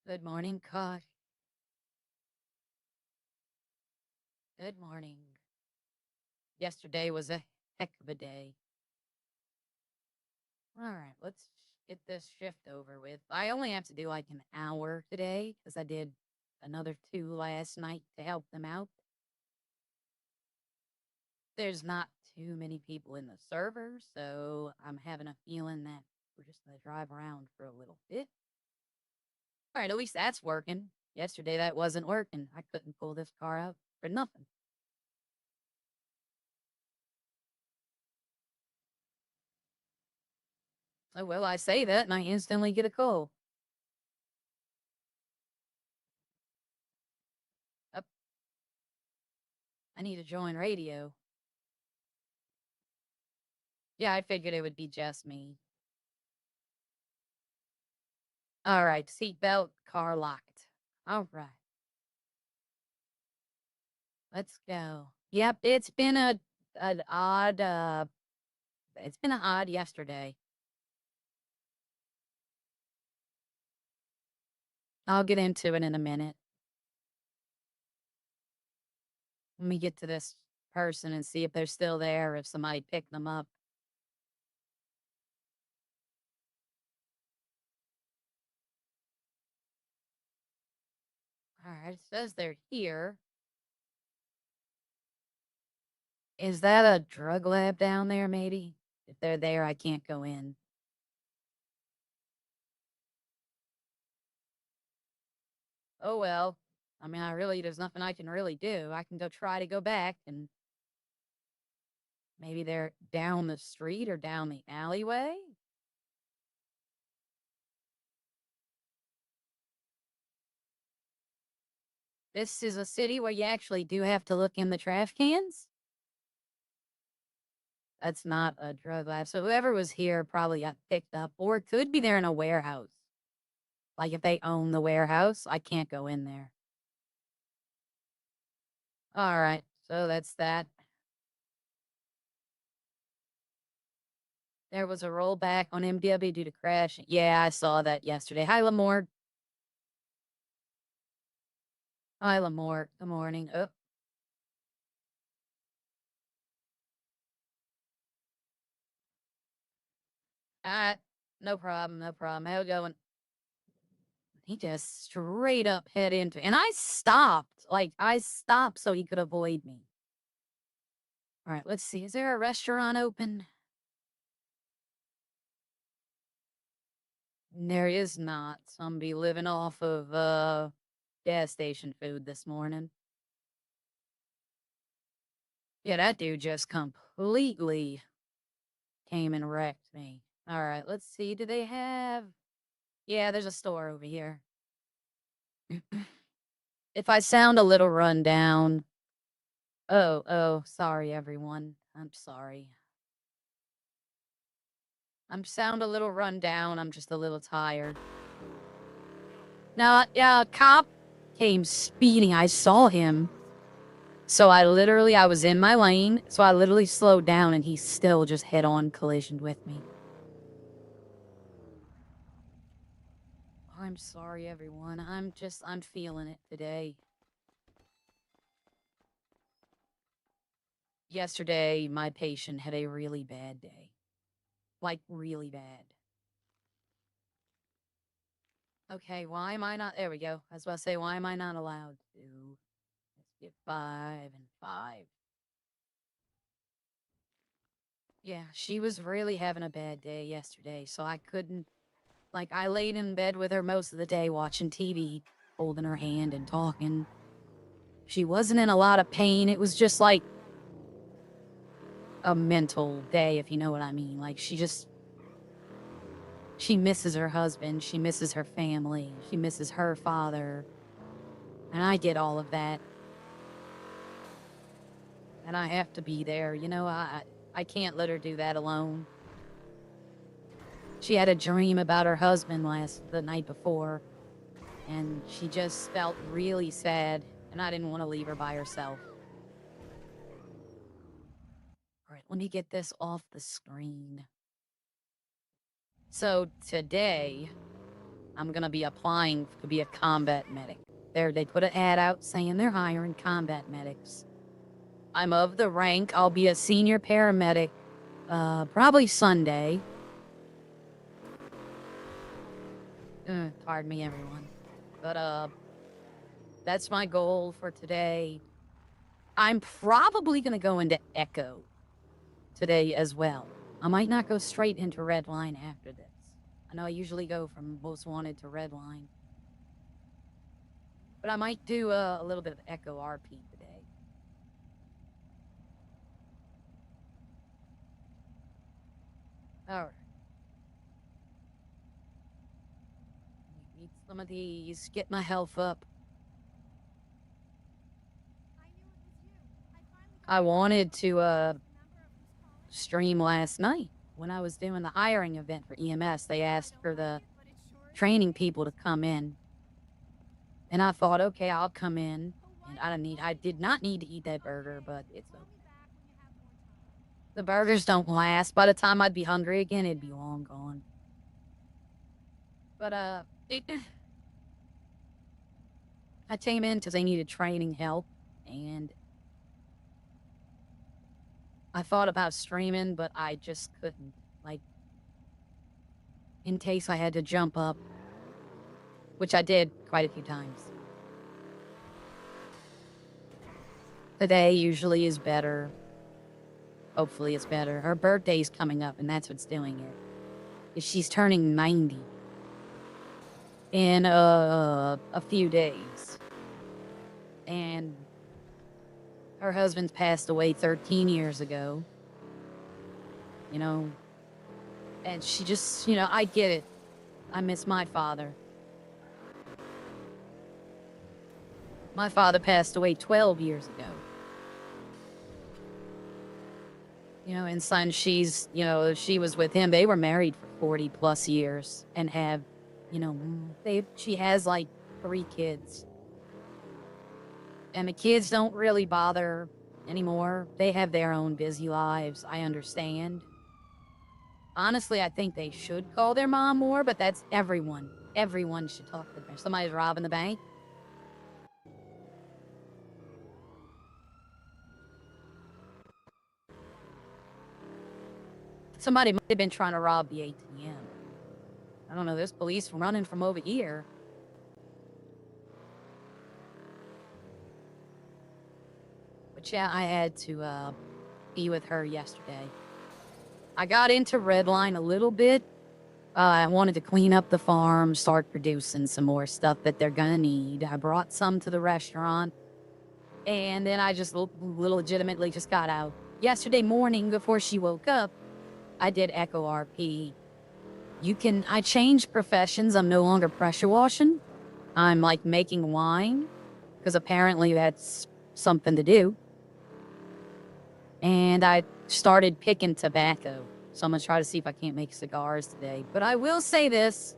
Good morning, Kosh. Good morning. Yesterday was a heck of a day. All right, let's get this shift over with. I only have to do like an hour today because I did another 2 last night to help them out. There's not too many people in the server, so I'm having a feeling that we're just going to drive around for a little bit. All right, at least that's working. Yesterday that wasn't working. I couldn't pull this car out for nothing. So, well, I say that and I instantly get a call. Up, I need to join radio. Yeah, I figured it would be just me. All right, seatbelt, car locked. All right, let's go. Yep, it's been an odd it's been an odd yesterday. I'll get into it in a minute. Let me get to this person and see if they're still there, if somebody picked them up. All right, it says they're here. Is that a drug lab down there, maybe? If they're there, I can't go in. Oh, well. I mean, there's nothing I can really do. I can try to go back and maybe they're down the street or down the alleyway. This is a city where you actually do have to look in the trash cans. That's not a drug lab. So whoever was here probably got picked up or could be there in a warehouse. Like if they own the warehouse, I can't go in there. All right. So that's that. There was a rollback on MW due to crash. Yeah, I saw that yesterday. Hi, Lamore. Hi, Lamore. Good morning. Oh. No problem. No problem. How you going? He just straight up head into, and I stopped. Like I stopped so he could avoid me. All right, let's see. Is there a restaurant open? There is not. Somebody living off of gas station food this morning. Yeah, that dude just completely came and wrecked me. All right, let's see. Do they have? Yeah, there's a store over here. If I sound a little run down. Oh, sorry everyone. I'm sorry. I'm sound a little run down. I'm just a little tired. Now, yeah, a cop came speeding. I saw him. So I was in my lane. So I literally slowed down and he still just head on collisioned with me. I'm sorry, everyone. I'm feeling it today. Yesterday, my patient had a really bad day. Like, really bad. Okay, why am I not? There we go. I was about to say, why am I not allowed to? Let's get 5 and 5. Yeah, she was really having a bad day yesterday, so I couldn't. Like, I laid in bed with her most of the day watching TV, holding her hand and talking. She wasn't in a lot of pain. It was just like a mental day, if you know what I mean. Like, she misses her husband, she misses her family, she misses her father. And I get all of that. And I have to be there. I can't let her do that alone. She had a dream about her husband the night before, and she just felt really sad, and I didn't want to leave her by herself. All right, let me get this off the screen. So today, I'm gonna be applying to be a combat medic. They put an ad out saying they're hiring combat medics. I'm of the rank. I'll be a senior paramedic, probably Sunday. Pardon me, everyone. But, that's my goal for today. I'm probably gonna go into Echo today as well. I might not go straight into Redline after this. I know I usually go from Most Wanted to Redline. But I might do a little bit of Echo RP today. Alright. Eat some of these, get my health up. I wanted to stream last night when I was doing the hiring event for EMS. They asked for the training people to come in. And I thought, okay, I'll come in. And I did not need to eat that burger, but it's okay. The burgers don't last. By the time I'd be hungry again, it'd be long gone. But, I came in because they needed training help, and I thought about streaming, but I just couldn't. Like, in case I had to jump up, which I did quite a few times. Today usually is better. Hopefully it's better. Her birthday's coming up, and that's what's doing it. She's turning 90 in a few days. And her husband's passed away 13 years ago. You know, and she just, I get it. I miss my father. My father passed away 12 years ago. And son, she was with him. They were married for 40 plus years and have, she has like 3 kids. And the kids don't really bother anymore. They have their own busy lives. I understand. Honestly, I think they should call their mom more, but that's everyone. Everyone should talk to them. Somebody's robbing the bank. Somebody might have been trying to rob the ATM. I don't know, there's police running from over here. But yeah, I had to be with her yesterday. I got into Redline a little bit. I wanted to clean up the farm, start producing some more stuff that they're gonna need. I brought some to the restaurant. And then I just legitimately just got out. Yesterday morning, before she woke up, I did Echo RP. I changed professions. I'm no longer pressure washing. I'm like making wine, because apparently that's something to do. And I started picking tobacco. So I'm gonna try to see if I can't make cigars today. But I will say this,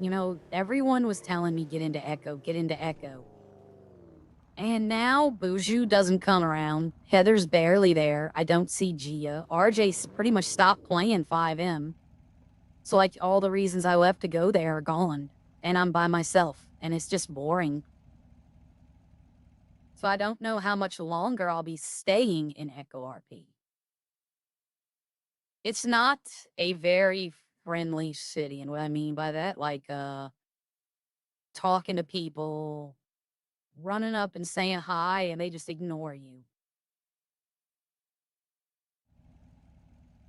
everyone was telling me get into Echo, get into Echo. And now Buju doesn't come around. Heather's barely there. I don't see Gia. RJ's pretty much stopped playing 5M. So like all the reasons I left to go there are gone. And I'm by myself. And it's just boring. So I don't know how much longer I'll be staying in Echo RP. It's not a very friendly city. And what I mean by that, like talking to people, running up and saying hi, and they just ignore you.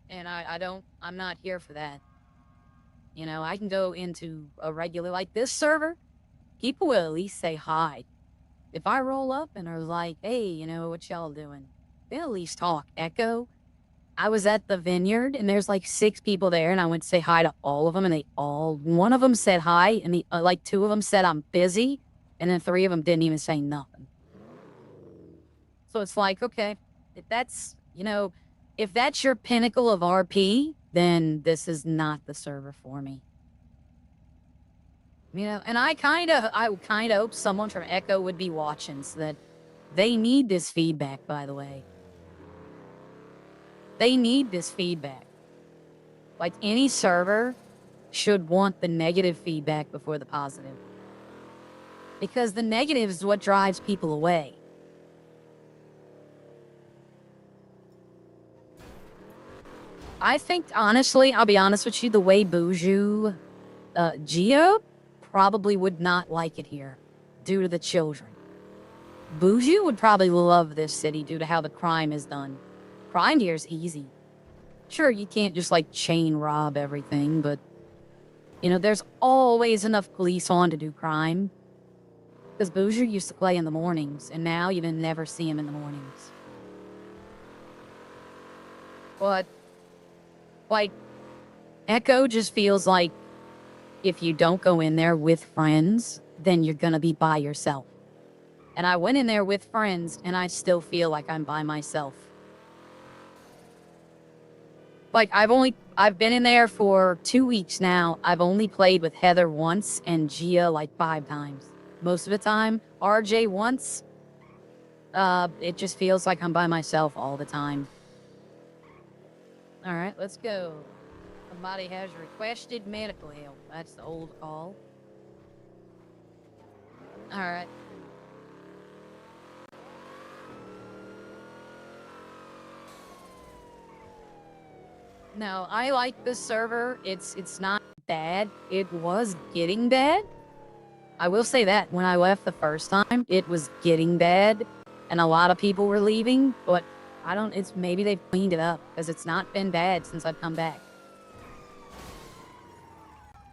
And I'm not here for that. I can go into a regular, like this server, people will at least say hi. If I roll up and are like, hey, what y'all doing? They'll at least talk. Echo, I was at the vineyard and there's like 6 people there and I went to say hi to all of them and one of them said hi and 2 of them said I'm busy and then 3 of them didn't even say nothing. So it's like, okay, if that's, if that's your pinnacle of RP, then this is not the server for me. And I kind of hope someone from Echo would be watching so that they need this feedback, by the way. They need this feedback. Like any server, should want the negative feedback before the positive. Because the negative is what drives people away. I think, honestly, I'll be honest with you, the way Buju, Gio probably would not like it here due to the children. Buju would probably love this city due to how the crime is done. Crime here is easy. Sure, you can't just, like, chain rob everything, but, you know, there's always enough police on to do crime. Because Buju used to play in the mornings, and now you never see him in the mornings. But, like, Echo just feels like if you don't go in there with friends, then you're gonna be by yourself. And I went in there with friends, and I still feel like I'm by myself. Like, I've been in there for 2 weeks now. I've only played with Heather once and Gia like 5 times. Most of the time, RJ once. It just feels like I'm by myself all the time. Alright, let's go. Somebody has requested medical help. That's the old call. Alright. No, I like this server. It's not bad. It was getting bad. I will say that when I left the first time, it was getting bad, and a lot of people were leaving, but it's maybe they've cleaned it up, because it's not been bad since I've come back.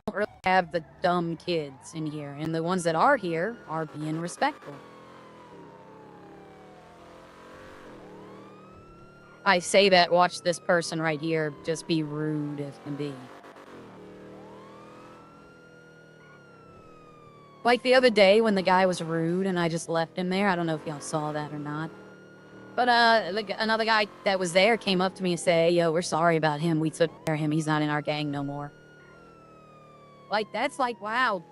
I don't really have the dumb kids in here, and the ones that are here are being respectful. I say that, watch this person right here just be rude as can be. Like the other day when the guy was rude and I just left him there. I don't know if y'all saw that or not. But another guy that was there came up to me and said, yo, we're sorry about him. We took care of him. He's not in our gang no more. Like, that's like, wow.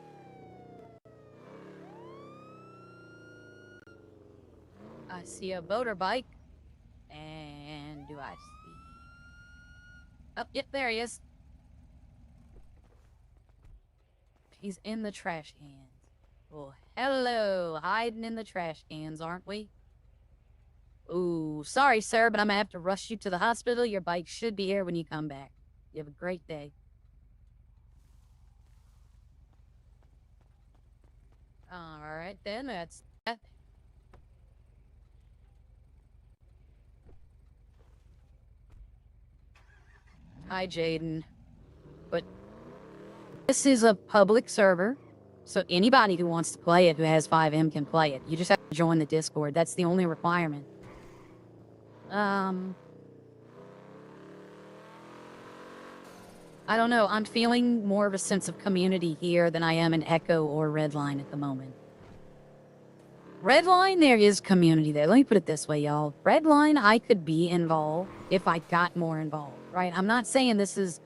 I see a motorbike. And do I see... Oh, yep, there he is. He's in the trash cans. Well, hello. Hiding in the trash cans, aren't we? Ooh, sorry, sir, but I'm gonna have to rush you to the hospital. Your bike should be here when you come back. You have a great day. Alright, then, that's that. Hi, Jaden. But this is a public server, so anybody who wants to play it who has 5M can play it. You just have to join the Discord. That's the only requirement. I don't know. I'm feeling more of a sense of community here than I am in Echo or Redline at the moment. Redline, there is community there. Let me put it this way, y'all. Redline, I could be involved if I got more involved, right? I'm not saying this is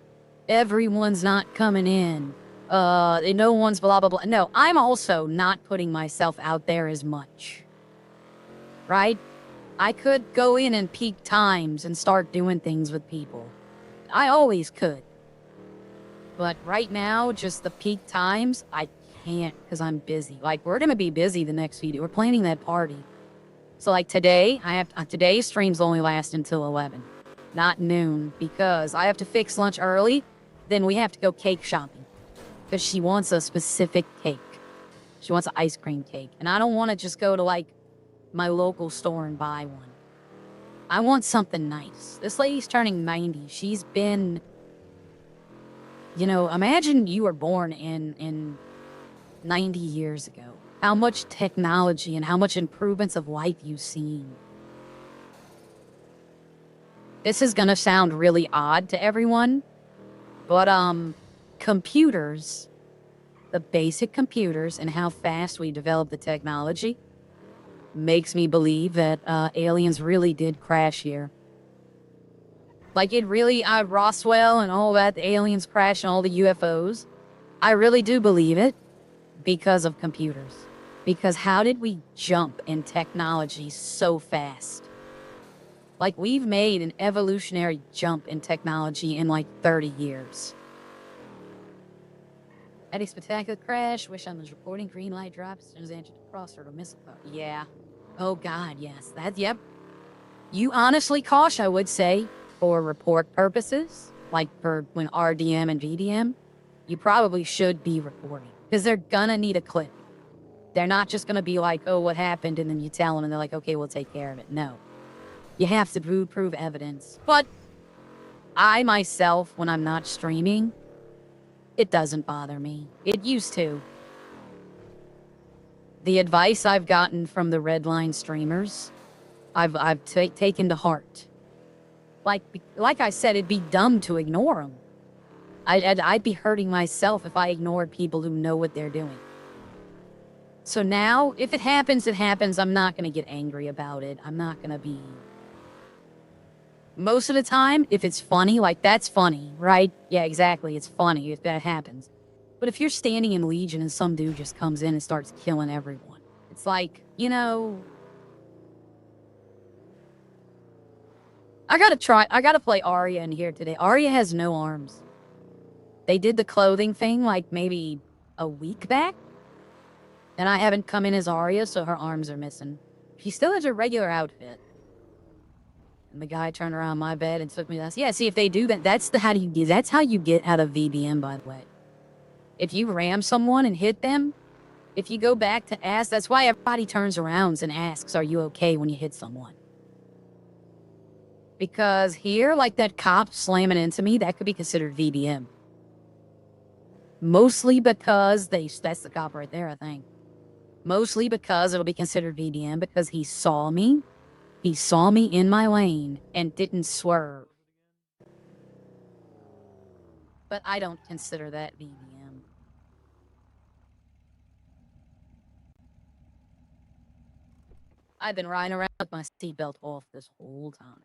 everyone's not coming in. No one's blah, blah, blah. No, I'm also not putting myself out there as much, right? I could go in and peak times and start doing things with people. I always could. But right now, just the peak times, I can't because I'm busy. Like, we're going to be busy the next few days. We're planning that party. So, like, today, today's streams only last until 11. Not noon, because I have to fix lunch early. Then we have to go cake shopping. Because she wants a specific cake. She wants an ice cream cake. And I don't want to just go to, like, my local store and buy one. I want something nice. This lady's turning 90. She's been... You know, imagine you were born in 90 years ago. How much technology and how much improvements of life you've seen. This is gonna sound really odd to everyone, but computers, the basic computers and how fast we develop the technology makes me believe that aliens really did crash here. Like, it really, Roswell and all that, the aliens crash and all the UFOs. I really do believe it because of computers. Because how did we jump in technology so fast? Like, we've made an evolutionary jump in technology in like 30 years. Any spectacular crash. Wish I was reporting. Green light drops as soon as I entered the crossroad or missile. Yeah. Oh God, yes. Yep. You honestly, Kosh, I would say, for report purposes, like for when RDM and VDM, you probably should be reporting because they're gonna need a clip. They're not just gonna be like, oh, what happened? And then you tell them and they're like, okay, we'll take care of it. No. You have to prove evidence. But I myself, when I'm not streaming, it doesn't bother me. It used to. The advice I've gotten from the Redline streamers, I've taken to heart. Like I said, it'd be dumb to ignore them. I'd be hurting myself if I ignored people who know what they're doing. So now, if it happens, it happens. I'm not gonna get angry about it. I'm not gonna be... Most of the time, if it's funny, like, that's funny, right? Yeah, exactly, it's funny if that happens. But if you're standing in Legion and some dude just comes in and starts killing everyone, it's like, you know... I gotta play Arya in here today. Arya has no arms. They did the clothing thing, like, maybe a week back? And I haven't come in as Arya, so her arms are missing. She still has her regular outfit. And the guy turned around my bed and took me to... Yeah, see, if they do that, that's how you get out of VBM, by the way. If you ram someone and hit them, if you go back to ask, that's why everybody turns around and asks, are you okay when you hit someone? Because here, like that cop slamming into me, that could be considered VBM. Mostly because that's the cop right there, I think. Mostly because it'll be considered VBM because he saw me. He saw me in my lane and didn't swerve. But I don't consider that VBM. I've been riding around with my seatbelt off this whole time.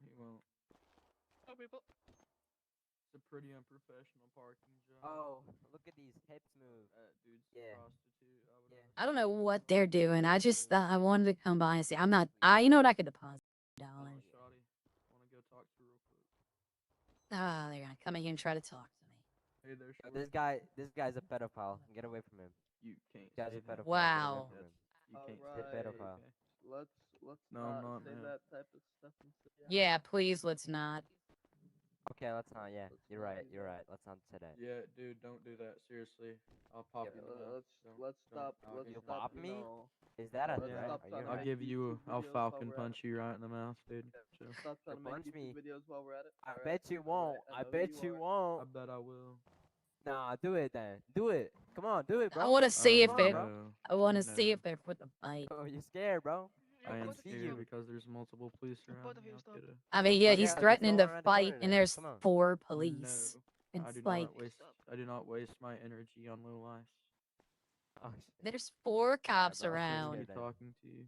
He won't. Oh, people. It's a pretty unprofessional parking job. Oh, look at these hips move. Dude's Yeah. prostitute. I don't know what they're doing. I just I wanted to come by and see. I'm not. You know what? I could deposit $1. Shawty, want to go talk to you real quick? Ah, they're gonna come in here and try to talk to me. Hey there, Yo, shorty. this guy's a pedophile. Get away from him. You can't This guy's say a that. pedophile. Wow. Get away from him. You can't He's a say that. pedophile. Let's No, I'm not, say man. that type of stuff. Yeah, please, let's not. Okay, let's not. Yeah, Let's you're not right. do You're that. right. Let's not say that. Yeah, dude, don't do that. Seriously, I'll pop Yeah, you in the mouth. Let's stop. I'll Let's give You stop. pop You me? know, Is that a let's threat? stop Are you trying to I'll make alright? give you. YouTube I'll videos falcon while we're at punch you right in the mouth, dude. Chill. Stop trying to make Punch YouTube me. videos while we're at it. I Alright? bet you won't. I know bet you you are. I won't. bet I will. Nah, do it then. Do it. Come on, do it, bro. I want to see if Come on, they. bro. I want to No. see if they're for the fight. Oh, you're scared, bro. I am see scared you. because there's multiple police around Both of me. you I'll stop. get it. I mean, yeah, Oh, he's yeah, threatening let's to go around the fight, corner and then. there's Come on. 4 police. No, It's I do like not waste. I do not waste my energy on low life. Oh, shit. there's 4 cops bro, I'll see you around. later. Be then. talking to you,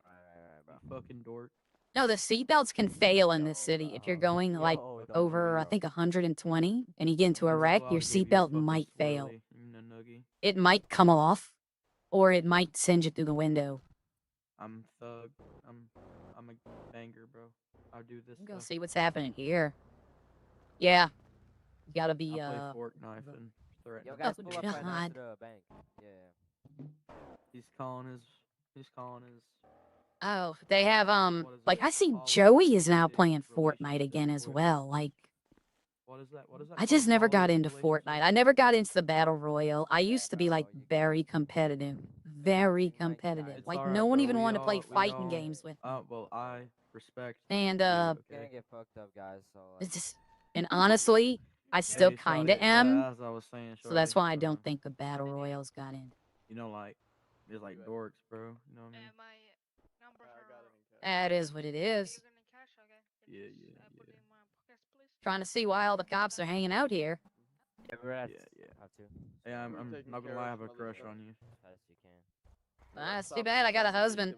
Alright, bro. you fucking dork. No, the seatbelts can fail in this Yo, city. If you're bro. going like Yo, don't over, I bro. think 120, and you get into a That's wreck, why your I'll give you a seatbelt fucking might fail. swirly, you know, nuggy. It might come off, or it might send you through the window. I'm thug. I'm a banger, bro. I'll do this Go stuff. see what's happening here. Yeah, you gotta be I play fork knife and threaten. Yo, to guys, fucking pull do up right God. next to the bank. Yeah. He's calling his. Oh, they have What is like it? I see Poly Joey is now dick playing Fortnite relationship again as with- well. Like What is that? What is that? I just called? never got Poly into relationship? Fortnite. I never got into the battle royale. I used to be bro, like you very can't. competitive, very Seems like you competitive. guys- Like alright, no one bro. even We wanted to play all- we fighting all- games with me. Well, I respect. And you, We're okay? gonna get fucked up, guys. So it's like, just and honestly, I still Hey, kind shorty, of am. As I was saying, So that's shorty, why I don't think the battle royals got in. You know, like there's like dorks, bro. You know what I mean? My number for. That is what it is. Yeah. Trying to see why all the cops are hanging out here. yeah, we're at. Yeah. Have to. Hey, I'm not gonna lie, I have a crush on you. As fast as you can. That's too bad. I got a husband.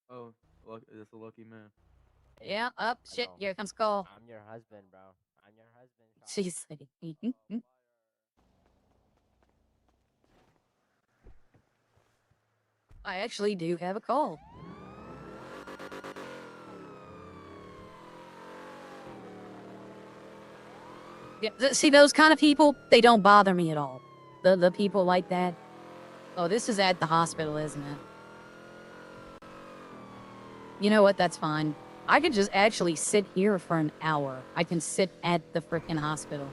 Oh, look, it's a lucky man. Yeah. Up. Shit. know. Here comes call. I'm your husband, bro. I'm your husband. She's like, I actually do have a call. Yeah, see, those kind of people, they don't bother me at all. The people like that. Oh, this is at the hospital, isn't it? You know what? That's fine. I could just actually sit here for an hour. I can sit at the frickin' hospital.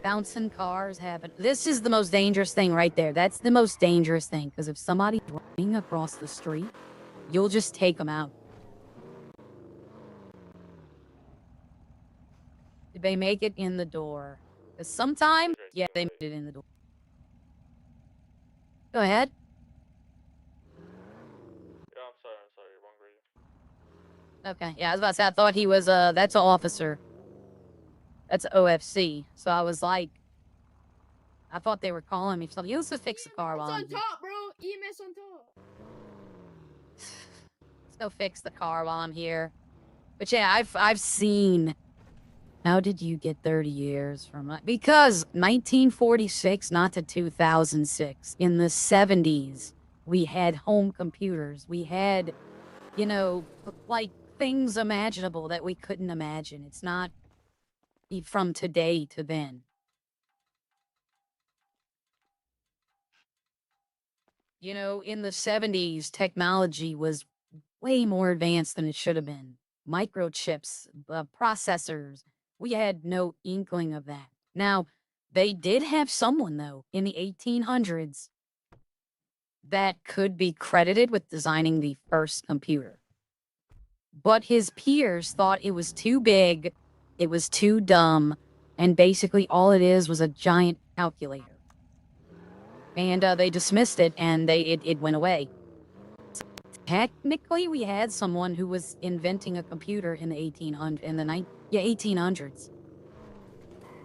Bouncing cars happen. This is the most dangerous thing right there. That's the most dangerous thing, because if somebody's running across the street, you'll just take them out. Did they make it in the door? Because sometimes, yeah, they made it in the door. Go ahead. Yeah, I'm sorry, wrong radio. Okay, yeah, I was about to say, I thought he was, that's an officer. That's OFC. So I was like, I thought they were calling me for something. Let's just fix the car while I'm on here. top, bro. EMS on top. Let's go fix the car while I'm here. But yeah, I've seen. How did you get 30 years from it? Because 1946, not to 2006. In the 70s, we had home computers. We had, you know, like things imaginable that we couldn't imagine. It's not from today to then. You know, in the 70s, technology was way more advanced than it should have been. Microchips, processors. We had no inkling of that. Now, they did have someone, though, in the 1800s that could be credited with designing the first computer. But his peers thought it was too big, it was too dumb, and basically all it is was a giant calculator. And they dismissed it, and it went away. Technically, we had someone who was inventing a computer in the 1800s.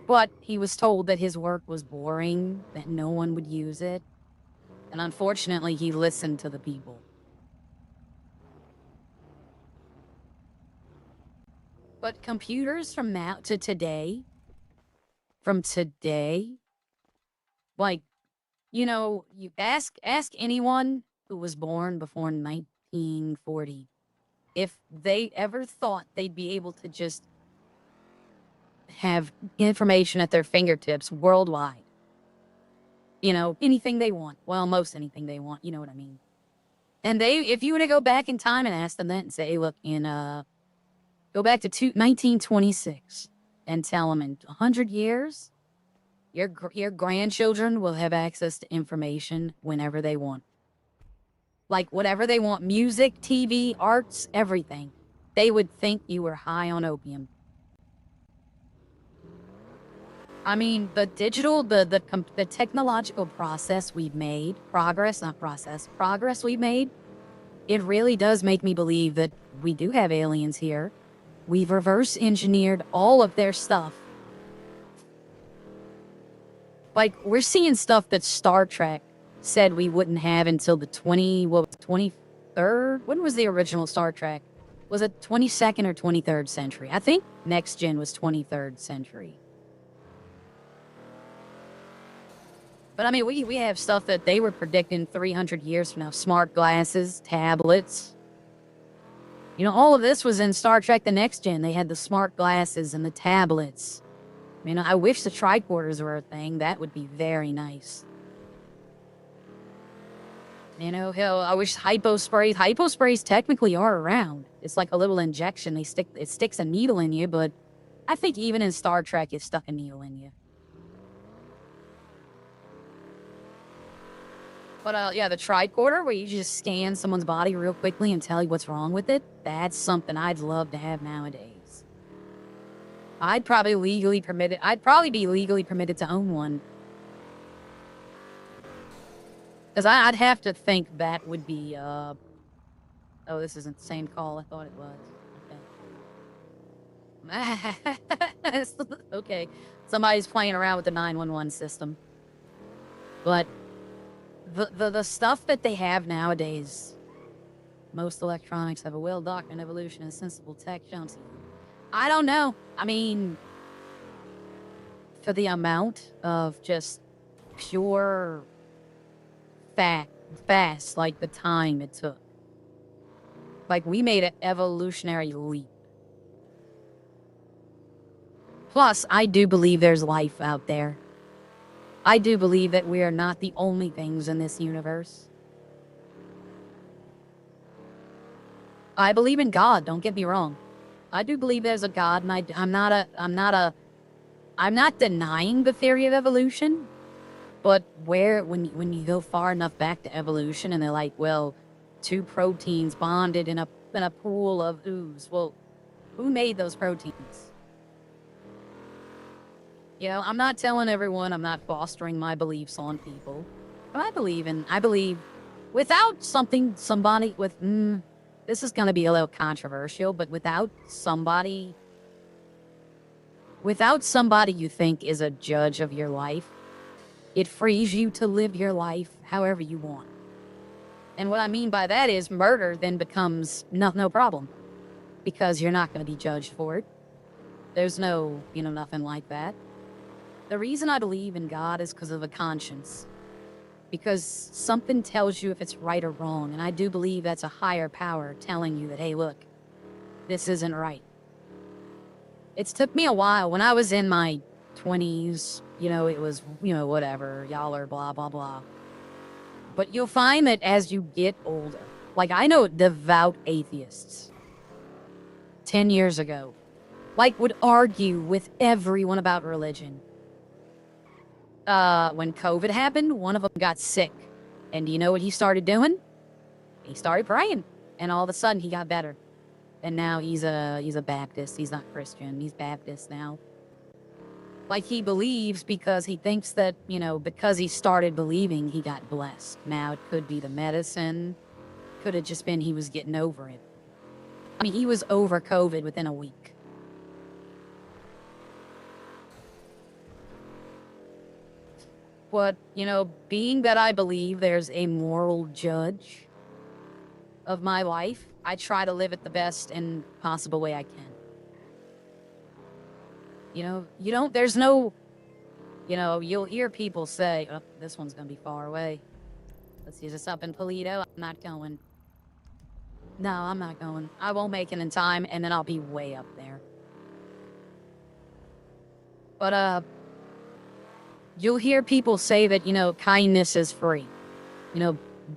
But he was told that his work was boring, that no one would use it. And unfortunately, he listened to the people. But computers from now to today, like, you know, you ask anyone who was born before 1940 if they ever thought they'd be able to just have information at their fingertips worldwide. You know, anything they want. Well, most anything they want, you know what I mean. And if you were to go back in time and ask them that and say, look, go back to 1926 and tell them in 100 years, your grandchildren will have access to information whenever they want. Like, whatever they want, music, TV, arts, everything. They would think you were high on opium. I mean, the technological progress we've made, it really does make me believe that we do have aliens here. We've reverse engineered all of their stuff. Like, we're seeing stuff that Star Trek said we wouldn't have until the 23rd? When was the original Star Trek? Was it 22nd or 23rd century? I think Next Gen was 23rd century. But I mean, we have stuff that they were predicting 300 years from now. Smart glasses, tablets. You know, all of this was in Star Trek The Next Gen. They had the smart glasses and the tablets. I mean, I wish the tricorders were a thing. That would be very nice. You know, hell, I wish hypo sprays technically are around. It's like a little injection. It sticks a needle in you, but I think even in Star Trek, it stuck a needle in you. But, yeah, the tricorder, where you just scan someone's body real quickly and tell you what's wrong with it, that's something I'd love to have nowadays. I'd probably be legally permitted to own one. Because I'd have to think that would be, oh, this isn't the same call I thought it was. Okay. Okay. Somebody's playing around with the 911 system. But the stuff that they have nowadays, most electronics have a well-documented evolution and sensible tech jumps. I don't know. I mean, for the amount of just pure fast, like the time it took. Like, we made an evolutionary leap. Plus, I do believe there's life out there. I do believe that we are not the only things in this universe. I believe in God, don't get me wrong. I do believe there's a God, and I'm not denying the theory of evolution. But when you go far enough back to evolution and they're like, well, two proteins bonded in a pool of ooze. Well, who made those proteins? You know, I'm not telling everyone, I'm not fostering my beliefs on people. But I believe without somebody with, this is going to be a little controversial, but without somebody you think is a judge of your life, it frees you to live your life however you want. And what I mean by that is murder then becomes no problem. Because you're not going to be judged for it. There's no, nothing like that. The reason I believe in God is because of a conscience. Because something tells you if it's right or wrong. And I do believe that's a higher power telling you that, hey, look, this isn't right. It's took me a while. When I was in my 20s, it was, whatever, y'all are blah, blah, blah. But you'll find that as you get older, like I know devout atheists 10 years ago, like would argue with everyone about religion. When COVID happened, one of them got sick. And do you know what he started doing? He started praying. And all of a sudden he got better. And now he's a Baptist. He's not Christian. He's Baptist now. Like he believes because he thinks that, because he started believing, he got blessed. Now it could be the medicine. Could have just been he was getting over it. I mean, he was over COVID within a week. But, being that I believe there's a moral judge of my life, I try to live it the best and possible way I can. There's no, you'll hear people say, oh, this one's going to be far away. Let's see, is this up in Toledo? I'm not going. No, I'm not going. I won't make it in time, and then I'll be way up there. But, you'll hear people say that, kindness is free.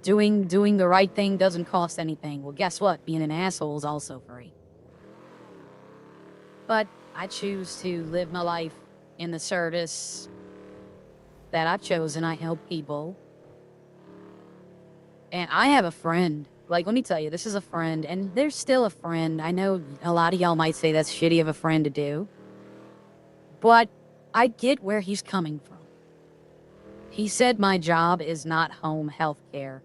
Doing the right thing doesn't cost anything. Well, guess what? Being an asshole is also free. But I choose to live my life in the service that I've chosen. I help people. And I have a friend. Like, let me tell you, this is a friend, and there's still a friend. I know a lot of y'all might say that's shitty of a friend to do. But I get where he's coming from. He said my job is not home health care.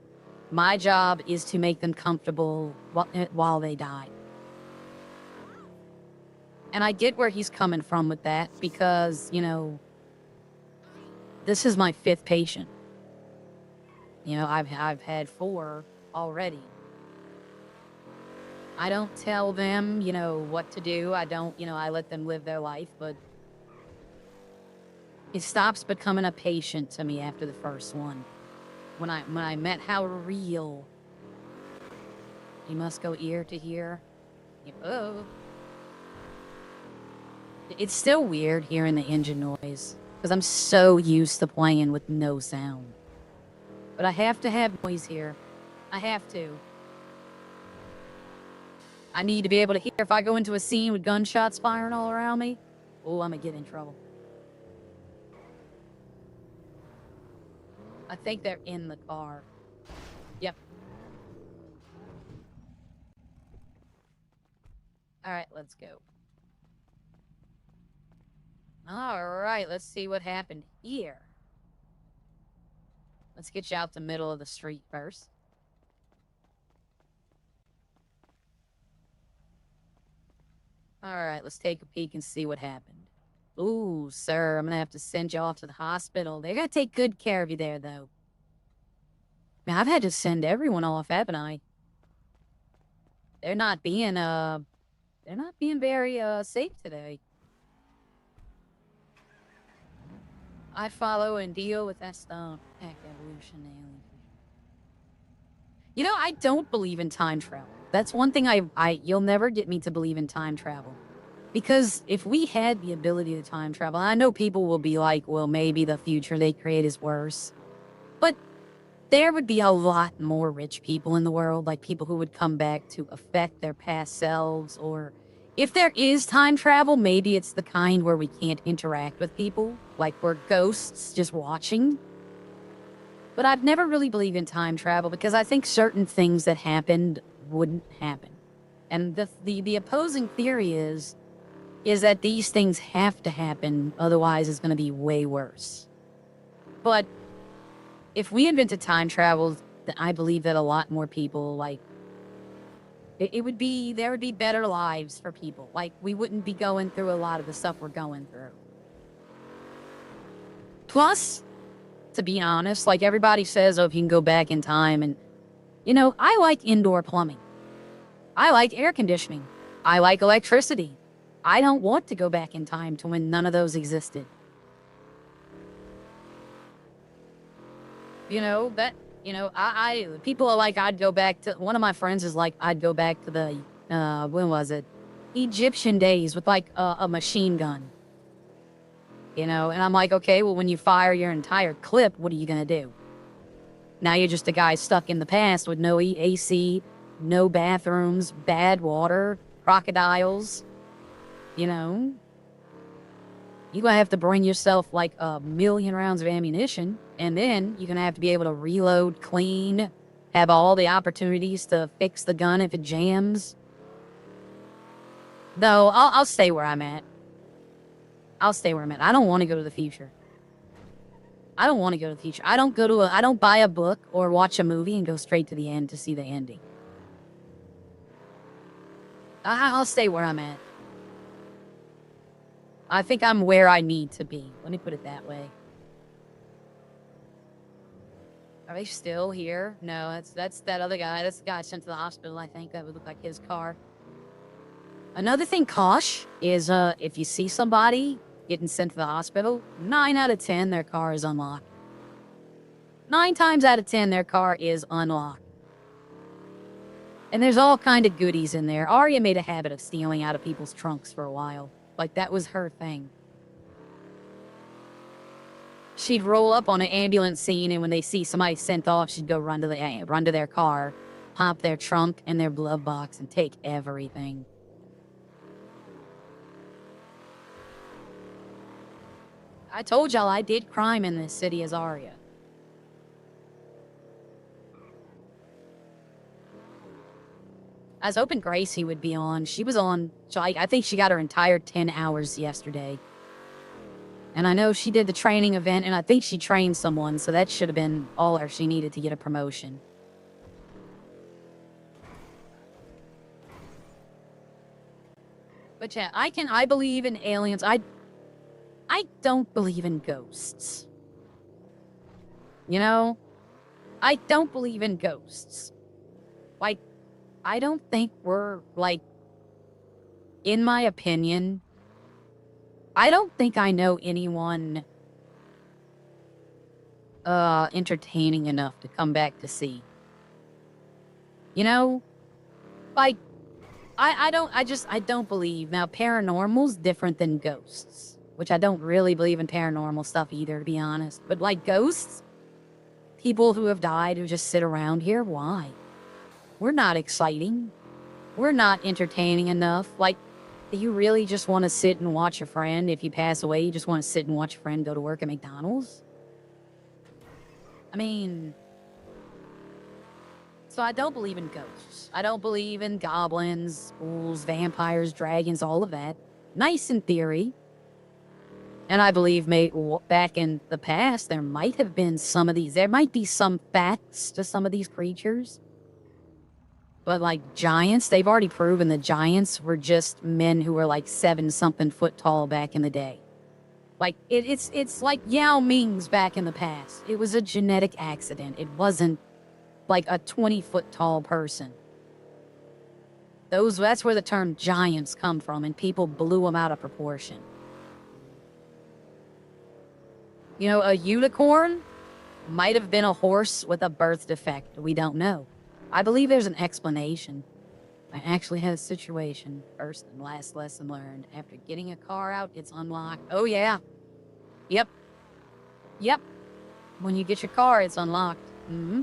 My job is to make them comfortable while they die. And I get where he's coming from with that because, this is my 5th patient. I've had 4 already. I don't tell them, what to do. I don't, I let them live their life, but it stops becoming a patient to me after the first one. When I met how real. You must go ear to ear. Oh. It's still weird hearing the engine noise because I'm so used to playing with no sound. But I have to have noise here. I have to. I need to be able to hear if I go into a scene with gunshots firing all around me. Oh, I'm gonna get in trouble. I think they're in the car. Yep. Alright, let's go. Alright, let's see what happened here. Let's get you out the middle of the street first. Alright, let's take a peek and see what happened. Ooh, sir, I'm gonna have to send you off to the hospital. They're gonna take good care of you there, though. Man, I've had to send everyone off, haven't I? They're not being very, safe today. I follow and deal with that stuff. Heck, evolution, alien. You know, I don't believe in time travel. That's one thing you'll never get me to believe in time travel. Because if we had the ability to time travel, I know people will be like, well, maybe the future they create is worse. But there would be a lot more rich people in the world, like people who would come back to affect their past selves. Or if there is time travel, maybe it's the kind where we can't interact with people, like we're ghosts just watching. But I've never really believed in time travel because I think certain things that happened wouldn't happen. And the opposing theory is that these things have to happen, otherwise it's going to be way worse. But if we invented time travel, then I believe that a lot more people, like, there would be better lives for people. Like, we wouldn't be going through a lot of the stuff we're going through. Plus, to be honest, like everybody says, oh, if you can go back in time, and, you know, I like indoor plumbing. I like air conditioning. I like electricity. I don't want to go back in time to when none of those existed. You know, people are like, I'd go back to, one of my friends is like, I'd go back to the, when was it? Egyptian days with like a machine gun. You know, and I'm like, okay, well, when you fire your entire clip, what are you going to do? Now you're just a guy stuck in the past with no AC, no bathrooms, bad water, crocodiles. You know, you're going to have to bring yourself like 1,000,000 rounds of ammunition, and then you're going to have to be able to reload, clean, have all the opportunities to fix the gun if it jams. Though, I'll stay where I'm at. I'll stay where I'm at. I don't want to go to the future. I don't want to go to the future. I don't buy a book or watch a movie and go straight to the end to see the ending. I'll stay where I'm at. I think I'm where I need to be. Let me put it that way. Are they still here? No, that's that other guy. That's the guy sent to the hospital, I think. That would look like his car. Another thing, Kosh, is if you see somebody getting sent to the hospital, 9 out of 10, their car is unlocked. 9 times out of 10, their car is unlocked. And there's all kind of goodies in there. Arya made a habit of stealing out of people's trunks for a while. Like, that was her thing. She'd roll up on an ambulance scene, and when they see somebody sent off, she'd go run to their car, pop their trunk and their glove box, and take everything. I told y'all I did crime in this city as Arya. I was hoping Gracie would be on. She was on, I think she got her entire 10 hours yesterday. And I know she did the training event, and I think she trained someone, so that should have been all she needed to get a promotion. But yeah, I believe in aliens. I don't believe in ghosts. You know? I don't believe in ghosts. Like, I don't think we're, like, in my opinion, I don't think I know anyone entertaining enough to come back to see. You know? Like, I don't believe. Now, paranormal's different than ghosts, which I don't really believe in paranormal stuff either, to be honest. But, like, ghosts, people who have died who just sit around here, why? We're not exciting. We're not entertaining enough. Like, do you really just want to sit and watch a friend? If you pass away, you just want to sit and watch a friend go to work at McDonald's? I mean... So I don't believe in ghosts. I don't believe in goblins, ghouls, vampires, dragons, all of that. Nice in theory. And I believe back in the past, there might have been some of these. There might be some facts to some of these creatures. But, like, giants, they've already proven that giants were just men who were, like, 7-something foot tall back in the day. Like, it's like Yao Ming's back in the past. It was a genetic accident. It wasn't, like, a 20-foot tall person. That's where the term giants come from, and people blew them out of proportion. You know, a unicorn might have been a horse with a birth defect. We don't know. I believe there's an explanation. I actually had a situation, first and last lesson learned. After getting a car out, it's unlocked. Oh, yeah. Yep. Yep. When you get your car, it's unlocked. Mm-hmm.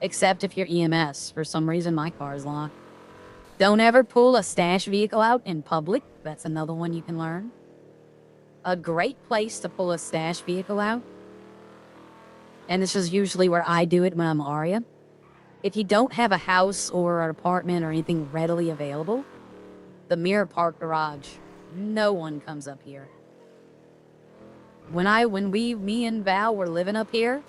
Except if you're EMS. For some reason, my car is locked. Don't ever pull a stash vehicle out in public. That's another one you can learn. A great place to pull a stash vehicle out, and this is usually where I do it when I'm Aria. If you don't have a house or an apartment or anything readily available, the Mirror Park garage. No one comes up here. Me and Val were living up here,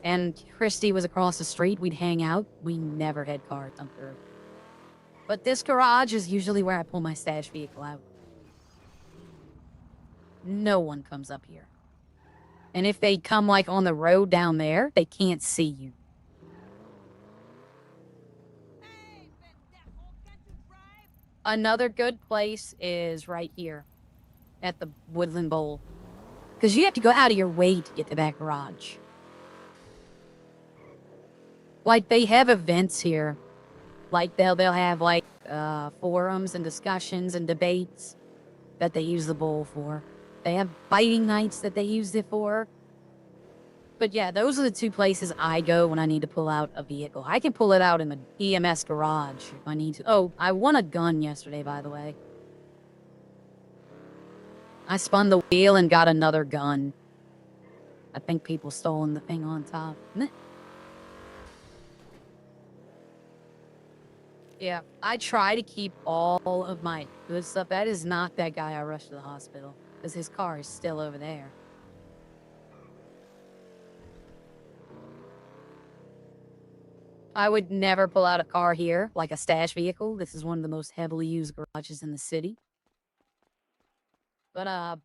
and Christy was across the street, we'd hang out. We never had cars come through. But this garage is usually where I pull my stash vehicle out. No one comes up here. And if they come, like, on the road down there, they can't see you. Another good place is right here at the Woodland Bowl. Because you have to go out of your way to get to that garage. Like, they have events here. Like, they'll have, like, forums and discussions and debates that they use the bowl for. They have fighting nights that they use it for. But yeah, those are the two places I go when I need to pull out a vehicle. I can pull it out in the EMS garage if I need to. Oh, I won a gun yesterday, by the way. I spun the wheel and got another gun. I think people stolen the thing on top. Yeah, I try to keep all of my good stuff. That is not that guy I rushed to the hospital, because his car is still over there. I would never pull out a car here, like a stash vehicle. This is one of the most heavily used garages in the city. But, I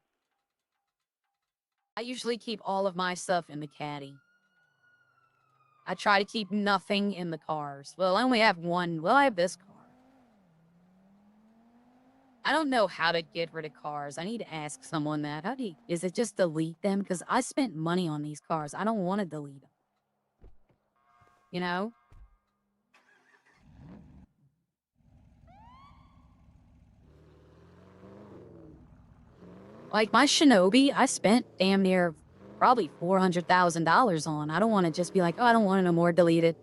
usually keep all of my stuff in the caddy. I try to keep nothing in the cars. Well, I only have one. Well, I have this car. I don't know how to get rid of cars. I need to ask someone that. Is it just delete them? Because I spent money on these cars. I don't want to delete them. You know? Like, my Shinobi, I spent damn near probably $400,000 on. I don't want to just be like, oh, I don't want it no more, delete it.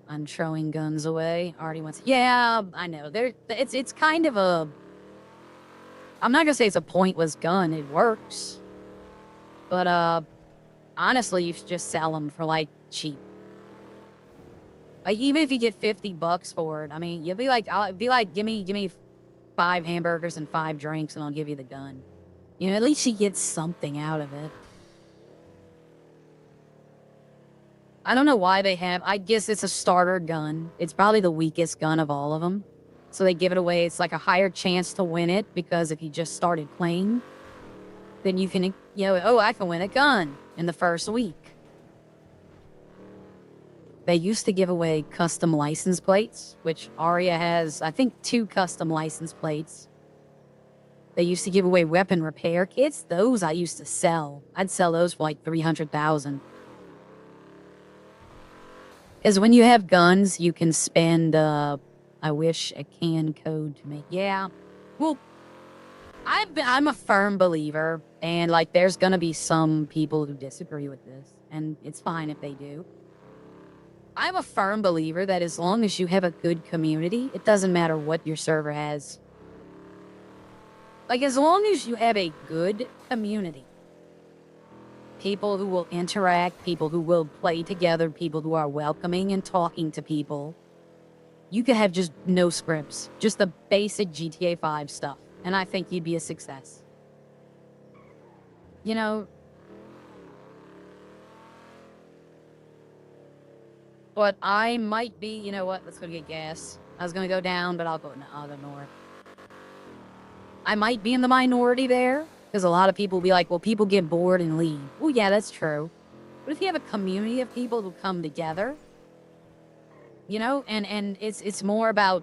I'm throwing guns away. Already went. Yeah, I know. It's kind of a... I'm not gonna say it's a pointless gun. It works. But, honestly, you should just sell them for, like, cheap. Like, even if you get $50 for it, I mean, you'll be like, give me 5 hamburgers and 5 drinks and I'll give you the gun. You know, at least you get something out of it. I don't know why they have... I guess it's a starter gun. It's probably the weakest gun of all of them. So they give it away. It's like a higher chance to win it, because if you just started playing, then you can, you know, oh, I can win a gun in the first week. They used to give away custom license plates, which Aria has, I think, 2 custom license plates. They used to give away weapon repair kits. Those I used to sell. I'd sell those for like $300,000. Because when you have guns, you can spend, I wish, a can code to make... Yeah. Well, I'm a firm believer, and, like, there's gonna be some people who disagree with this, and it's fine if they do. I'm a firm believer that as long as you have a good community, it doesn't matter what your server has. Like, as long as you have a good community, people who will interact, people who will play together, people who are welcoming and talking to people, you could have just no scripts, just the basic GTA 5 stuff, and I think you'd be a success. You know... But I might be, you know what, let's go get gas. I was gonna go down, but I'll go north. I might be in the minority there, because a lot of people will be like, well, people get bored and leave. Well, yeah, that's true. But if you have a community of people who come together, you know, and it's more about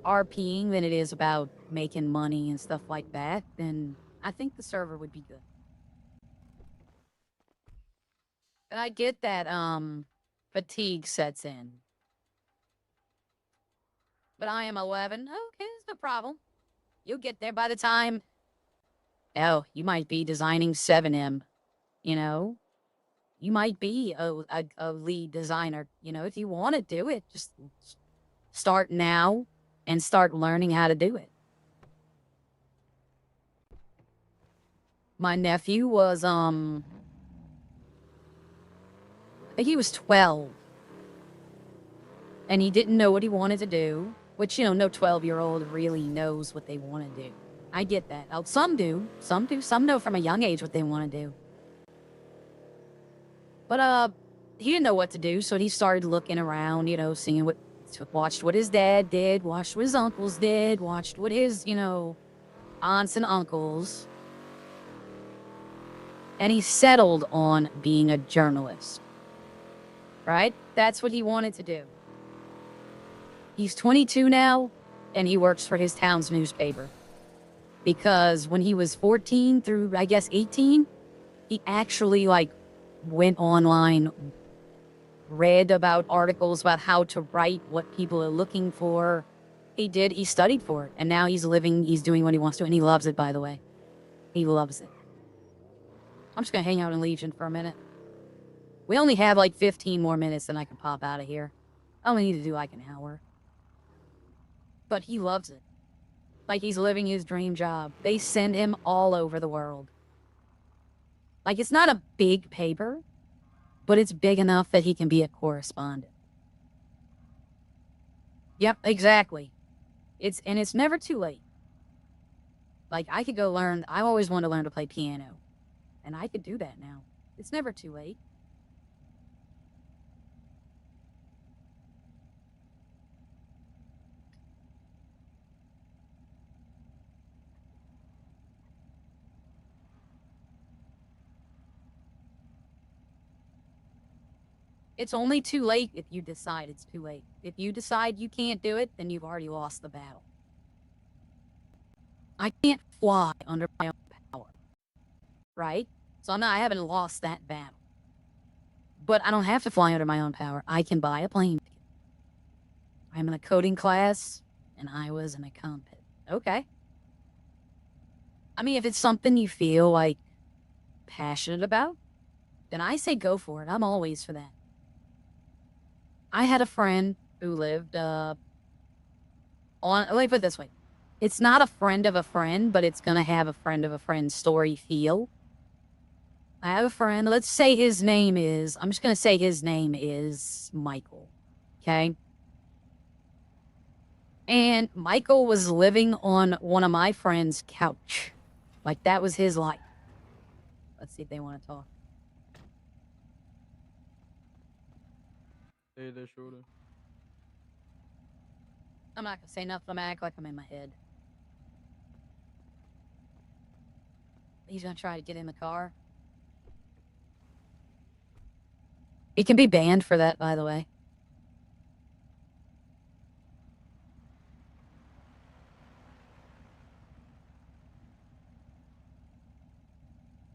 RPing than it is about making money and stuff like that, then I think the server would be good. But I get that, fatigue sets in. But I am 11. Okay, it's no problem. You'll get there by the time. Oh, you might be designing 7M. You know, you might be a lead designer. You know, if you want to do it, just start now and start learning how to do it. My nephew was, I think he was 12. And he didn't know what he wanted to do, which, you know, no 12-year-old really knows what they want to do. I get that. Oh, some do. Some know from a young age what they want to do. But, he didn't know what to do, so he started looking around, you know, seeing watched what his dad did, watched what his uncles did, watched what his, you know, aunts and uncles. And he settled on being a journalist. Right? That's what he wanted to do. He's 22 now, and he works for his town's newspaper. Because when he was 14 through, I guess, 18, he actually, like, went online, read about articles about how to write, what people are looking for. He studied for it, and now he's doing what he wants to, and he loves it, by the way. He loves it. I'm just gonna hang out in Legion for a minute. We only have, like, 15 more minutes, and I can pop out of here. I only need to do, like, an hour. But he loves it. Like he's living his dream job. They send him all over the world. Like, it's not a big paper, but it's big enough that he can be a correspondent. Yep, exactly. It's never too late. Like, I could go learn, I always wanted to learn to play piano. And I could do that now. It's never too late. It's only too late if you decide it's too late. If you decide you can't do it, then you've already lost the battle. I can't fly under my own power. Right? So I haven't lost that battle. But I don't have to fly under my own power. I can buy a plane ticket. I'm in a coding class, and I was in a cockpit. Okay. I mean, if it's something you feel, like, passionate about, then I say go for it. I'm always for that. I had a friend who lived, let me put it this way. It's not a friend of a friend, but it's gonna have a friend of a friend story feel. I have a friend, let's say his name is, I'm just gonna say his name is Michael. Okay? And Michael was living on one of my friend's couch. Like, that was his life. Let's see if they want to talk. Hey there, shorty. I'm not gonna say nothing. I'm gonna act like I'm in my head. He's gonna try to get in the car. He can be banned for that, by the way.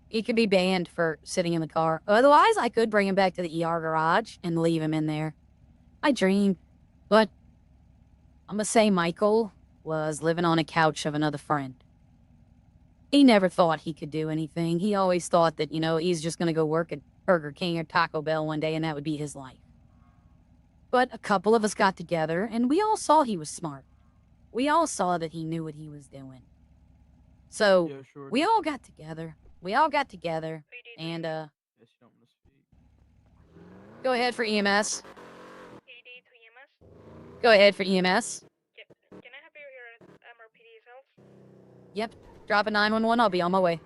He could be banned for sitting in the car. Otherwise, I could bring him back to the ER garage and leave him in there. I dreamed. But I'm gonna say Michael was living on a couch of another friend. He never thought he could do anything. He always thought that, you know, he's just gonna go work at Burger King or Taco Bell one day and that would be his life. But a couple of us got together and we all saw he was smart. We all saw that he knew what he was doing. So, Yeah, shorty. we all got together. And, Yes, you don't want to speak. go ahead for EMS. PD to EMS. Go ahead for EMS. Can I have you here at MRPD's house? Yep, drop a 911, I'll be on my way.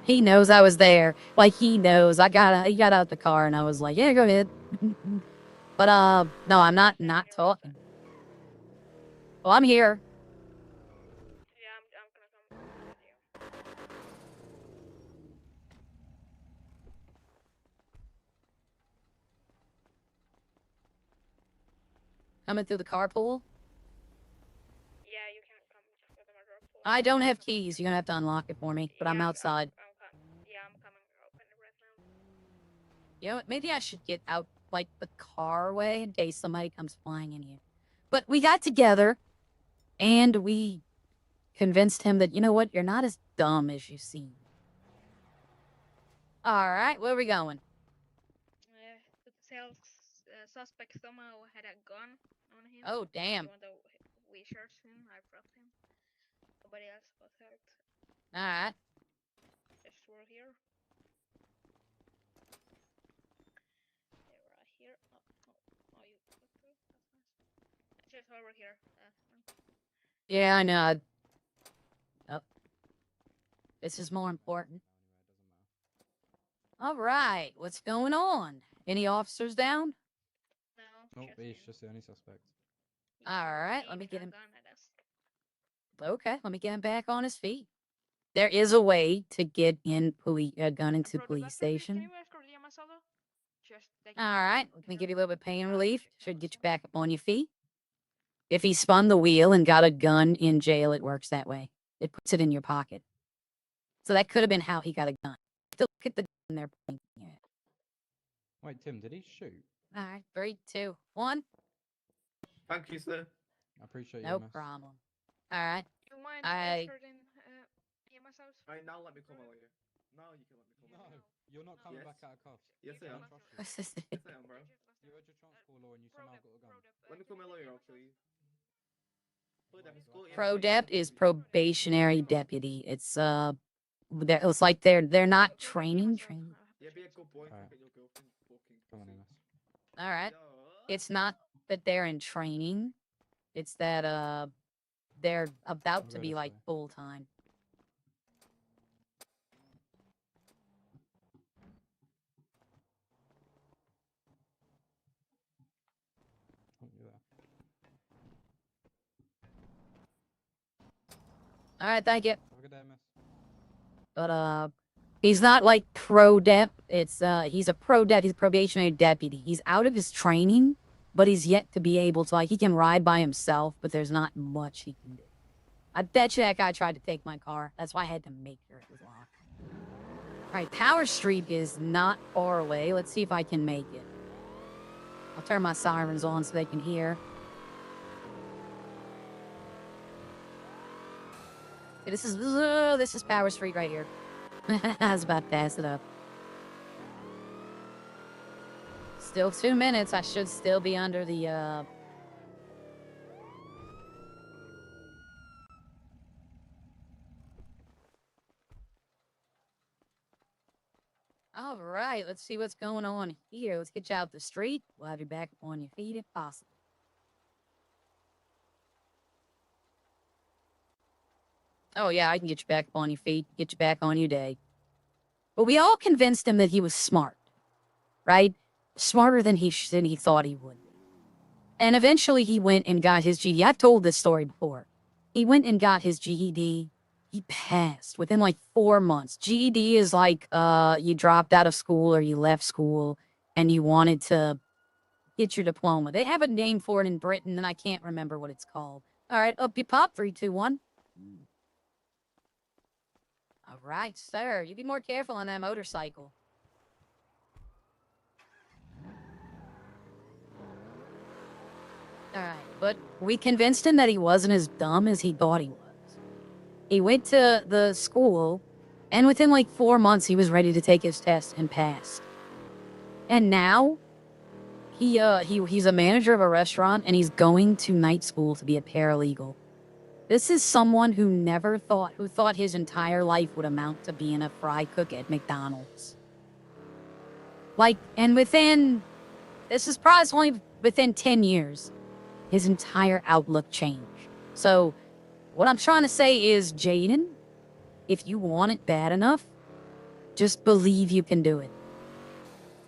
He knows I was there. Like, he knows. He got out the car and I was like, yeah, go ahead. But, no, I'm not talking. Well, I'm here. Yeah, I'm gonna come with you. Coming through the carpool. Yeah, you can come just with the murder pool. I don't have keys. You're gonna have to unlock it for me, but I'm outside. Yeah, I'm coming. Open it right now. You know what? Maybe I should get out, like, the car way in case somebody comes flying in here. But we got together, and we convinced him that, you know what? You're not as dumb as you seem. All right, where are we going? The suspect somehow had a gun on him. Oh, damn. Even though we searched him, I brought him. Nobody else was hurt. All right. Just we're here. They're right here. Oh, you got through? That's nice. Just over here. Yeah, I know. Oh. This is more important. All right, what's going on? Any officers down? No, Nope, just he's him. just the only suspect. He All right, let aimed me get a him. gun at us. Okay, let me get him back on his feet. There is a way to get in a gun into Bro, police Can station. you escort Yamasato? Just take All him right, to let me her. give you a little bit of pain relief. Should get you back up on your feet. If he spun the wheel and got a gun in jail, it works that way. It puts it in your pocket. So that could have been how he got a gun. Still look at the gun they're pointing at. Wait, Tim, did he shoot? All right, 3, 2, 1. Thank you, sir. I appreciate No you, miss. problem. All right. You mind I- escorting Yamasato? Right, now let me come over here. Now you can let me come No, over. you're not coming Yes. back out of cuffs. Yes, I am. don't trust you. What's this? Yes, I am, bro. You heard your transport law and you somehow got a gun. Let me call my lawyer, actually. Pro-Dep is probationary deputy. It's like they're not training. Yeah, be a good boy. Alright. Get your girlfriend fucking Come on, pussy. miss. All right. Yeah. It's not that they're in training. It's that they're about I'll to go be this like way. full time. Oh, you're there. All right, thank you. Have a good day, miss. But he's not like pro-dep. It's he's a pro-dep. He's a probationary deputy. He's out of his training, but he's yet to be able to, like, he can ride by himself, but there's not much he can do. I bet you that guy tried to take my car. That's why I had to make sure it was locked. All right, Power Street is not far away. Let's see if I can make it. I'll turn my sirens on so they can hear. Okay, this is Power Street right here. I was about to pass it up. Still 2 minutes. I should still be under the All right, let's see what's going on here. Let's get you out the street. We'll have you back on your feet if possible. Oh, yeah, I can get you back on your feet, get you back on your day. But we all convinced him that he was smart, right? Smarter than he thought he would. And eventually he went and got his GED. I've told this story before. He went and got his GED. He passed within like 4 months. GED is like you dropped out of school or you left school and you wanted to get your diploma. They have a name for it in Britain and I can't remember what it's called. All right, up you pop. 3, 2, 1. All right, sir. You be more careful on that motorcycle. All right, but we convinced him that he wasn't as dumb as he thought he was. He went to the school, and within like 4 months, he was ready to take his test and passed. And now, he's a manager of a restaurant, and he's going to night school to be a paralegal. This is someone who thought his entire life would amount to being a fry cook at McDonald's. Like, and this is probably only within 10 years, his entire outlook changed. So, what I'm trying to say is, Jaden, if you want it bad enough, just believe you can do it.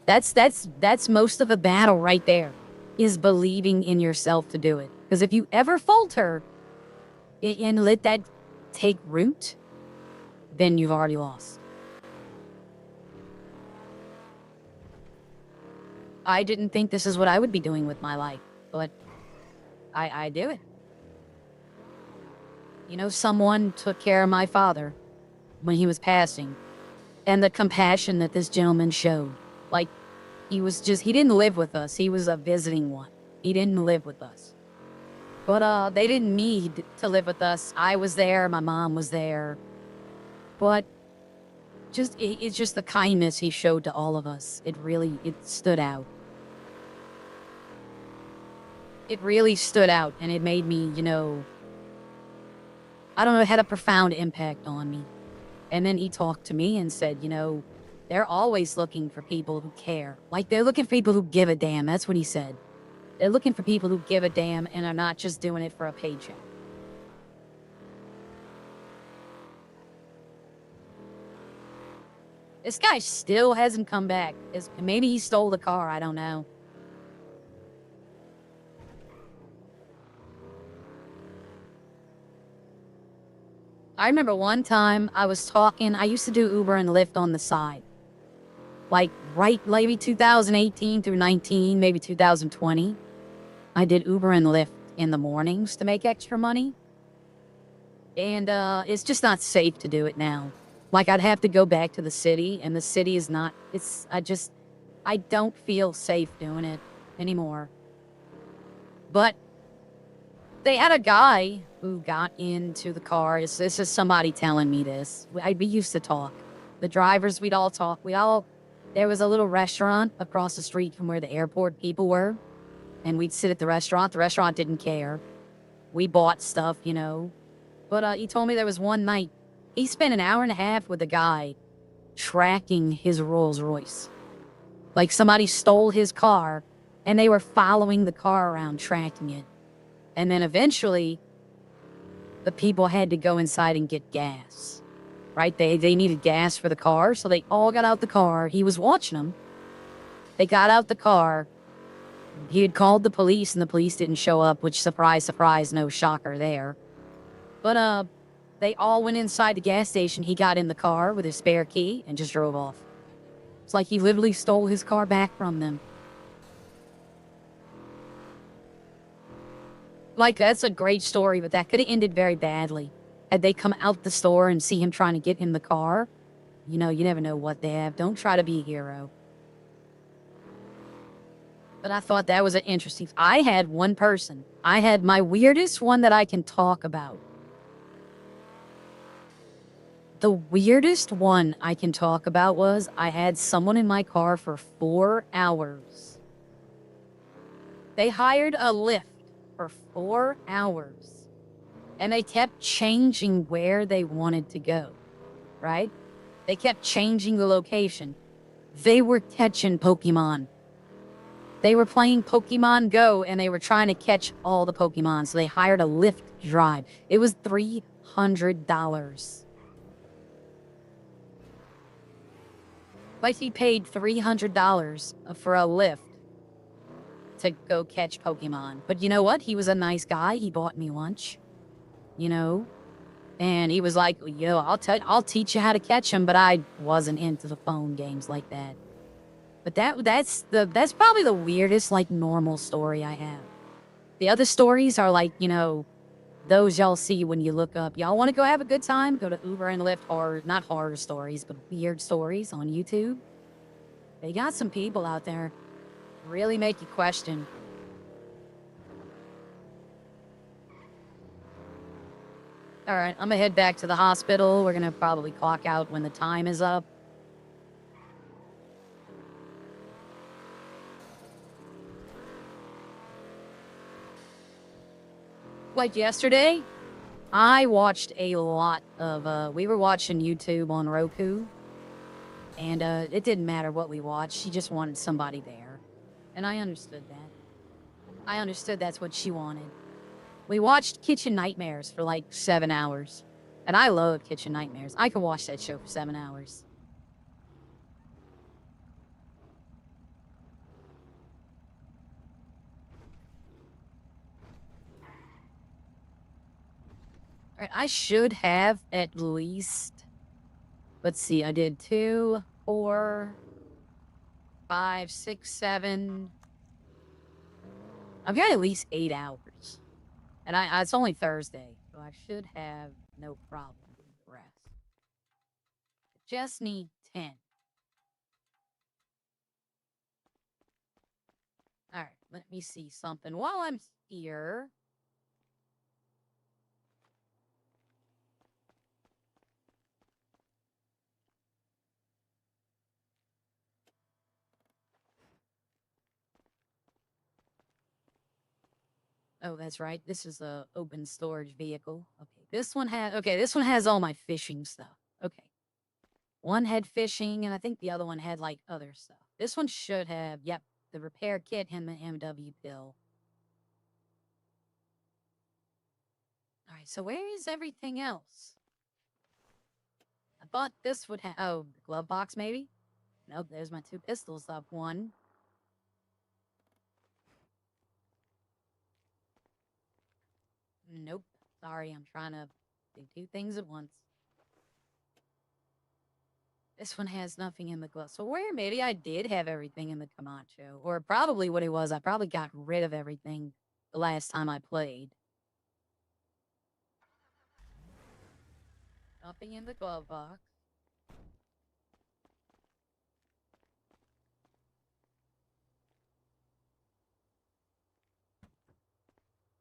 That's most of the battle right there, is believing in yourself to do it. Because if you ever falter and let that take root, then you've already lost. I didn't think this is what I would be doing with my life, but I do it. You know, someone took care of my father when he was passing, and the compassion that this gentleman showed. Like, He didn't live with us. He was a visiting one. He didn't live with us. But they didn't need to live with us. I was there, my mom was there. But it's just the kindness he showed to all of us. It stood out. It really stood out, and it made me, I don't know, it had a profound impact on me. And then he talked to me and said, they're always looking for people who care. Like, they're looking for people who give a damn. That's what he said. They're looking for people who give a damn and are not just doing it for a paycheck. This guy still hasn't come back. Maybe he stole the car. I don't know. I remember one time I was talking. I used to do Uber and Lyft on the side. Like, maybe 2018 through 19, maybe 2020. I did Uber and Lyft in the mornings to make extra money. And it's just not safe to do it now. Like, I'd have to go back to the city, and the city is not, I don't feel safe doing it anymore. But they had a guy who got into the car. This is somebody telling me this. We used to talk. The drivers, we'd all talk. There was a little restaurant across the street from where the airport people were. And we'd sit at the restaurant. The restaurant didn't care. We bought stuff, But he told me there was one night. He spent an hour and a half with a guy tracking his Rolls Royce. Like, somebody stole his car, and they were following the car around, tracking it. And then eventually, the people had to go inside and get gas. Right? They needed gas for the car, so they all got out the car. He was watching them. They got out the car. He had called the police, and the police didn't show up, which, surprise, surprise, no shocker there. But, they all went inside the gas station. He got in the car with his spare key and just drove off. It's like he literally stole his car back from them. Like, that's a great story, but that could have ended very badly. Had they come out the store and see him trying to get in the car, you never know what they have. Don't try to be a hero. But I thought that was an interesting... I had one person. I had my weirdest one that I can talk about. The weirdest one I can talk about was I had someone in my car for 4 hours. They hired a Lyft for 4 hours. And they kept changing where they wanted to go, right? They kept changing the location. They were catching Pokemon. They were playing Pokemon Go, and they were trying to catch all the Pokemon, so they hired a Lyft drive. It was $300. Like, he paid $300 for a Lyft to go catch Pokemon. But you know what? He was a nice guy. He bought me lunch. And he was like, I'll teach you how to catch them, but I wasn't into the phone games like that. But that's probably the weirdest, like, normal story I have. The other stories are like, those y'all see when you look up. Y'all want to go have a good time? Go to Uber and Lyft, not horror stories, but weird stories on YouTube. They got some people out there. Really make you question. All right, I'm gonna head back to the hospital. We're gonna probably clock out when the time is up. Like yesterday, I watched a lot of, we were watching YouTube on Roku. And it didn't matter what we watched. She just wanted somebody there. And I understood that. I understood that's what she wanted. We watched Kitchen Nightmares for like 7 hours. And I love Kitchen Nightmares. I could watch that show for 7 hours. Alright, I should have at least... Let's see, I did 2, 4, 5, 6, 7... I've got at least 8 hours. And it's only Thursday, so I should have no problem with the rest. Just need 10. Let me see something while I'm here. Oh, that's right. This is a open storage vehicle. Okay, this one has all my fishing stuff. Okay. One had fishing, and I think the other one had like other stuff. This one should have, yep, the repair kit and the MW pill. All right, so where is everything else? I thought this would have, oh, the glove box maybe? Nope, there's my 2 pistols up one. Nope, sorry, I'm trying to do 2 things at once. This one has nothing in the glove. So where maybe I did have everything in the Camacho. Or probably what it was, I probably got rid of everything the last time I played. Nothing in the glove box.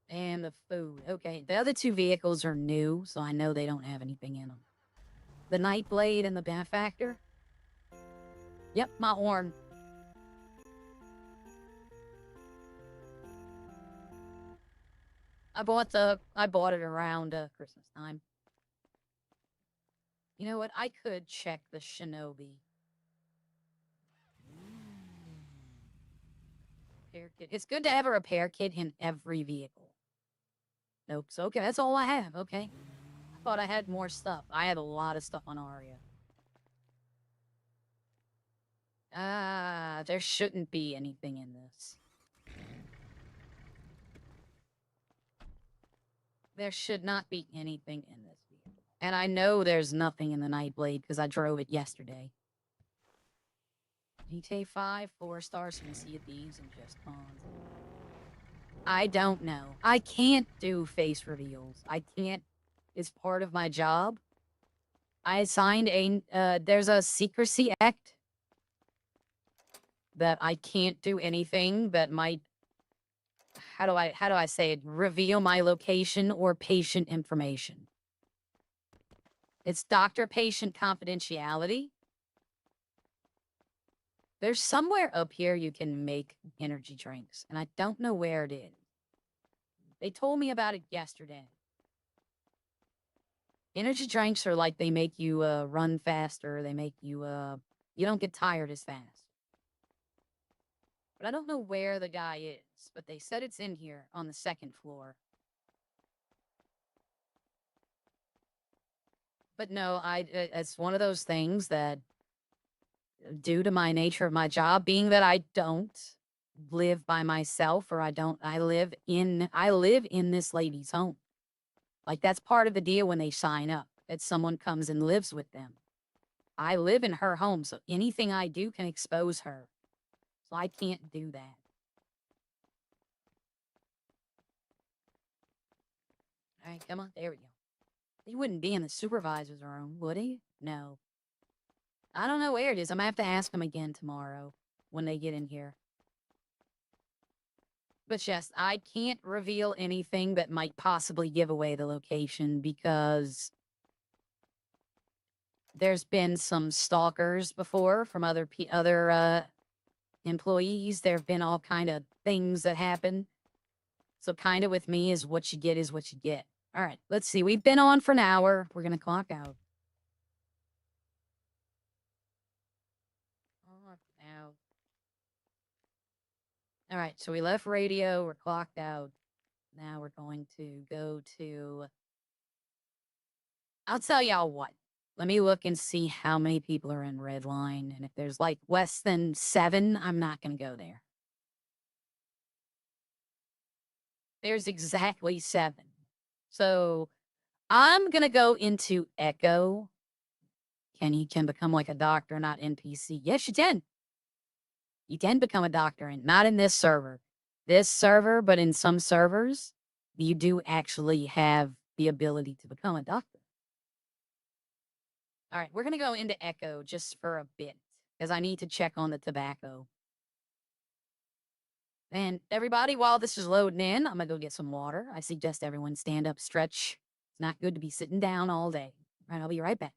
And the food. Okay, the other 2 vehicles are new, so I know they don't have anything in them. The Nightblade and the Benefactor. Yep, my horn. I bought it around Christmas time. You know what? I could check the Shinobi. Repair kit. It's good to have a repair kit in every vehicle. Nope. So okay, that's all I have. Okay. I thought I had more stuff. I had a lot of stuff on Aria. There shouldn't be anything in this. There should not be anything in this vehicle. And I know there's nothing in the Nightblade because I drove it yesterday. GTA 5, 4 stars from Sea of Thieves and just cons. I don't know. I can't do face reveals. I can't. It's part of my job. I signed there's a secrecy act that I can't do anything that might, how do I say it? Reveal my location or patient information. It's doctor-patient confidentiality. There's somewhere up here you can make energy drinks, and I don't know where it is. They told me about it yesterday. Energy drinks are like they make you run faster. They make you you don't get tired as fast. But I don't know where the guy is. But they said it's in here on the 2nd floor. But no, it's one of those things that, due to my nature of my job, being that I don't live by myself, or I live in this lady's home. Like, that's part of the deal when they sign up, that someone comes and lives with them. I live in her home, so anything I do can expose her. So I can't do that. All right, come on. There we go. He wouldn't be in the supervisor's room, would he? No. I don't know where it is. I'm gonna have to ask him again tomorrow when they get in here. But yes, I can't reveal anything that might possibly give away the location because there's been some stalkers before from other employees. There have been all kind of things that happen. So kind of with me is what you get is what you get. All right, let's see. We've been on for an hour. We're going to clock out. Out. All right, so we left radio. We're clocked out. Now we're going to go to... I'll tell y'all what. Let me look and see how many people are in Redline. And if there's like less than 7, I'm not going to go there. There's exactly 7. So I'm going to go into Echo. You can become like a doctor, not NPC. Yes, you can. You can become a doctor, and not in this server. This server, but in some servers, you do actually have the ability to become a doctor. All right, we're going to go into Echo just for a bit, because I need to check on the tobacco. And everybody, while this is loading in, I'm gonna go get some water. I suggest everyone stand up, stretch. It's not good to be sitting down all day. All right, I'll be right back.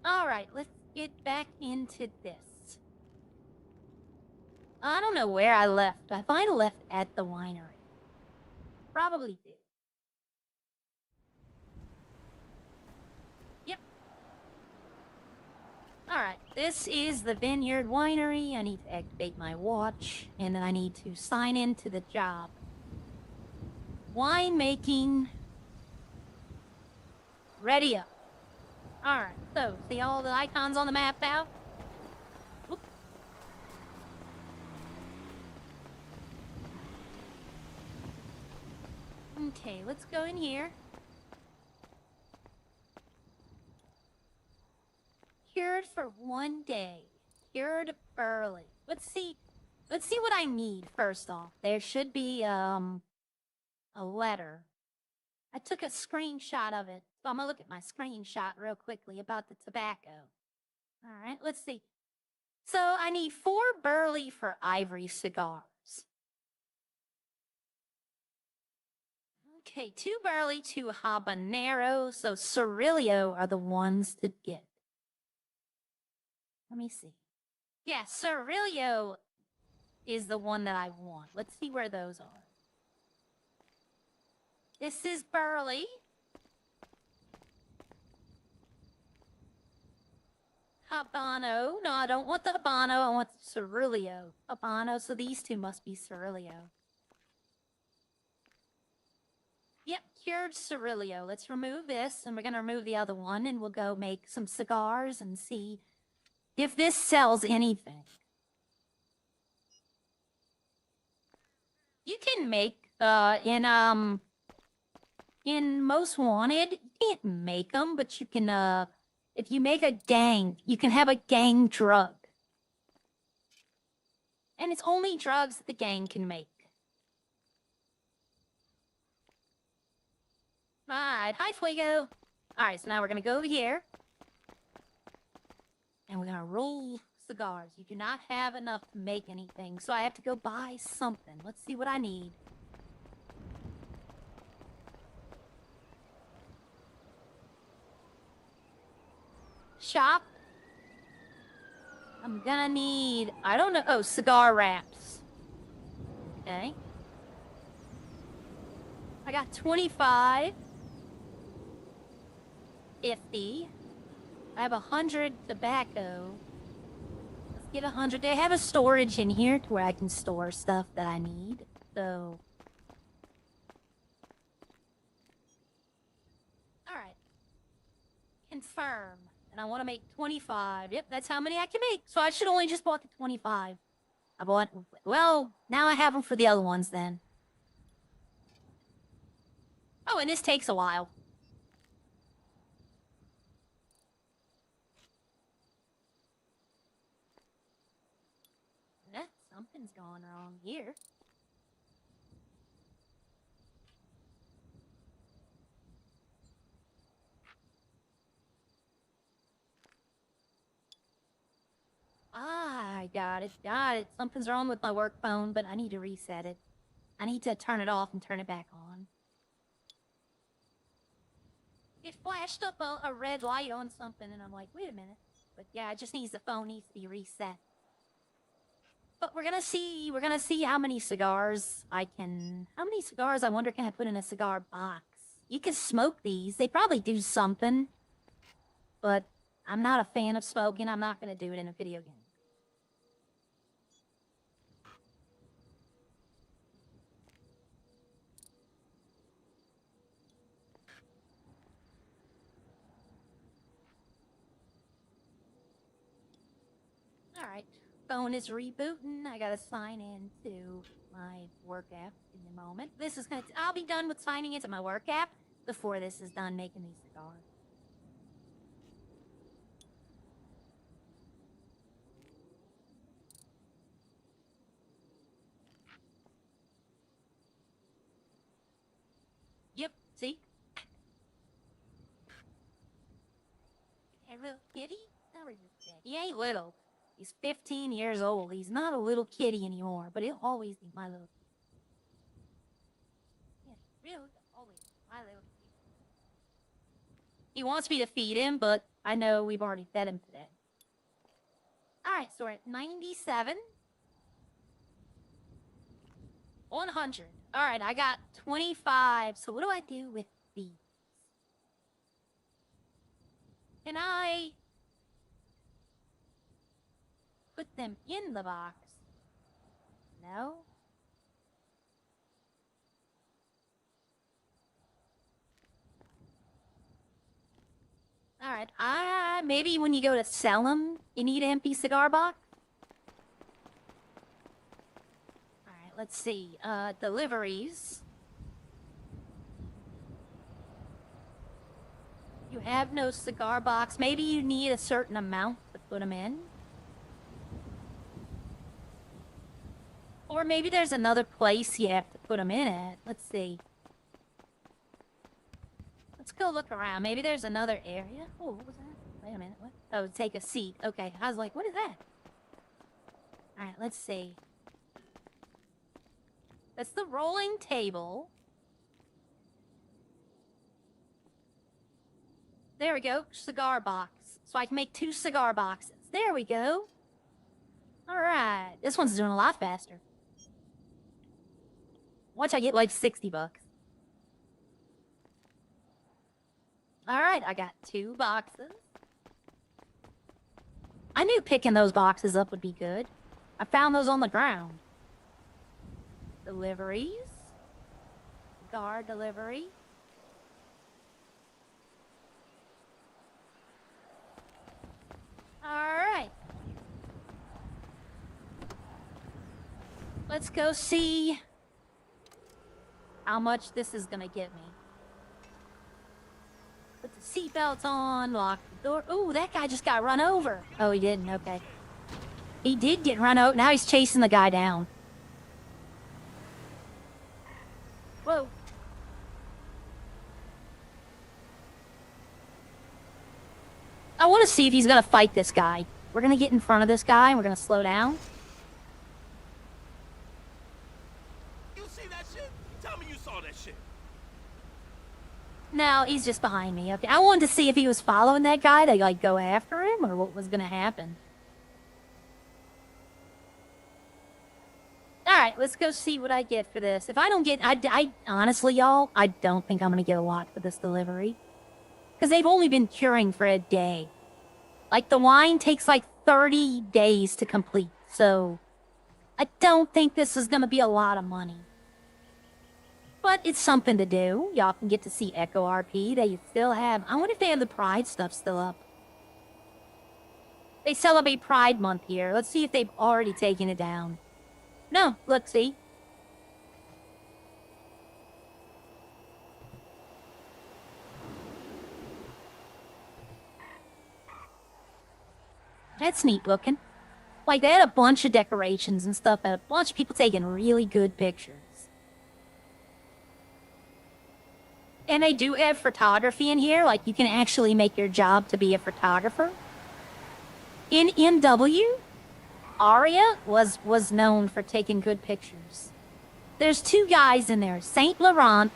All right, let's get back into this. I don't know where I left. I might have left at the winery. Probably did. Yep. Alright, this is the Vineyard Winery. I need to activate my watch, and then I need to sign into the job. Winemaking. Ready up. Alright, so see all the icons on the map now? Whoop. Okay, let's go in here. Cured for 1 day. Cured early. Let's see what I need first off. There should be a letter I took a screenshot of it. So I'm gonna look at my screenshot real quickly about the tobacco. All right, let's see. So I need 4 burley for ivory cigars. Okay, 2 burley, 2 habanero. So Cirillo are the ones to get. Let me see. Yeah, Cirillo is the one that I want. Let's see where those are. This is burley. Habano. No, I don't want the Habano. I want the Cirillo. Habano, so these 2 must be Cirillo. Yep, cured Cirillo. Let's remove this, and we're going to remove the other one, and we'll go make some cigars and see if this sells anything. You can make, in Most Wanted, you can't make them, but you can, if you make a gang, you can have a gang drug. And it's only drugs that the gang can make. Alright, hi Fuego. Alright, so now we're gonna go over here. And we're gonna roll cigars. You do not have enough to make anything, so I have to go buy something. Let's see what I need. Shop. I'm gonna need, I don't know, oh, cigar wraps. Okay. I got 25. 50. I have 100 tobacco. Let's get 100. They have a storage in here to where I can store stuff that I need. So. Alright. Confirm. And I want to make 25. Yep, that's how many I can make. So I should only just bought the 25. I bought, well, now I have them for the other ones then. Oh, and this takes a while. Something's going wrong here. Ah, I got it. Something's wrong with my work phone, but I need to reset it. I need to turn it off and turn it back on. It flashed up a red light on something, and I'm like, wait a minute. But yeah, it just needs, the phone needs to be reset. But we're gonna see how many cigars I wonder can I put in a cigar box? You can smoke these. They probably do something. But I'm not a fan of smoking. I'm not gonna do it in a video game. Alright. Phone is rebooting. I gotta sign in to my work app in a moment. I'll be done with signing into my work app before this is done making these cigars. Yep, see? Hey, little kitty? He ain't little. He's 15 years old. He's not a little kitty anymore, but he'll always be my little kitty. Yeah, really, always my little kitty. He wants me to feed him, but I know we've already fed him today. Alright, so we're at 97. 100. Alright, I got 25. So what do I do with these? Can I put them in the box? No? Alright, maybe when you go to sell them, you need an empty cigar box? Alright, let's see. Deliveries. You have no cigar box. Maybe you need a certain amount to put them in. Or maybe there's another place you have to put them in at. Let's see. Let's go look around. Maybe there's another area. Oh, what was that? Wait a minute. What? Oh, take a seat. Okay. I was like, what is that? All right, let's see. That's the rolling table. There we go. Cigar box. So I can make 2 cigar boxes. There we go. All right. This one's doing a lot faster. Watch I get like 60 bucks. All right, I got 2 boxes. I knew picking those boxes up would be good. I found those on the ground. Deliveries. Cigar delivery. Alright. Let's go see how much this is gonna get me. Put the seatbelt on, lock the door. Ooh, that guy just got run over. Oh, he didn't, okay. He did get run over. Now he's chasing the guy down. Whoa. I want to see if he's going to fight this guy. We're going to get in front of this guy and we're going to slow down. You see that shit? Tell me you saw that shit. No, he's just behind me. Okay, I wanted to see if he was following that guy to, like, go after him or what was going to happen. Alright, let's go see what I get for this. If I don't get... I honestly, y'all, I don't think I'm going to get a lot for this delivery. Because they've only been curing for a day. Like, the wine takes like 30 days to complete. So, I don't think this is going to be a lot of money. But it's something to do. Y'all can get to see Echo RP. They still have... I wonder if they have the Pride stuff still up. They celebrate Pride Month here. Let's see if they've already taken it down. No, let's see. That's neat looking. Like, they had a bunch of decorations and stuff, and a bunch of people taking really good pictures. And they do have photography in here, like you can actually make your job to be a photographer. In MW, Aria was known for taking good pictures. There's 2 guys in there. Saint Laurent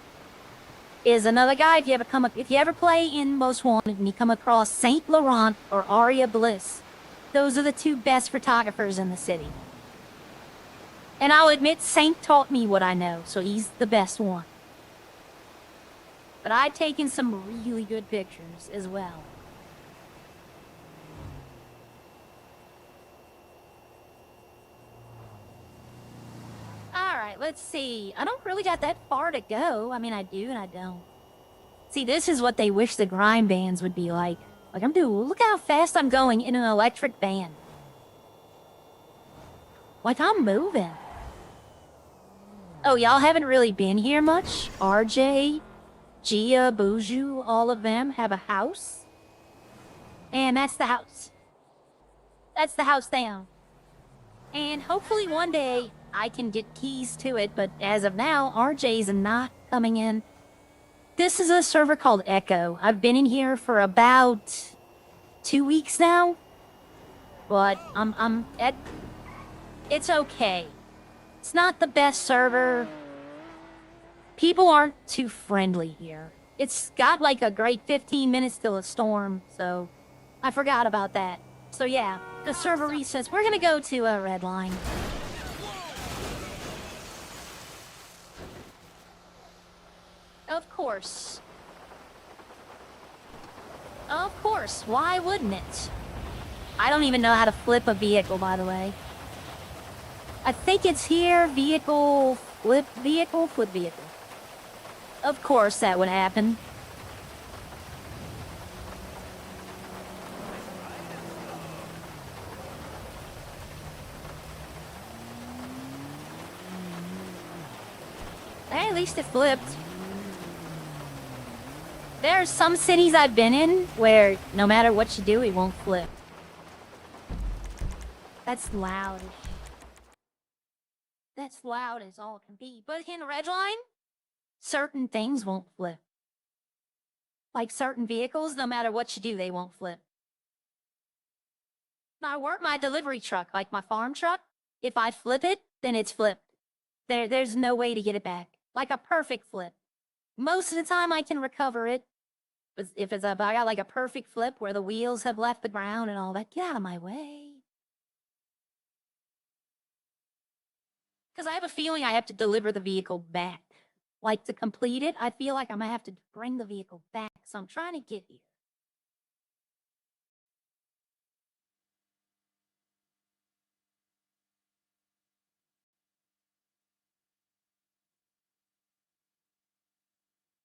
is another guy. If you ever play in Most Wanted and you come across Saint Laurent or Aria Bliss, those are the 2 best photographers in the city. And I'll admit, Saint taught me what I know, so he's the best one. But I've taken some really good pictures as well. Alright, let's see. I don't really got that far to go. I mean, I do and I don't. See, this is what they wish the grind bands would be like. Like, look how fast I'm going in an electric van. Like, I'm moving. Oh, y'all haven't really been here much? RJ, Gia, Buju, all of them have a house. And that's the house. That's the house they own. And hopefully one day I can get keys to it, but as of now, RJ's not coming in. This is a server called Echo. I've been in here for about 2 weeks now. But it's okay. It's not the best server. People aren't too friendly here. It's got like a great 15 minutes till a storm, so I forgot about that. So yeah, the server resets. We're gonna go to a Redline. Of course. Of course, why wouldn't it? I don't even know how to flip a vehicle, by the way. I think it's here, vehicle, flip vehicle, flip vehicle. Of course that would happen. Hey, at least it flipped. There are some cities I've been in where no matter what you do, it won't flip. That's loud. That's loud as all can be. But in Redline, certain things won't flip. Like certain vehicles, no matter what you do, they won't flip. Now, I work my delivery truck, like my farm truck. If I flip it, then it's flipped. There's no way to get it back. Like a perfect flip. Most of the time I can recover it. But if I got like a perfect flip where the wheels have left the ground and all that, get out of my way. Because I have a feeling I have to deliver the vehicle back. Like to complete it, I feel like I'm gonna have to bring the vehicle back. So I'm trying to get here.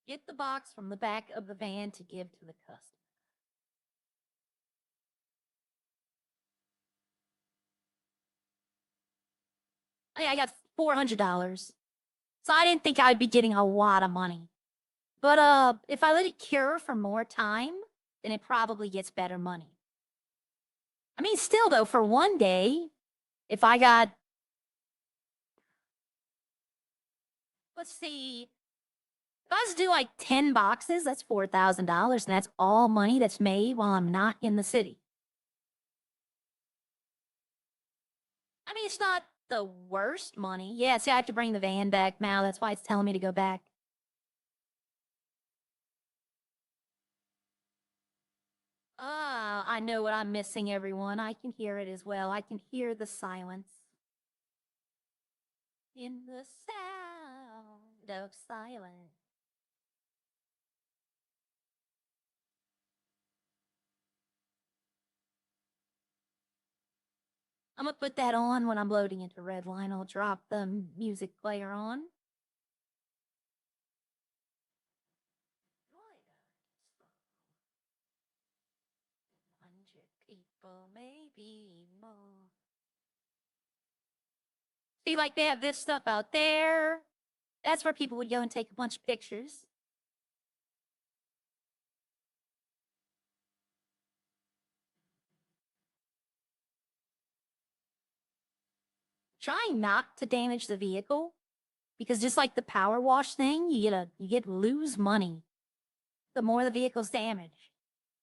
Get the box from the back of the van to give to the customer. Hey, I got $400. So I didn't think I'd be getting a lot of money. But if I let it cure for more time, then it probably gets better money. I mean, still though, for one day, if I got, let's see, if I was to do like 10 boxes, that's $4,000, and that's all money that's made while I'm not in the city. I mean, it's not the worst money. Yeah, see, I have to bring the van back now. That's why it's telling me to go back. Ah, I know what I'm missing, everyone. I can hear it as well. I can hear the silence. In the sound of silence. I'm gonna put that on when I'm loading into Redline. I'll drop the music player on. 100 people, maybe more. See, like they have this stuff out there. That's where people would go and take a bunch of pictures. Try not to damage the vehicle, because just like the power wash thing, you lose money the more the vehicle's damaged.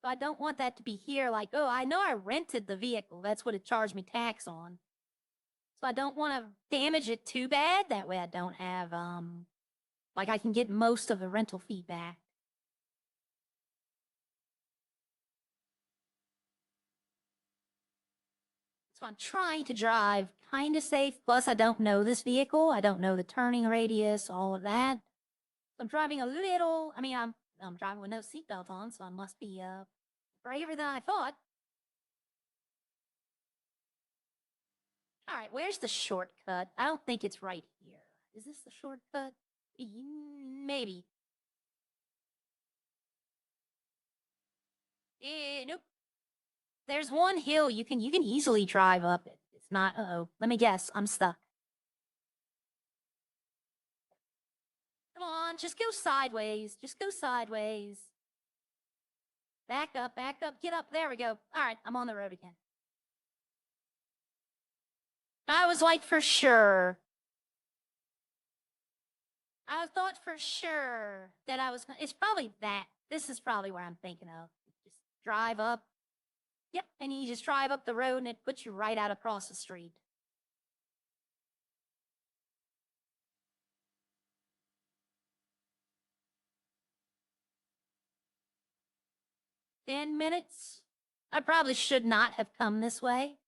So I don't want that to be here like, oh, I know I rented the vehicle. That's what it charged me tax on. So I don't want to damage it too bad. That way I don't have, like I can get most of the rental fee back. So I'm trying to drive kind of safe. Plus, I don't know this vehicle. I don't know the turning radius, all of that. So I'm driving a little, I mean, I'm driving with no seatbelt on, so I must be, braver than I thought. All right, where's the shortcut? I don't think it's right here. Is this the shortcut? Maybe. Nope. There's one hill you can easily drive up it. It's not, uh-oh. Let me guess, I'm stuck. Come on, just go sideways. Just go sideways. Back up, get up. There we go. All right, I'm on the road again. I was like, for sure. I thought for sure that I was gonna, it's probably that. This is probably where I'm thinking of. Just drive up. Yep, and you just drive up the road and it puts you right out across the street. $10 minutes? I probably should not have come this way.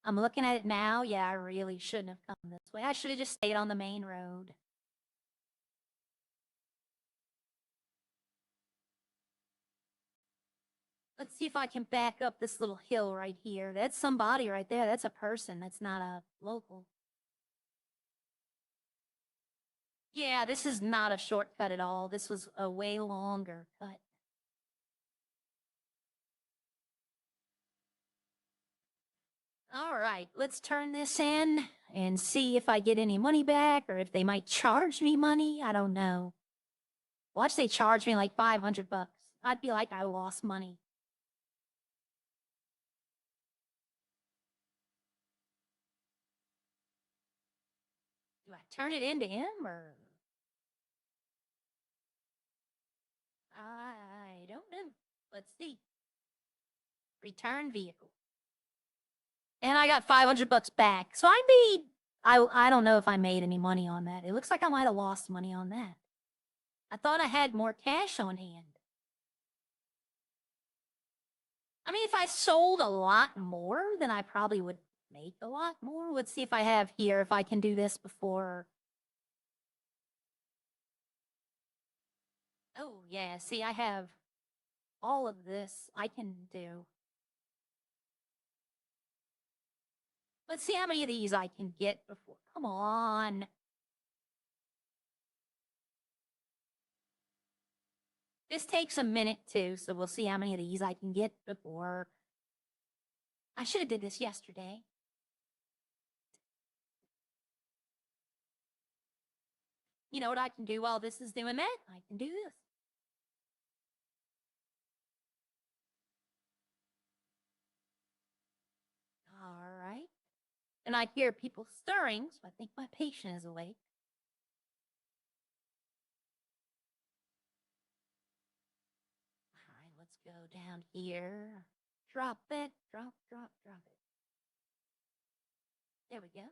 I'm looking at it now. Yeah, I really shouldn't have come this way. I should have just stayed on the main road. Let's see if I can back up this little hill right here. That's somebody right there. That's a person. That's not a local. Yeah, this is not a shortcut at all. This was a way longer cut. All right, let's turn this in and see if I get any money back or if they might charge me money. I don't know. Watch they charge me like 500 bucks. I'd be like, I lost money. Do I turn it into him or? Let's see. Return vehicle. And I got 500 bucks back. So I made, I don't know if I made any money on that. It looks like I might have lost money on that. I thought I had more cash on hand. I mean, if I sold a lot more, then I probably would make a lot more. Let's see if I have here, if I can do this before. Oh, yeah. See, I have all of this I can do. Let's see how many of these I can get before. Come on. This takes a minute too, so we'll see how many of these I can get before. I should have did this yesterday. You know what I can do while this is doing that? I can do this. All right. And I hear people stirring, so I think my patient is awake. All right, let's go down here. Drop it, drop it. There we go.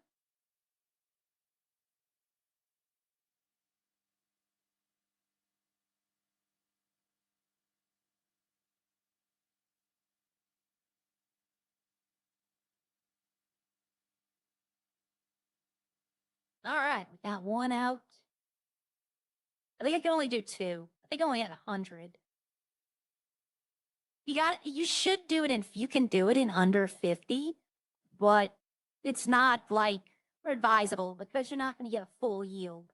All right, we got one out. I think I can only do two. I think I only had 100. You should do it you can do it in under 50, but it's not like advisable because you're not going to get a full yield.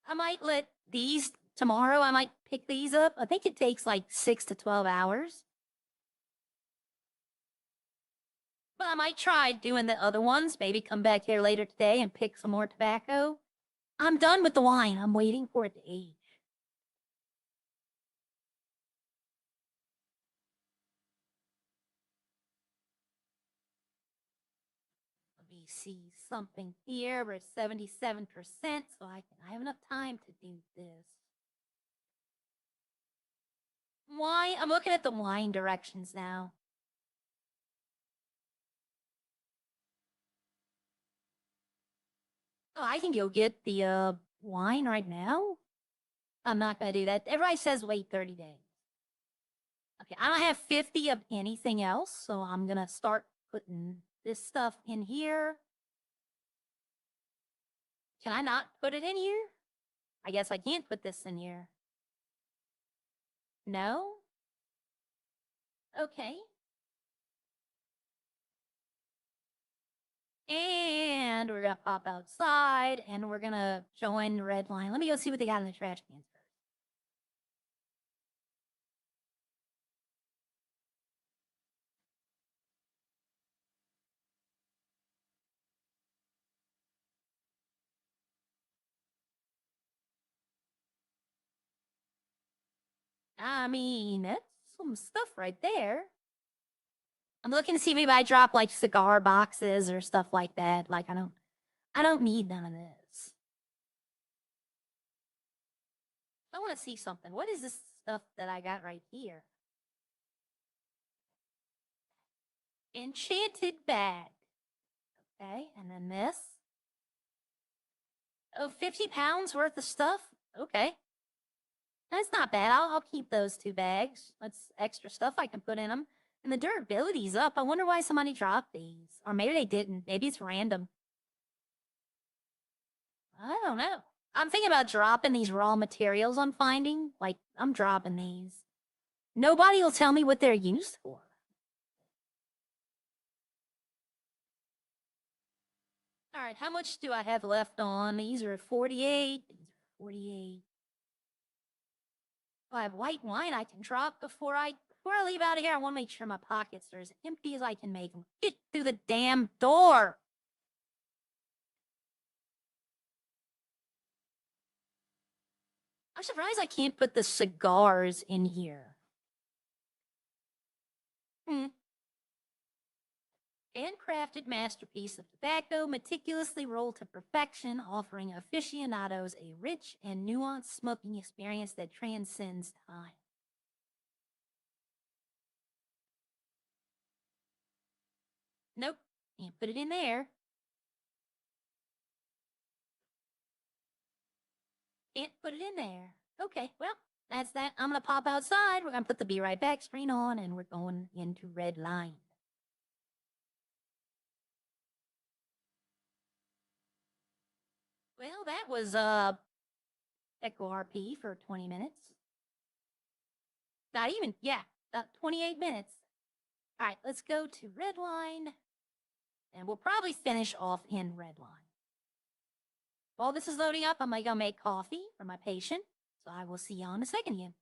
I might let these tomorrow. I might pick these up. I think it takes like 6 to 12 hours. But I might try doing the other ones. Maybe come back here later today and pick some more tobacco. I'm done with the wine. I'm waiting for it to age. Let me see something here. We're at 77%, so I have enough time to do this. Why? I'm looking at the wine directions now. Oh, I can go get the wine right now. I'm not gonna do that. Everybody says wait 30 days. Okay, I don't have 50 of anything else, so I'm gonna start putting this stuff in here. Can I not put it in here? I guess I can't put this in here. No? Okay. And we're gonna pop outside and we're gonna join Redline. Let me go see what they got in the trash cans first. I mean, that's some stuff right there. I'm looking to see maybe I drop like cigar boxes or stuff like that. Like I don't need none of this. I want to see something. What is this stuff that I got right here? Enchanted bag. Okay, and then this. Oh, 50 pounds worth of stuff? Okay. That's not bad. I'll keep those 2 bags. That's extra stuff I can put in them. And the durability's up. I wonder why somebody dropped these. Or maybe they didn't. Maybe it's random. I don't know. I'm thinking about dropping these raw materials I'm finding. Like, I'm dropping these. Nobody will tell me what they're used for. All right, how much do I have left on? These are 48. These are 48. If I have white wine I can drop before I leave out of here. I want to make sure my pockets are as empty as I can make them. Get through the damn door. I'm surprised I can't put the cigars in here. Handcrafted masterpiece of tobacco, meticulously rolled to perfection, offering aficionados a rich and nuanced smoking experience that transcends time. Nope, can't put it in there. Can't put it in there. Okay, well, that's that. I'm gonna pop outside. We're gonna put the Be Right Back screen on, and we're going into Redline. Well, that was Echo RP for 20 minutes. Not even, yeah, 28 minutes. All right, let's go to Redline, and we'll probably finish off in Redline. While this is loading up, I'm gonna go make coffee for my patient, so I will see y'all in a second again.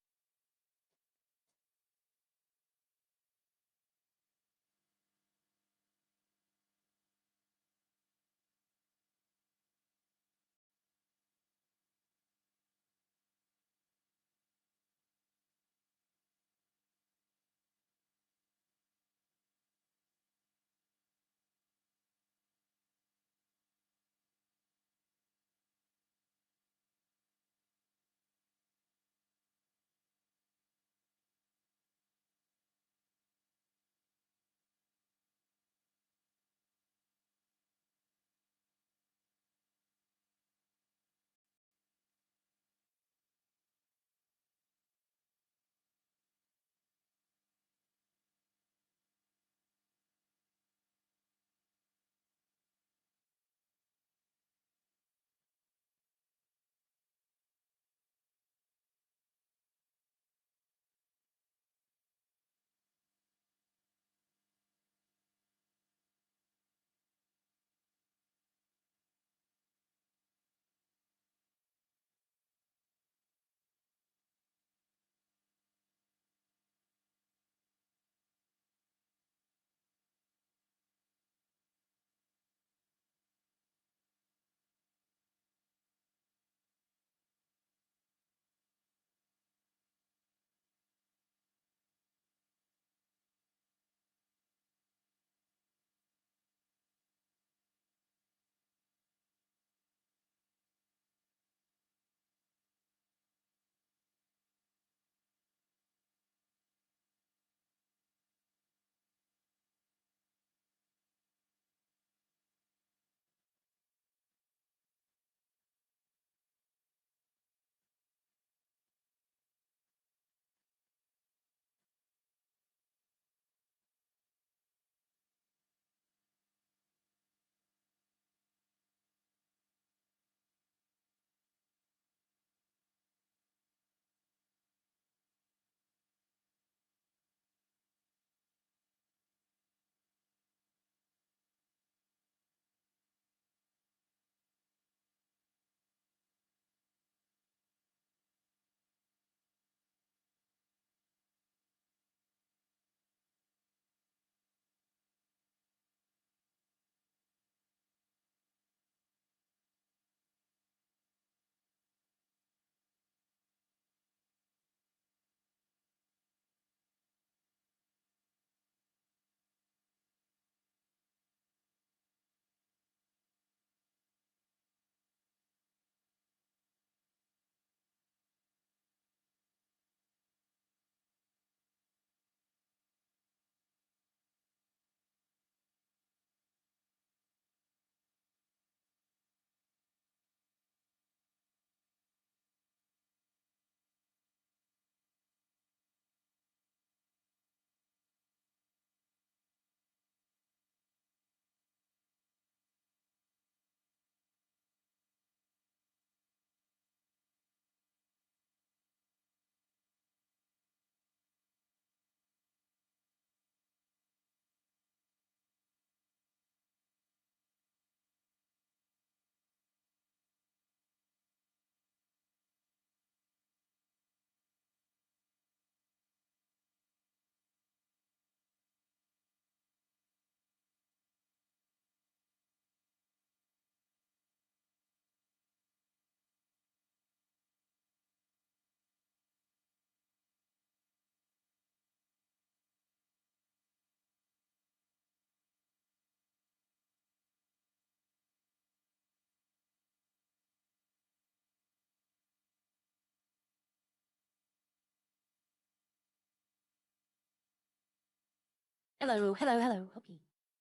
Hello, hello, hello. Okay.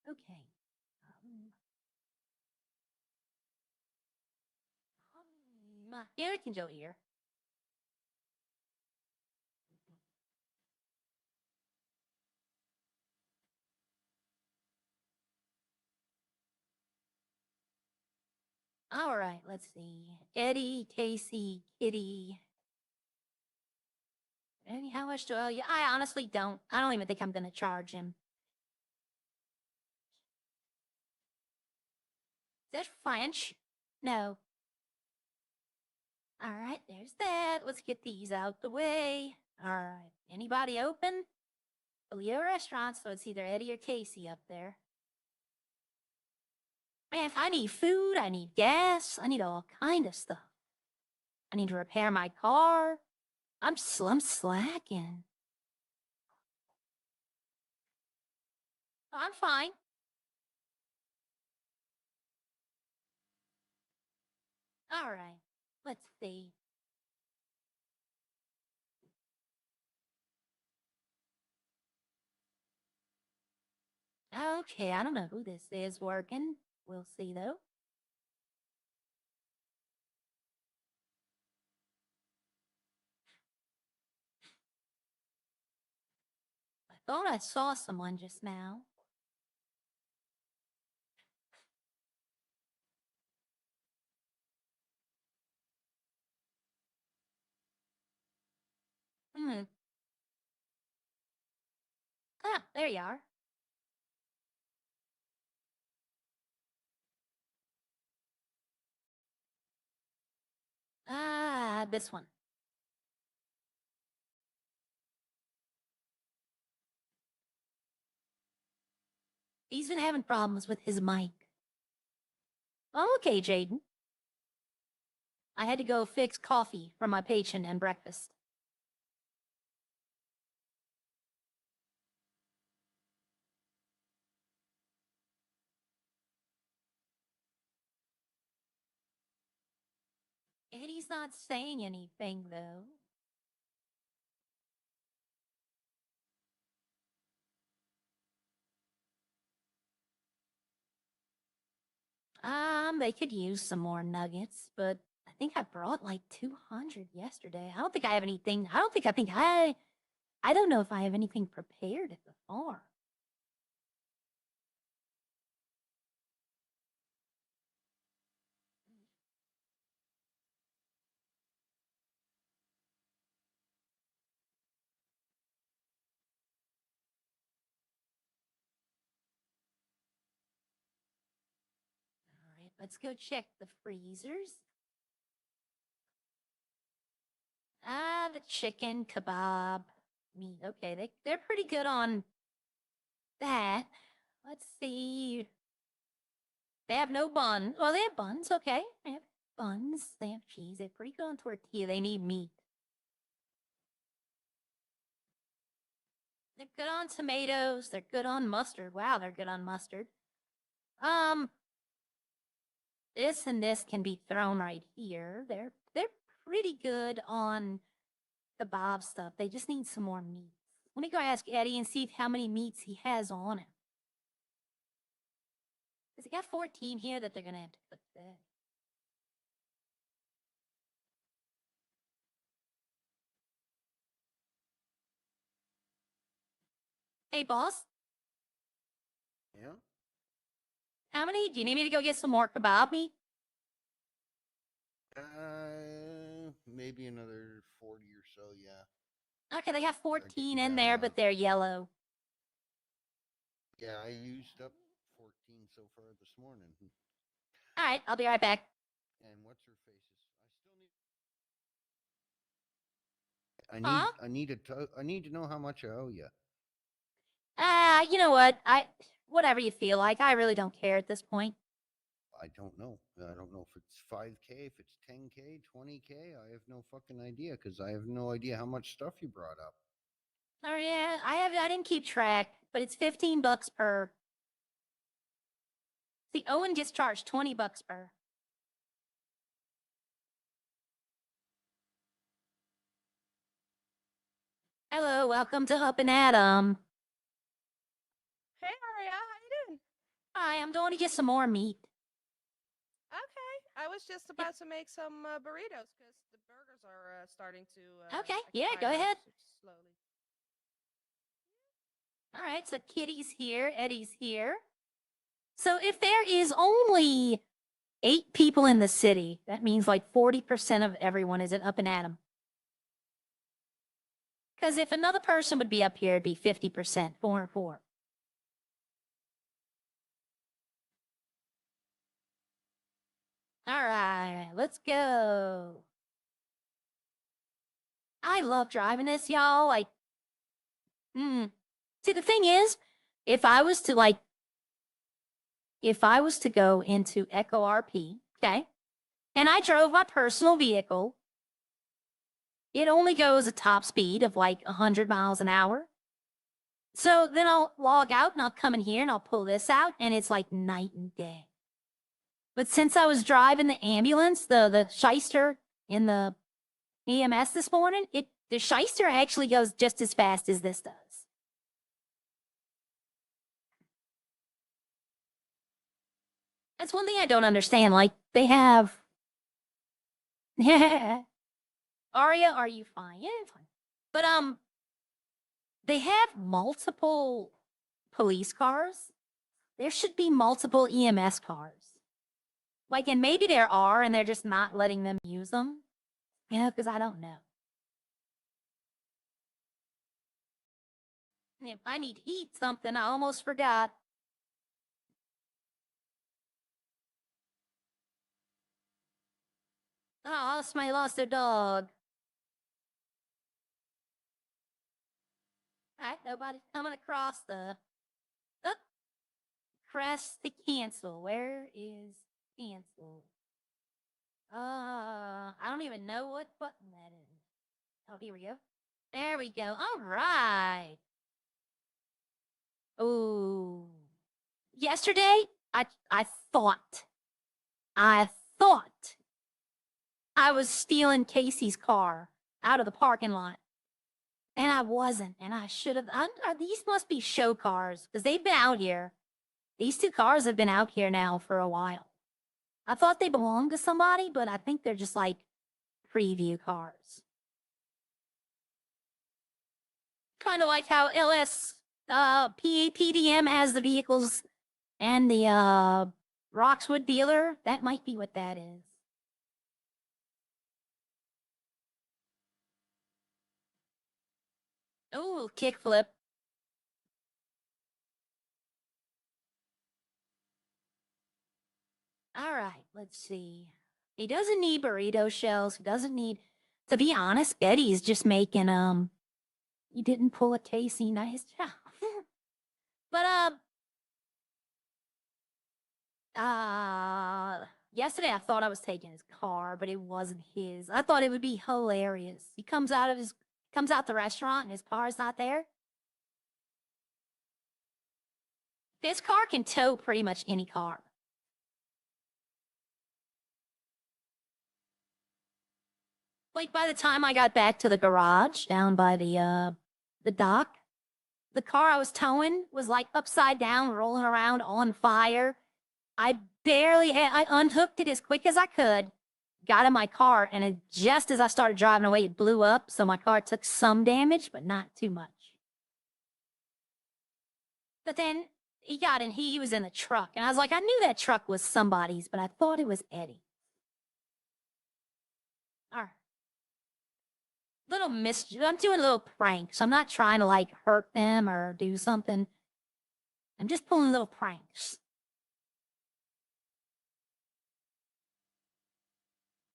Okay. Here, we can go here. All right, let's see. Eddie, Casey, Kitty. Eddie, how much do I owe you? I honestly don't. I don't even think I'm gonna charge him. Is that French? No. All right, there's that. Let's get these out the way. All right. Anybody open? Leo restaurant, so it's either Eddie or Casey up there. Man, if I need food, I need gas, I need all kind of stuff. I need to repair my car. I'm slacking. I'm fine. All right. Let's see. Okay, I don't know who this is working. We'll see though. I thought I saw someone just now. Ah, there you are. Ah, this one. He's been having problems with his mic. Oh, okay, Jaden. I had to go fix coffee for my patient and breakfast. Eddie's not saying anything, though. They could use some more nuggets, but I think I brought like 200 yesterday. I don't think I have anything. I don't know if I have anything prepared at the farm. All right, let's go check the freezers. The chicken kebab meat. Okay, they're pretty good on that. Let's see. They have no bun. Well, they have buns. Okay, they have buns. They have cheese. They're pretty good on tortilla. They need meat. They're good on tomatoes. They're good on mustard. Wow, they're good on mustard. This and this can be thrown right here. They're pretty good on the Bob stuff. They just need some more meat. Let me go ask Eddie and see how many meats he has on him. Because he got 14 here that they're gonna have to put there. Hey, boss. Yeah? How many? Do you need me to go get some more kebab meat? Maybe another 40 or so, yeah. Okay, they got 14 in down there, on- but they're yellow. Yeah, I used up 14 so far this morning. All right, I'll be right back. And what's her faces? I need to know how much I owe you. You know what? Whatever you feel like. I really don't care at this point. I don't know. I don't know if it's 5K, if it's 10K, 20K. I have no fucking idea because I have no idea how much stuff you brought up. Oh yeah, I didn't keep track, but it's $15 per. See, Owen gets charged $20 per. Hello, welcome to Up and Adam. Hi, I'm going to get some more meat. Okay, I was just about to make some burritos because the burgers are starting to. Okay, yeah, go expire ahead. Slowly. All right, so Kitty's here, Eddie's here. So if there is only 8 people in the city, that means like 40% of everyone is up and at 'em. Because if another person would be up here, it'd be 50%, 4 and 4. All right, let's go. I love driving this, y'all. Like, See, the thing is, if I was to go into Echo RP, okay, and I drove my personal vehicle, it only goes a top speed of like 100 miles an hour. So then I'll log out and I'll come in here and I'll pull this out and it's like night and day. But since I was driving the ambulance, the shyster in the EMS this morning, the shyster actually goes just as fast as this does. That's one thing I don't understand. Like, they have... Yeah. Aria, are you fine? Yeah, I'm fine. But, they have multiple police cars. There should be multiple EMS cars. Like, and maybe there are, and they're just not letting them use them. You know, because I don't know. If I need to eat something, I almost forgot. Oh, somebody lost their dog. Alright, nobody's coming across the... Oh. Press the cancel. Where is cancel? I don't even know what button that is. Oh, here we go. There we go. All right. Oh. Yesterday, I thought I was stealing Casey's car out of the parking lot. And I wasn't. And I should have. These must be show cars because they've been out here. These 2 cars have been out here now for a while. I thought they belonged to somebody, but I think they're just like preview cars. Kind of like how PDM has the vehicles and the Roxwood dealer. That might be what that is. Oh, kickflip. All right, let's see. He doesn't need burrito shells. He doesn't need... To be honest, Betty's just making, he didn't pull a Casey. Nice job. But, yesterday I thought I was taking his car, but it wasn't his. I thought it would be hilarious. He comes out the restaurant and his car's not there. This car can tow pretty much any car. Like, by the time I got back to the garage down by the dock, the car I was towing was like upside down, rolling around on fire. I unhooked it as quick as I could, got in my car, and just as I started driving away, it blew up. So my car took some damage, but not too much. But then he got in, he was in the truck, and I was like, I knew that truck was somebody's, but I thought it was Eddie. All right. I'm doing little pranks. I'm not trying to like hurt them or do something. I'm just pulling little pranks.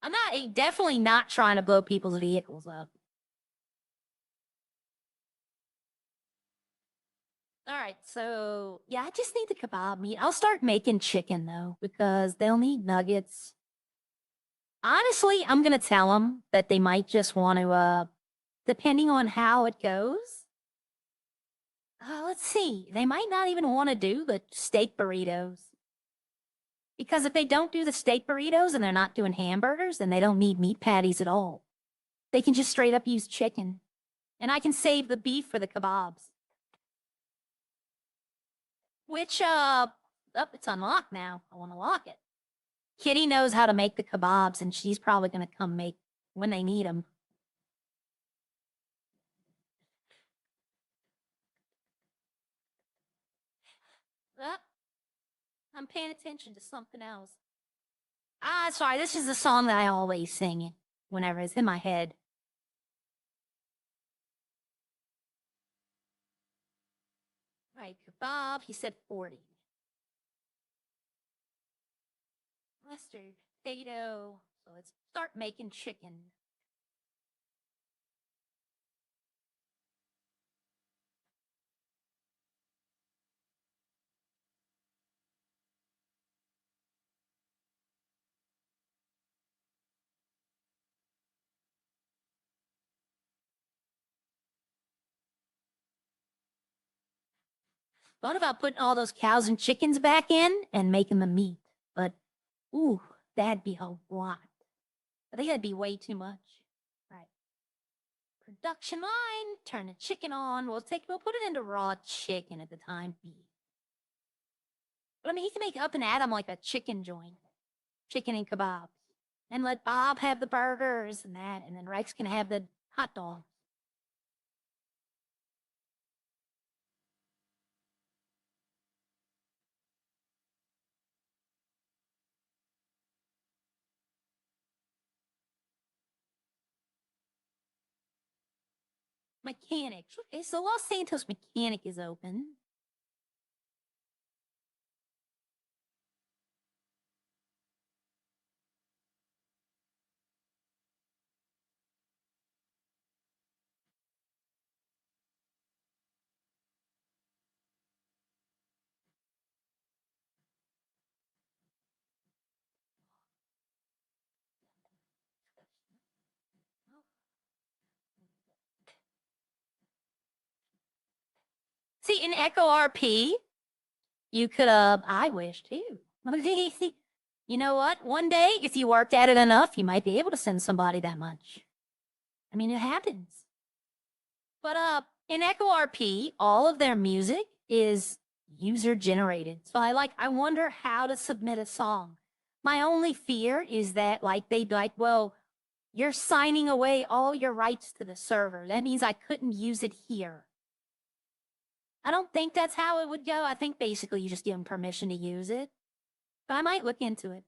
I'm definitely not trying to blow people's vehicles up. All right, so yeah, I just need the kebab meat. I'll start making chicken though, because they'll need nuggets. Honestly, I'm gonna tell them that they might just want to, depending on how it goes. Let's see. They might not even want to do the steak burritos. Because if they don't do the steak burritos and they're not doing hamburgers, then they don't need meat patties at all. They can just straight up use chicken. And I can save the beef for the kebabs. Which, Up, it's unlocked now. I want to lock it. Kitty knows how to make the kebabs, and she's probably going to come make when they need them. Up. I'm paying attention to something else. Ah, sorry, this is the song that I always sing whenever it's in my head. Right, kebab, he said 40. Mustard, potato. So let's start making chicken. Thought about putting all those cows and chickens back in and making them meat, but ooh, that'd be a lot. I think that'd be way too much. Right. Production line, turn the chicken on. We'll put it into raw chicken at the time being. But I mean, he can make up and add them like a chicken joint, chicken and kebabs, and let Bob have the burgers and that, and then Rex can have the hot dog. Mechanic. Okay, so Los Santos Mechanic is open. See, in Echo RP, you could, I wish too. You know what? One day, if you worked at it enough, you might be able to send somebody that much. I mean, it happens. But, in Echo RP, all of their music is user generated. So I wonder how to submit a song. My only fear is that, like, they'd be like, well, you're signing away all your rights to the server. That means I couldn't use it here. I don't think that's how it would go. I think basically you just give them permission to use it. But I might look into it.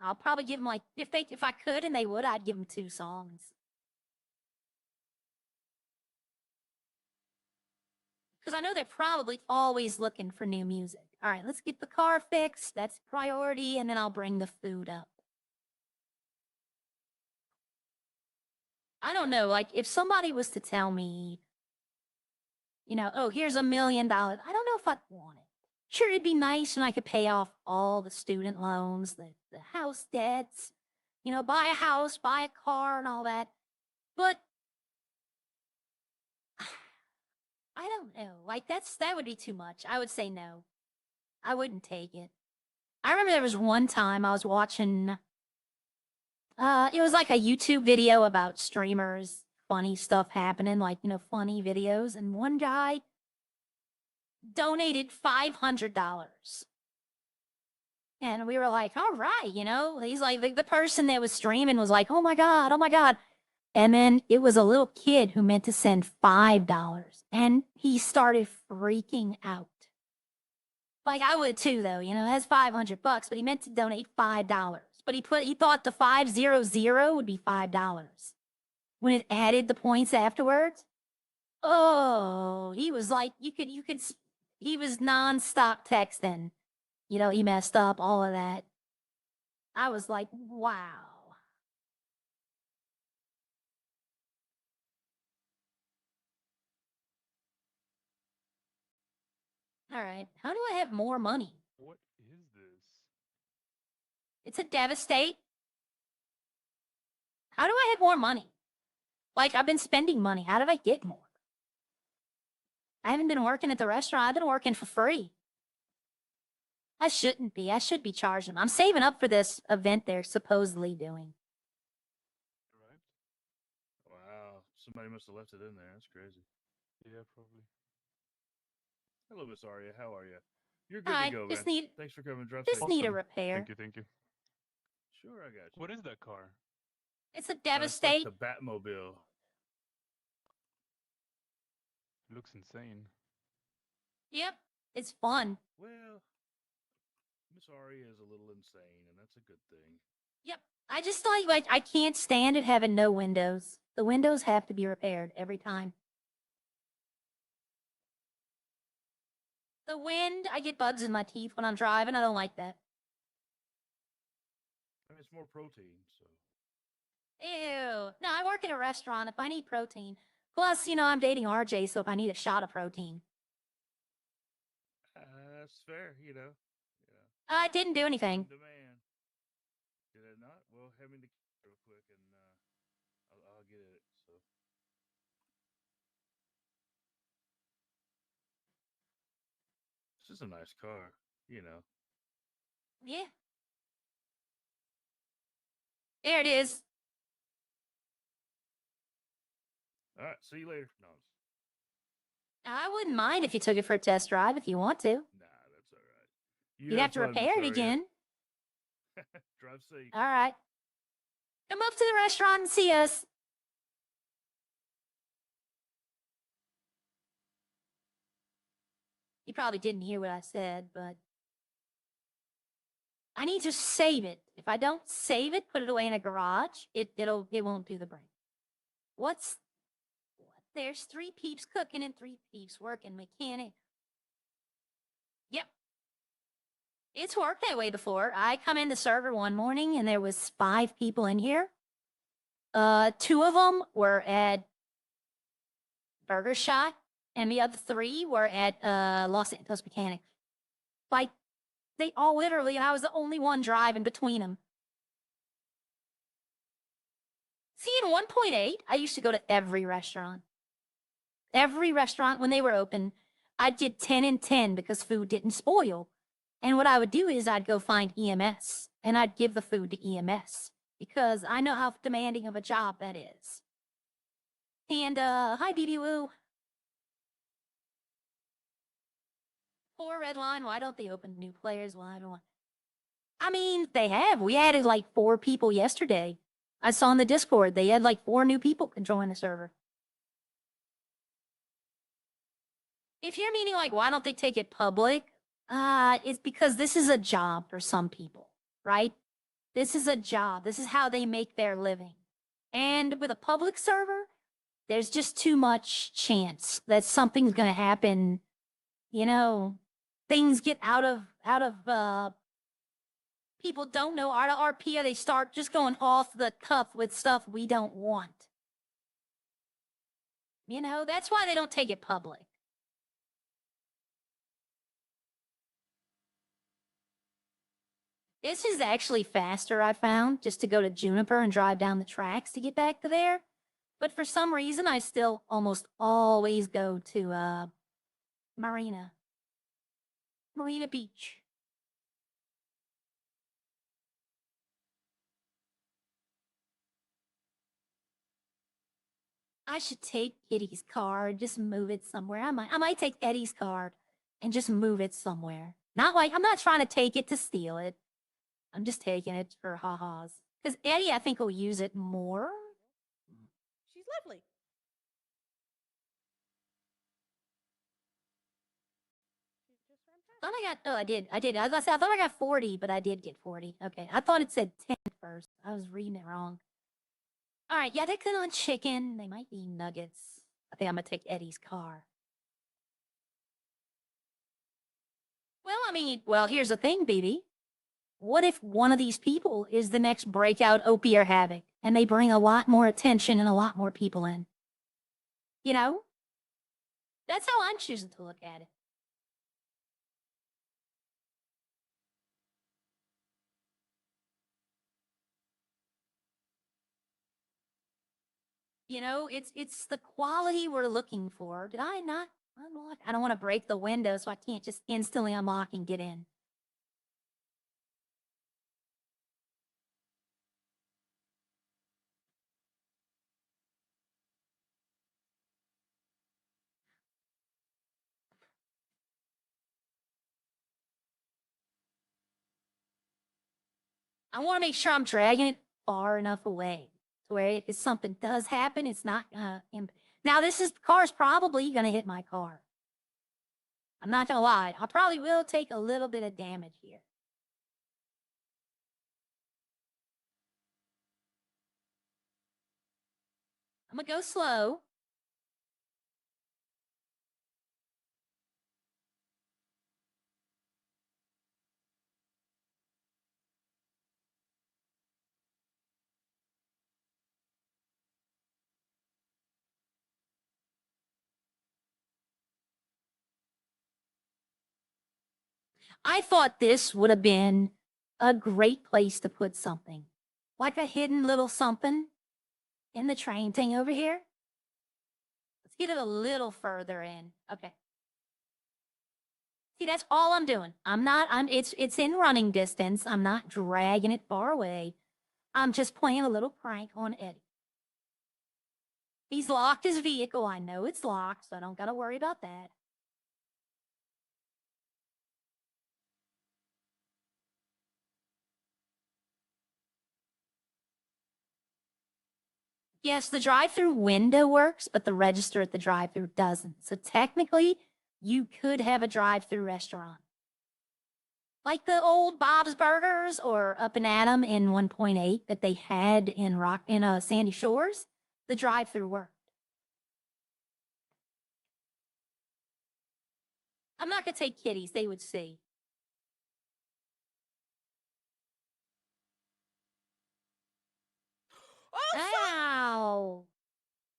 I'll probably give them like, if I could and they would, I'd give them 2 songs. Because I know they're probably always looking for new music. All right, let's get the car fixed. That's priority. And then I'll bring the food up. I don't know. Like, if somebody was to tell me, you know, oh, here's $1 million, I don't know if I'd want it. Sure, it'd be nice and I could pay off all the student loans, the house debts, you know, buy a house, buy a car and all that. But I don't know. Like, that would be too much. I would say no. I wouldn't take it. I remember there was one time I was watching, it was like a YouTube video about streamers, funny stuff happening, like, you know, funny videos. And one guy donated $500. And we were like, all right, you know, he's like, the person that was streaming was like, oh my God, oh my God. And then it was a little kid who meant to send $5. And he started freaking out. Like I would too, though, you know, that's $500, but he meant to donate $5. But he thought the 500 would be $5. When it added the points afterwards, oh, he was like, he was nonstop texting. You know, he messed up, all of that. I was like, wow. All right, how do I have more money? What is this? It's a devastate. How do I have more money? Like, I've been spending money. How did I get more? I haven't been working at the restaurant. I've been working for free. I shouldn't be. I should be charging them. I'm saving up for this event they're supposedly doing. Right? Wow, somebody must have left it in there. That's crazy. Yeah, probably. Hello, Miss Aria. How are you? You're good I to go, just man. need Thanks for coming. Drive just safe. need a Awesome. repair. Thank you, thank you. Sure, I got you. What is that car? It's a It's like devastate. the Batmobile. It looks insane. Yep, it's fun. Well, Miss Ari is a little insane, and that's a good thing. Yep. I just like I can't stand it having no windows. The windows have to be repaired every time. The wind, I get bugs in my teeth when I'm driving. I don't like that. I mean, it's more protein, so. Ew. No, I work in a restaurant. If I need protein, plus, I'm dating RJ, so if I need a shot of protein, That's fair, you know. I didn't do anything. Demand. Did I not? Well, hand me the key real quick, and I'll get it. So. This is a nice car, you know. Yeah. There it is. All right, see you later. No, I wouldn't mind if you took it for a test drive if you want to. nah, that's all right. You'd have to fun, Miss repair it Aria. again. Drive safe. All right. Come up to the restaurant and see us. You probably didn't hear what I said, but I need to save it. If I don't save it, put it away in a garage, it won't do the brain. What? There's 3 peeps cooking and 3 peeps working. Mechanic. Yep. It's worked that way before. I come in the server one morning and there was 5 people in here. 2 of them were at Burger Shot, and the other 3 were at Los Santos Mechanic. Like, they all literally, and I was the only one driving between them. See, in 1.8, I used to go to every restaurant. Every restaurant, when they were open, I'd get 10 and 10 because food didn't spoil. And what I would do is I'd go find EMS, and I'd give the food to EMS because I know how demanding of a job that is. And, hi, BB Woo. Poor Redline, why don't they open new players? Well, I don't want. I mean, they have. We added like 4 people yesterday. I saw in the Discord, they had like 4 new people can join the server. If you're meaning like, why don't they take it public? It's because this is a job for some people, right? This is a job. This is how they make their living. And with a public server, there's just too much chance that something's going to happen. Things get out of people don't know RP, or they start just going off the cuff with stuff we don't want. That's why they don't take it public. This is actually faster, I found, just to go to Juniper and drive down the tracks to get back to there. But for some reason, I still almost always go to Marina Beach. I should take Kitty's card, just move it somewhere. I might take Eddie's card and just move it somewhere. I'm not trying to take it to steal it. I'm just taking it for ha-has. Because Eddie, I think, will use it more. She's lovely. I thought I got, I did. As I said, I thought I got 40, but I did get 40. Okay, I thought it said 10 first. I was reading it wrong. All right, yeah, they're good on chicken. They might be nuggets. I think I'm gonna take Eddie's car. Well, here's the thing, BB. What if one of these people is the next breakout Opie or Havoc, and they bring a lot more attention and a lot more people in? That's how I'm choosing to look at it. It's the quality we're looking for. Did I not unlock? I don't want to break the window, so I can't just instantly unlock and get in. I want to make sure I'm dragging it far enough away to where if something does happen, it's not now this car's probably gonna hit my car. I'm not gonna lie, I probably will take a little bit of damage here. I'm gonna go slow. I thought this would have been a great place to put something. Like a hidden little something in the train thing over here. Let's get it a little further in. Okay. See, that's all I'm doing. It's in running distance. I'm not dragging it far away. I'm just playing a little prank on Eddie. He's locked his vehicle. I know it's locked, so I don't gotta worry about that. Yes, the drive-through window works, but the register at the drive-through doesn't. So technically, you could have a drive-through restaurant. Like the old Bob's Burgers or Up and Adam in 1.8 that they had in Sandy Shores, the drive-through worked. I'm not gonna take kitties, they would see. Oh, Ow!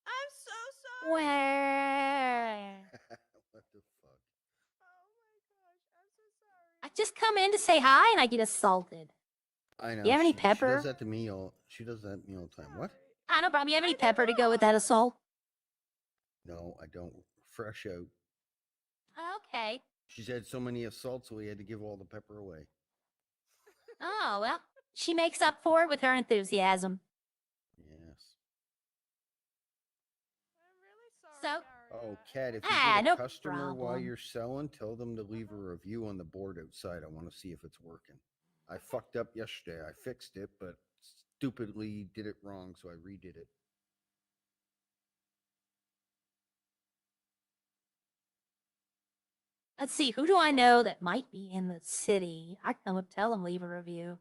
I'm so sorry. Where? What the fuck? Oh my gosh, I'm so sorry. I just come in to say hi and I get assaulted. I know. You have any She pepper? does that to me all. She does that to me all the time. What? I no problem. You have any I did pepper to go with that not. assault? No, I don't. Fresh out. Okay. She's had so many assaults, so we had to give all the pepper away. Oh, well, she makes up for it with her enthusiasm. Yes. I'm really sorry. So- Oh, Daria. Kat, if you Ah, get a no customer while problem. you're selling, tell them to leave a review on the board outside. I want to see if it's working. I fucked up yesterday. I fixed it, but stupidly did it wrong, so I redid it. Let's see, who do I know that might be in the city? I can come up, tell them, leave a review.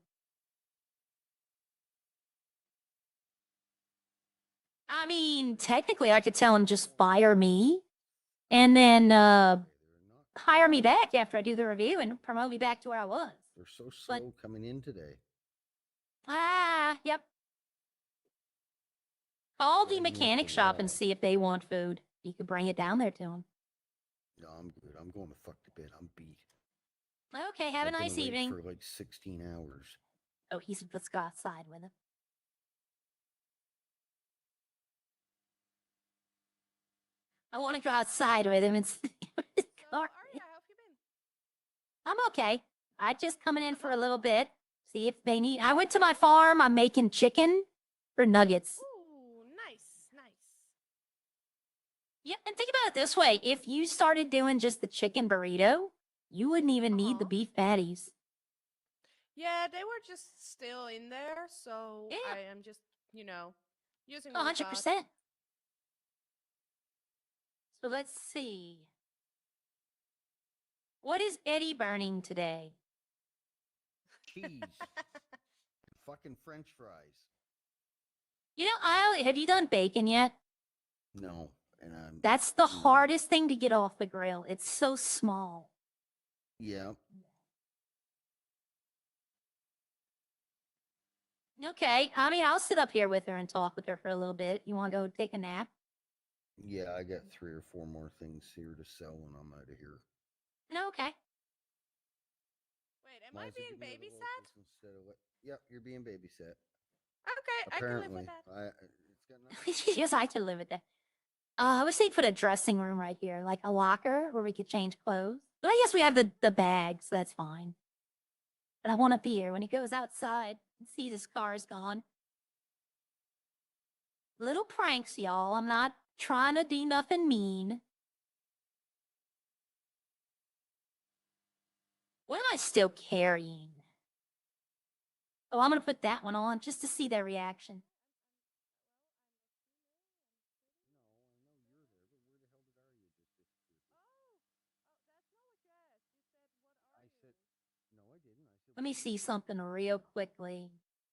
I mean, technically, I could tell them just fire me and then They're not. hire me back after I do the review and promote me back to where I was. They're so But- slow coming in today. Yep. Call the Driving me up mechanic the shop and wall. see if they want food. You could bring it down there to them. No, I'm good. I'm going to fuck the bed. I'm beat. Okay, have a I've been nice awake evening. for like 16 hours. Oh, let's go outside with him. I want to go outside with him and see his So, car. Aria, how have you been? I'm okay. I just coming in for a little bit. See if they need. I went to my farm. I'm making chicken for nuggets. Ooh, nice, nice. Yeah, and think about it this way: if you started doing just the chicken burrito, you wouldn't even need the Uh-huh. beef patties. Yeah, they were just still in there, so Yeah. I am just, using what we got. 100%. So let's see. What is Eddie burning today? Cheese. Fucking French fries. You know, have you done bacon yet? No. And I'm. That's the No. hardest thing to get off the grill. It's so small. Yeah. Okay, I mean, I'll sit up here with her and talk with her for a little bit. You want to go take a nap? Yeah, I got 3 or 4 more things here to sell when I'm out of here. No, okay. Wait, am Might I as well being give me the babysat? locals instead of Yep, you're being babysat. Okay, I can live Apparently. with that. It's got nothing. Yes, I can live with that. I wish they'd put a dressing room right here, like a locker where we could change clothes. But I guess we have the bags, so that's fine. But I want to be here when he goes outside and sees his car's gone. Little pranks, y'all. I'm not trying to do nothing mean. What am I still carrying? Oh, I'm gonna put that one on just to see their reaction. Let me see something real quickly.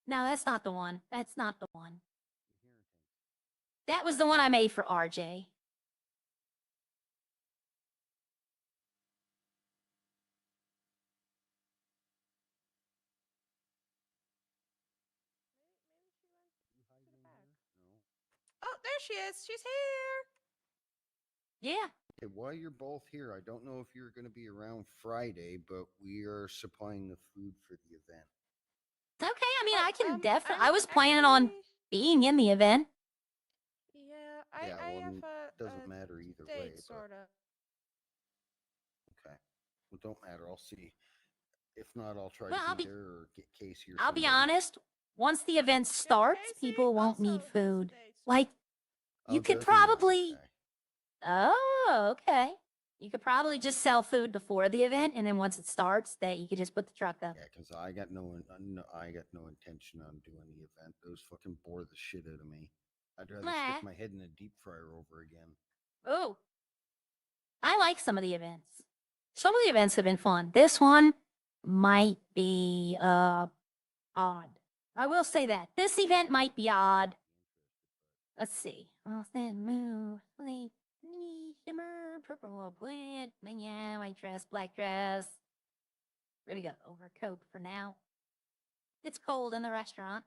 No, that's not the one. That's not the one. That was the one I made for RJ. Oh, there she is. She's here. Yeah. Okay, while you're both here, I don't know if you're going to be around Friday, but we are supplying the food for the event. Okay, I mean, I can I'm definitely. I was planning on actually- being in the event. Yeah, Yeah, I well, have doesn't a matter either date, way. But, sort of. okay, well, don't matter. I'll see. If not, I'll try Well, to I'll be be- there or get Casey or I'll be somebody. honest. Once the event starts, Casey people won't also need has a food. date, Like, Oh, you could does he now? probably. Okay. Oh, okay. You could probably just sell food before the event, and then once it starts, that you could just put the truck up. Yeah, because I got no intention on doing the event. Those fucking bore the shit out of me. I'd rather Nah. stick my head in a deep fryer over again. Oh, I like some of the events. Some of the events have been fun. This one might be odd. I will say that this event might be odd. Let's see. Move, shimmer, purple, plant, yeah, white dress, black dress. We're gonna go overcoat for now. It's cold in the restaurant.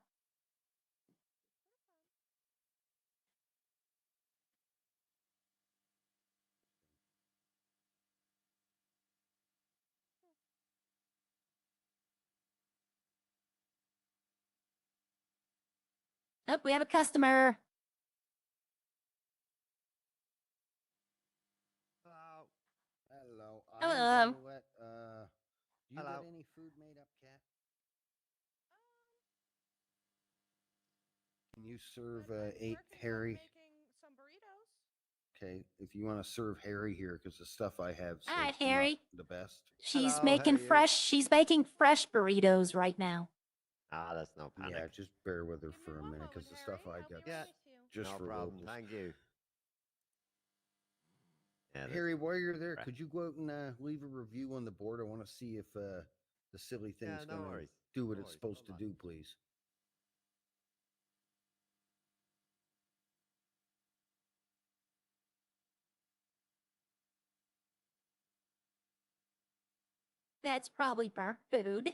Oh, we have a customer. Hello. Hello. Hello. I'm gonna let, you Hello. got any food made up, Cat? Can you serve I'm 8 working on Harry? making some burritos. Okay, if you want to serve Harry here, because the stuff I have All right, not Harry. the best. She's Hello, making how are you? fresh. She's making fresh burritos right now. Ah, that's no panic. Yeah, just bear with her Give me for a one minute, because moment, the stuff Harry. I I'll got be Yeah. right with you. just No for problem. locals. Thank you. Yeah, that's Harry, while you're there, right. could you go out and leave a review on the board? I want to see if the silly thing's no going to worries. do No what it's worries. supposed to Hold on. do, please. That's probably burnt food.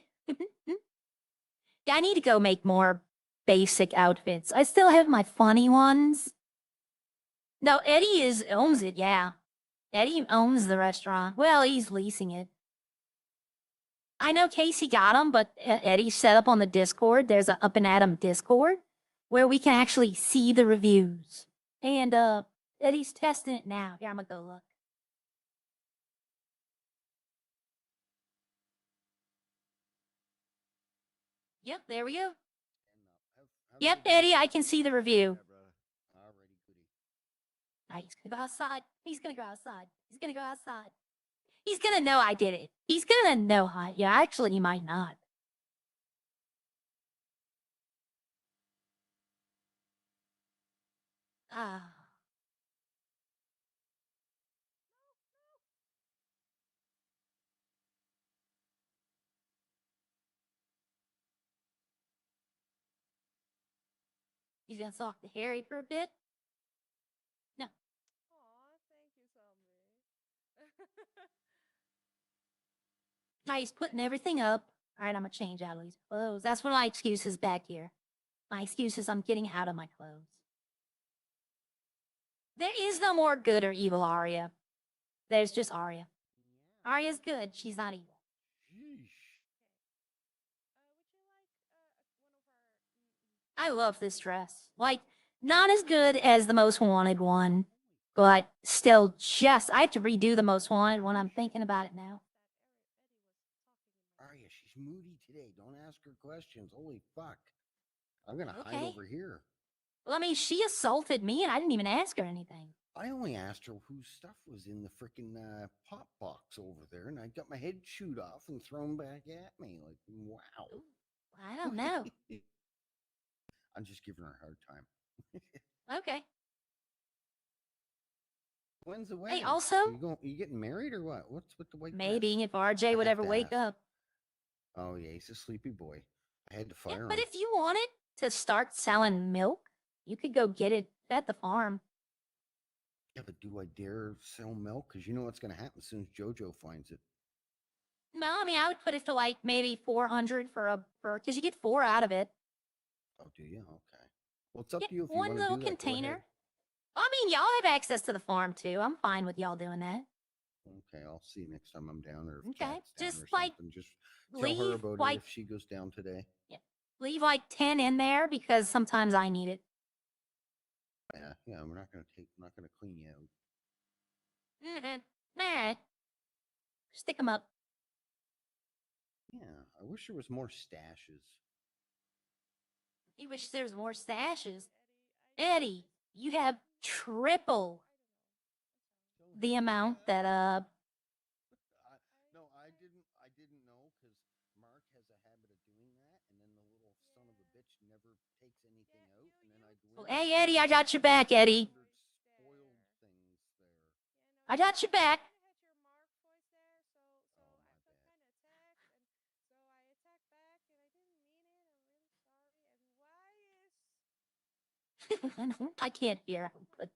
Yeah, I need to go make more basic outfits. I still have my funny ones. No, owns it, yeah. Eddie owns the restaurant. Well, he's leasing it. I know Casey got them, but Eddie set up on the Discord. There's a Up and Atom Discord where we can actually see the reviews. And Eddie's testing it now. Here, I'm gonna go look. Yep, there we go. Yep, Eddie, I can see the review. Yeah, brother. Alrighty, goody. He's gonna go outside. He's gonna go outside. He's gonna go outside. He's gonna know I did it. He's gonna know how. Yeah, actually, he might not. Ah. He's gonna talk to Harry for a bit. No. Aw, thank you, Zombie. Now he's putting everything up. All right, I'm gonna change out of these clothes. That's one of my excuses back here. My excuse is I'm getting out of my clothes. There is no more good or evil Arya. There's just Arya. Arya's good. She's not evil. Sheesh. I love this dress. Like, not as good as the Most Wanted one, but still just. I have to redo the Most Wanted one. I'm thinking about it now. Arya, she's moody today. Don't ask her questions. Holy fuck. I'm going to hide Okay. over here. Well, I mean, she assaulted me and I didn't even ask her anything. I only asked her whose stuff was in the freaking pop box over there, and I got my head chewed off and thrown back at me. Like, wow. I don't know. I'm just giving her a hard time. Okay. When's the wedding? also- You getting married or what? What's with the white dress? Maybe if RJ would have ever to wake ask. up. Oh yeah, he's a sleepy boy. I had to Yeah, fire but him. if you wanted to start selling milk, you could go get it at the farm. Yeah, but do I dare sell milk? Because you know what's going to happen as soon as JoJo finds it. No, I mean I would put it to like maybe 400 because you get 4 out of it. Oh, do you? Okay. Well, it's up Yeah, to you if you one want to little do that. Go ahead. container. I mean, y'all have access to the farm too. I'm fine with y'all doing that. Okay, I'll see you next time I'm down there. If Okay, Kat's down just or like something. Just tell her leave about like it if she goes down today. leave like 10 in there because sometimes I need it. Yeah. We're not gonna clean you out. Nah. Stick them up. Yeah, I wish there was more stashes. You wish there was more stashes. Eddie, you have triple the amount that No, I didn't know because Mark has a habit of doing that, and then the little son of a bitch never takes anything out, and then I go in. Hey Eddie, I got your back, Eddie. Spoiled things there. I got your back. I can't hear. But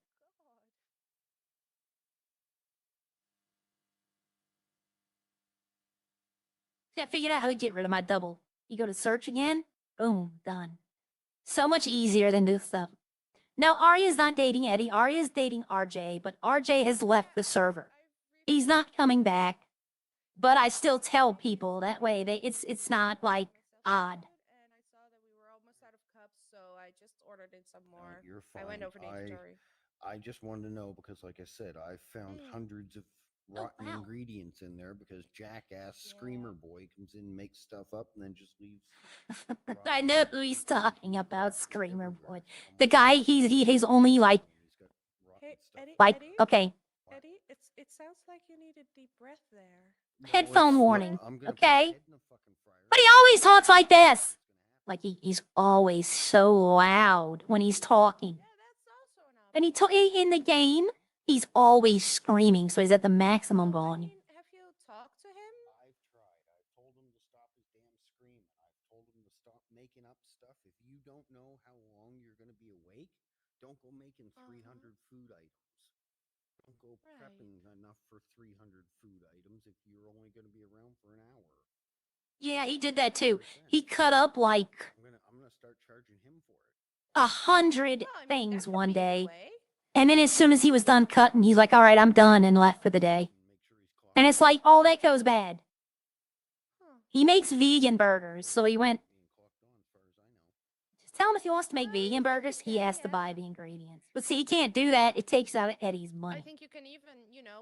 I figured out how to get rid of my double. You go to search again, boom, done. So much easier than this stuff. Now, Arya's not dating Eddie. Arya's dating RJ, but RJ has left the server. He's not coming back. But I still tell people that way. It's not like odd. And I saw that we were almost out of cups, so I just ordered in some No, more. you're fine. I went over the inventory. I just wanted to know because, like I said, I found hundreds of rotten wow. ingredients in there because jackass Screamer Boy comes in, makes stuff up, and then just leaves. I know who he's talking about, Screamer Boy. The guy, he's only like, Hey, Eddie, like, Eddie, okay, Eddie, it sounds like you need a deep breath there. headphone warning, I'm gonna put okay? his head in the fucking fryer. But he always talks like this. Like he's always so loud when he's talking. Yeah, that's also an And option. in the game, he's always screaming, so he's at the maximum Well, I volume. mean, have you talked to him? I've tried. I've told him to stop his damn screaming. I've told him to stop making up stuff. If you don't know how long you're going to be awake, don't go making 300 food items. Don't go prepping enough for 300 food items if you're only going to be around for an hour. Yeah, he did that too. He cut up like I'm gonna start charging him for it. 100 Well, I mean, things that could one be a day. way. And then as soon as he was done cutting, he's like, all right, I'm done, and left for the day. Make sure he's clocked. And it's like, oh, that goes bad. Huh. He makes vegan burgers, so he went, Being clocked on, as far as I know. just tell him if he wants to make Well, vegan you burgers, he can, has to yeah. buy the ingredients. But see, he can't do that. It takes out Eddie's I money. think you can even,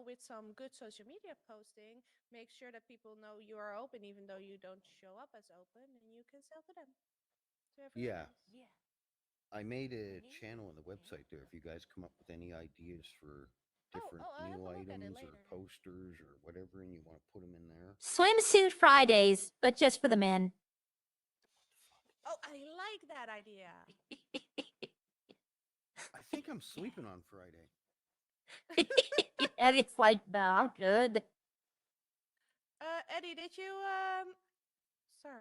with some good social media posting, make sure that people know you are open even though you don't show up as open, and you can sell to them. To everyone Yeah. else. Yeah. I made a channel on the website there. If you guys come up with any ideas for different I'll have meal a look at it items or later. posters or whatever, and you want to put them in there. Swimsuit Fridays, but just for the men. Oh, I like that idea. I think I'm sleeping on Friday. And it's like, no, I'm good. Eddie, did you sorry,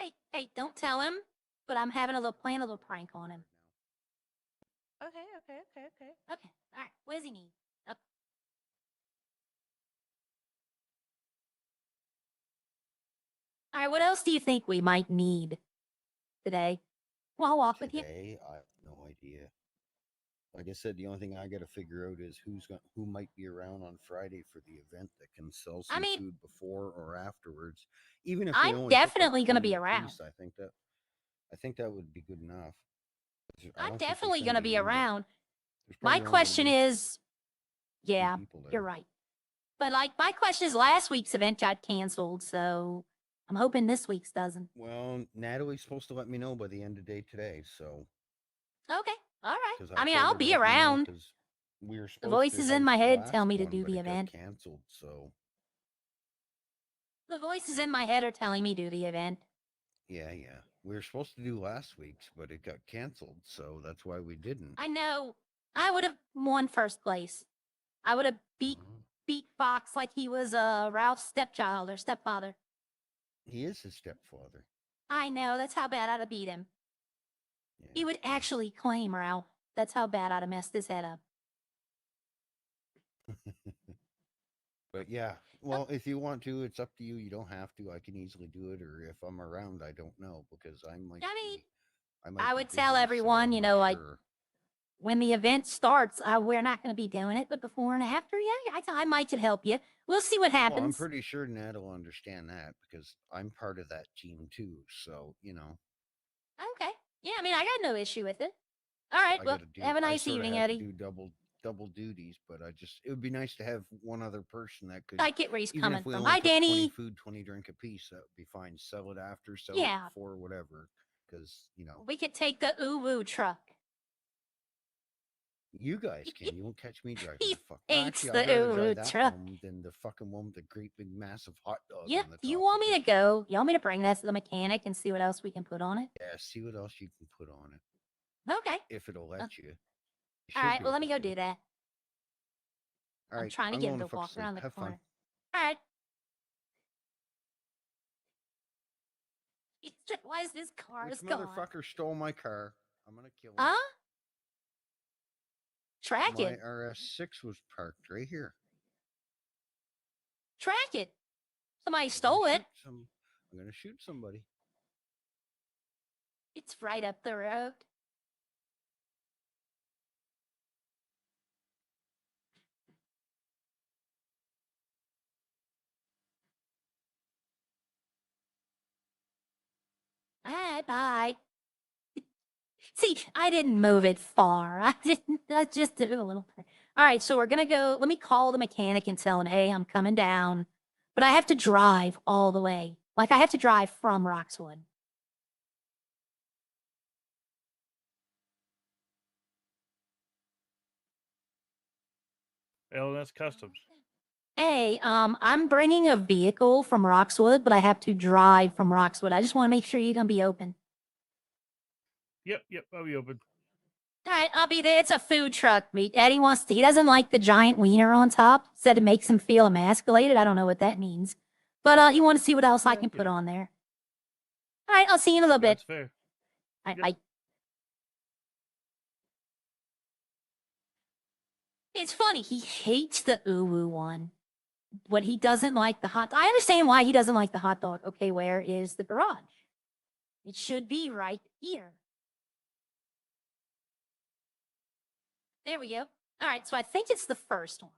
Ari. Hey, don't tell him, but I'm playing a little prank on him. Okay. Okay, all right, what does he need? Okay. All right, what else do you think we might need today? Well, I'll walk with you. Today, I have no idea. Like I said, the only thing I got to figure out is who might be around on Friday for the event that can sell some food before or afterwards. Even if they I'm only took, like, definitely gonna be 20 around. apiece, I think that would be good enough. I'm definitely gonna be around. There's My probably only gonna question be is, yeah, people there. you're right. But like, my question is, last week's event got canceled, so I'm hoping this week's doesn't. Well, Natalie's supposed to let me know by the end of the day today, so. Okay, all right. 'Cause I mean, told I'll her to be let me know around. 'cause we were The supposed voices to in my host the head tell last me to one, do but the it got event. canceled, so. The voices in my head are telling me do the event. Yeah. We were supposed to do last week's, but it got canceled, so that's why we didn't. I know. I would have won first place. I would have beat Fox like he was Ralph's stepchild or stepfather. He is his stepfather. I know. That's how bad I'd have beat him. Yeah. He would actually claim Ralph. That's how bad I'd have messed his head up. But yeah, well, if you want to, it's up to you. You don't have to. I can easily do it, or if I'm around, I don't know because I might. I would tell everyone, you know, like when the event starts, we're not going to be doing it, but before and after, yeah, I might could help you. We'll see what happens. Well, I'm pretty sure Nat will understand that because I'm part of that team too. So you know. Okay. Yeah, I mean, I got no issue with it. All right. Well, have a nice evening, Eddie. Do double duties, but it would be nice to have one other person that could. I get where he's even coming if we from. only Hi, took 20 Danny. food, 20 drink a piece. That would be fine. Sell it after, sell Yeah. it before, whatever. Because you know. We could take the uwu truck. You guys can. You won't catch me driving He the fuck. hates Actually, the I'd rather uwu drive that truck. one than the fucking one with the great big massive hot dog. Yeah. On the Do you top want of me it. to go? You want me to bring that to the mechanic and see what else we can put on it? Yeah. See what else you can put on it. Okay. If it'll let you. All right. Well, let me go do that. All right. I'm trying to get him going to walk sleep. around the Have corner. fun. All right. Why is this car This gone? motherfucker stole my car. I'm gonna kill him. Huh? Track My it. RS6 was parked right here. Track it. Somebody stole it. I'm gonna shoot somebody. It's right up the road. All right, bye. See, I didn't move it far. I just did it a little. All right, so we're gonna go. Let me call the mechanic and tell him, hey, I'm coming down, but I have to drive all the way. Like I have to drive from Roxwood. LNS Customs. Hey, I'm bringing a vehicle from Roxwood, but I have to drive from Roxwood. I just want to make sure you're gonna be open. Yep, I'll be open. All right, I'll be there. It's a food truck meet. Eddie he doesn't like the giant wiener on top. Said it makes him feel emasculated. I don't know what that means. But you want to see what else I can put on there. All right, I'll see you in a little bit. That's fair. Bye. It's funny. He hates the uwu one. But he doesn't like the hot. I understand why he doesn't like the hot dog. Okay, where is the garage? It should be right here. There we go. All right, so I think it's the first one.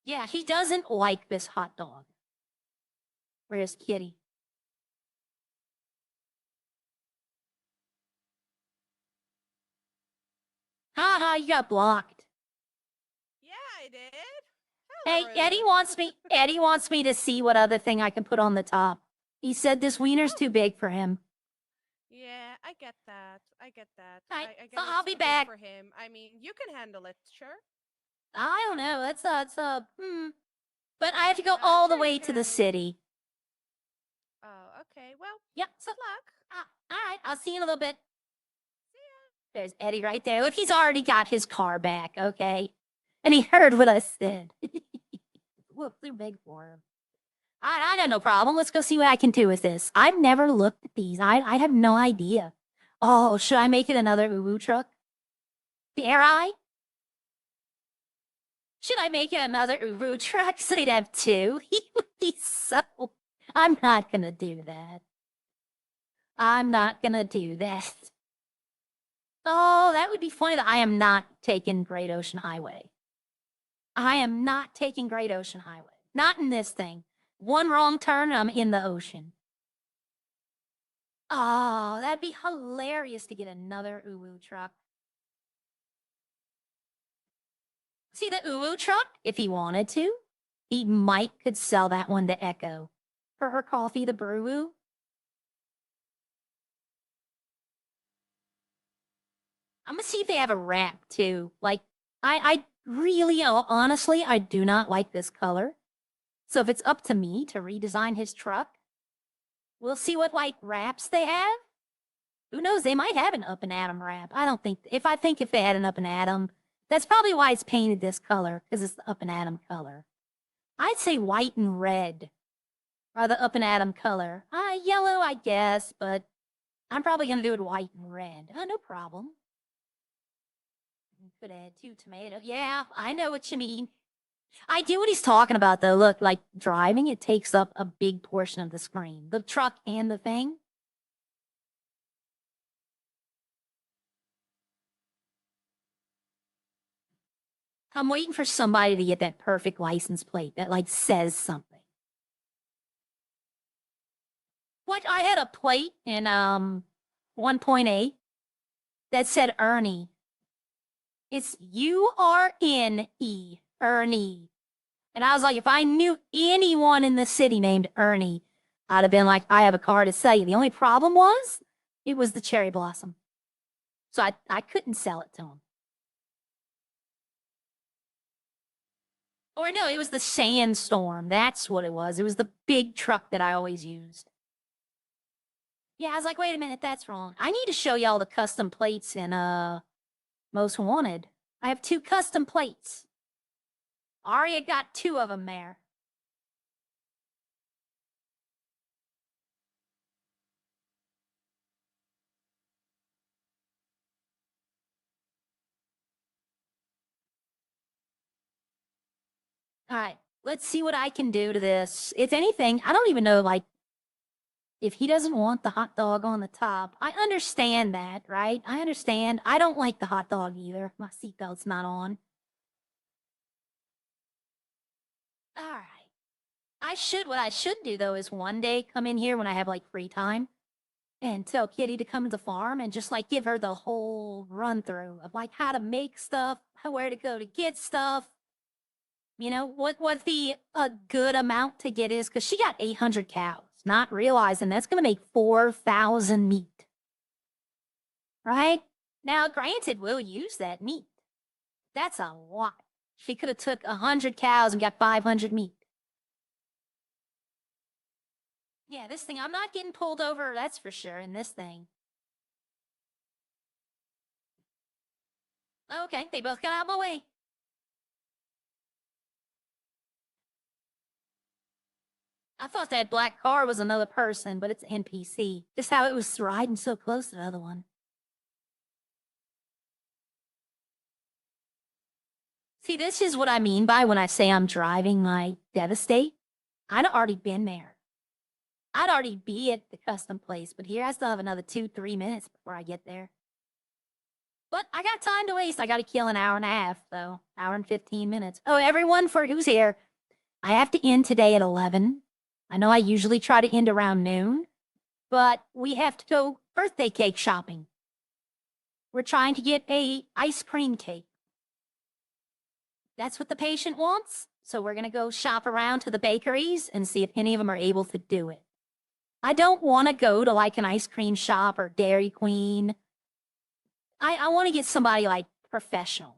Yeah, he doesn't like this hot dog. Where's Kitty? Haha, you got blocked. Yeah, I did. Hey, Eddie wants me to see what other thing I can put on the top. He said this wiener's too big for him. Yeah, I get that. I get Right, I so get I'll it's be too big back. for him. I mean, you can handle it, sure. I don't know. But I have to go all the way to the city. Oh, okay. Well, yep. Good luck. All right, I'll see you in a little bit. There's Eddie right there. Look, he's already got his car back, okay? And he heard what I said. Whoop, they're big for him. I got no problem. Let's go see what I can do with this. I've never looked at these. I have no idea. Oh, should I make it another uwu truck? Dare I? Should I make it another uwu truck so they'd have two? He would be so... I'm not gonna do that. I'm not gonna do that. Oh, that would be funny that I am not taking Great Ocean Highway. I am not taking Great Ocean Highway. Not in this thing. One wrong turn and I'm in the ocean. Oh, that'd be hilarious to get another uwu truck. See the uwu truck? If he wanted to, he could sell that one to Echo for her coffee, the brew. I'm gonna see if they have a wrap too. Like, I really, honestly, I do not like this color. So if it's up to me to redesign his truck, We'll see what like wraps they have. Who knows? They might have an up and atom wrap. I don't think. If they had an up and atom, that's probably why it's painted this color, because it's the up and atom color. I'd say white and red are the up and atom color. Yellow, I guess, but I'm probably gonna do it white and red. No problem. Could add 2 tomatoes. Yeah, I know what you mean. I do what he's talking about, though. Look, like driving, it takes up a big portion of the screen. The truck and the thing. I'm waiting for somebody to get that perfect license plate that, like, says something. What? I had a plate in 1.8 that said Ernie. It's U-R-N-E, Ernie. And I was like, if I knew anyone in the city named Ernie, I'd have been like, I have a car to sell you. The only problem was, it was the cherry blossom. So I couldn't sell it to him. Or no, it was the Sandstorm. That's what it was. It was the big truck that I always used. Yeah, I was like, wait a minute, that's wrong. I need to show y'all the custom plates in Most Wanted. I have 2 custom plates. Aria got 2 of them there. All right, let's see what I can do to this. If anything, I don't even know, like, if he doesn't want the hot dog on the top. I understand that, right? I understand. I don't like the hot dog either. My seatbelt's not on. All right. What I should do, though, is one day come in here when I have, like, free time and tell Kitty to come to the farm and just, like, give her the whole run-through of, like, how to make stuff, where to go to get stuff. You know, what the good amount to get is, because she got 800 cows, not realizing that's going to make 4,000 meat. Right? Now, granted, we'll use that meat. That's a lot. She could have took 100 cows and got 500 meat. Yeah, this thing, I'm not getting pulled over, that's for sure, in this thing. Okay, they both got out of my way. I thought that black car was another person, but it's NPC. Just how it was riding so close to the other one. See, this is what I mean by when I say I'm driving my Devastate. I'd already been there. I'd already be at the custom place, but here I still have another 2-3 minutes before I get there. But I got time to waste. I got to kill an hour and a half, though. Hour and 15 minutes. Oh, everyone for who's here, I have to end today at 11. I know I usually try to end around noon, but we have to go birthday cake shopping. We're trying to get a ice cream cake. That's what the patient wants. So we're going to go shop around to the bakeries and see if any of them are able to do it. I don't want to go to like an ice cream shop or Dairy Queen. I want to get somebody like professional.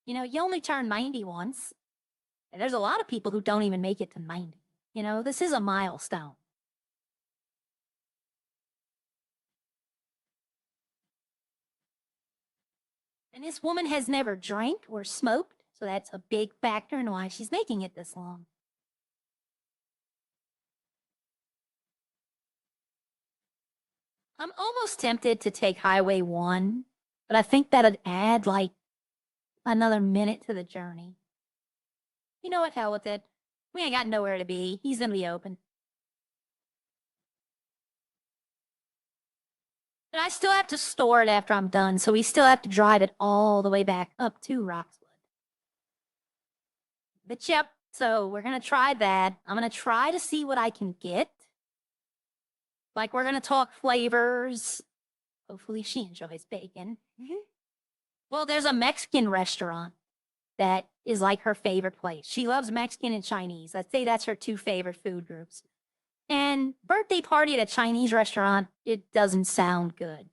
You know, you only turn 90 once. And there's a lot of people who don't even make it to 90. You know, this is a milestone. And this woman has never drank or smoked, so that's a big factor in why she's making it this long. I'm almost tempted to take Highway 1, but I think that'd add like another minute to the journey. You know what, hell with it. We ain't got nowhere to be. He's gonna be open. And I still have to store it after I'm done, so we still have to drive it all the way back up to Roxwood. But yep, so we're gonna try that. I'm gonna try to see what I can get. Like, we're gonna talk flavors. Hopefully she enjoys bacon. Well, there's a Mexican restaurant that is like her favorite place. She loves Mexican and Chinese. I'd say that's her 2 favorite food groups. And birthday party at a Chinese restaurant, it doesn't sound good.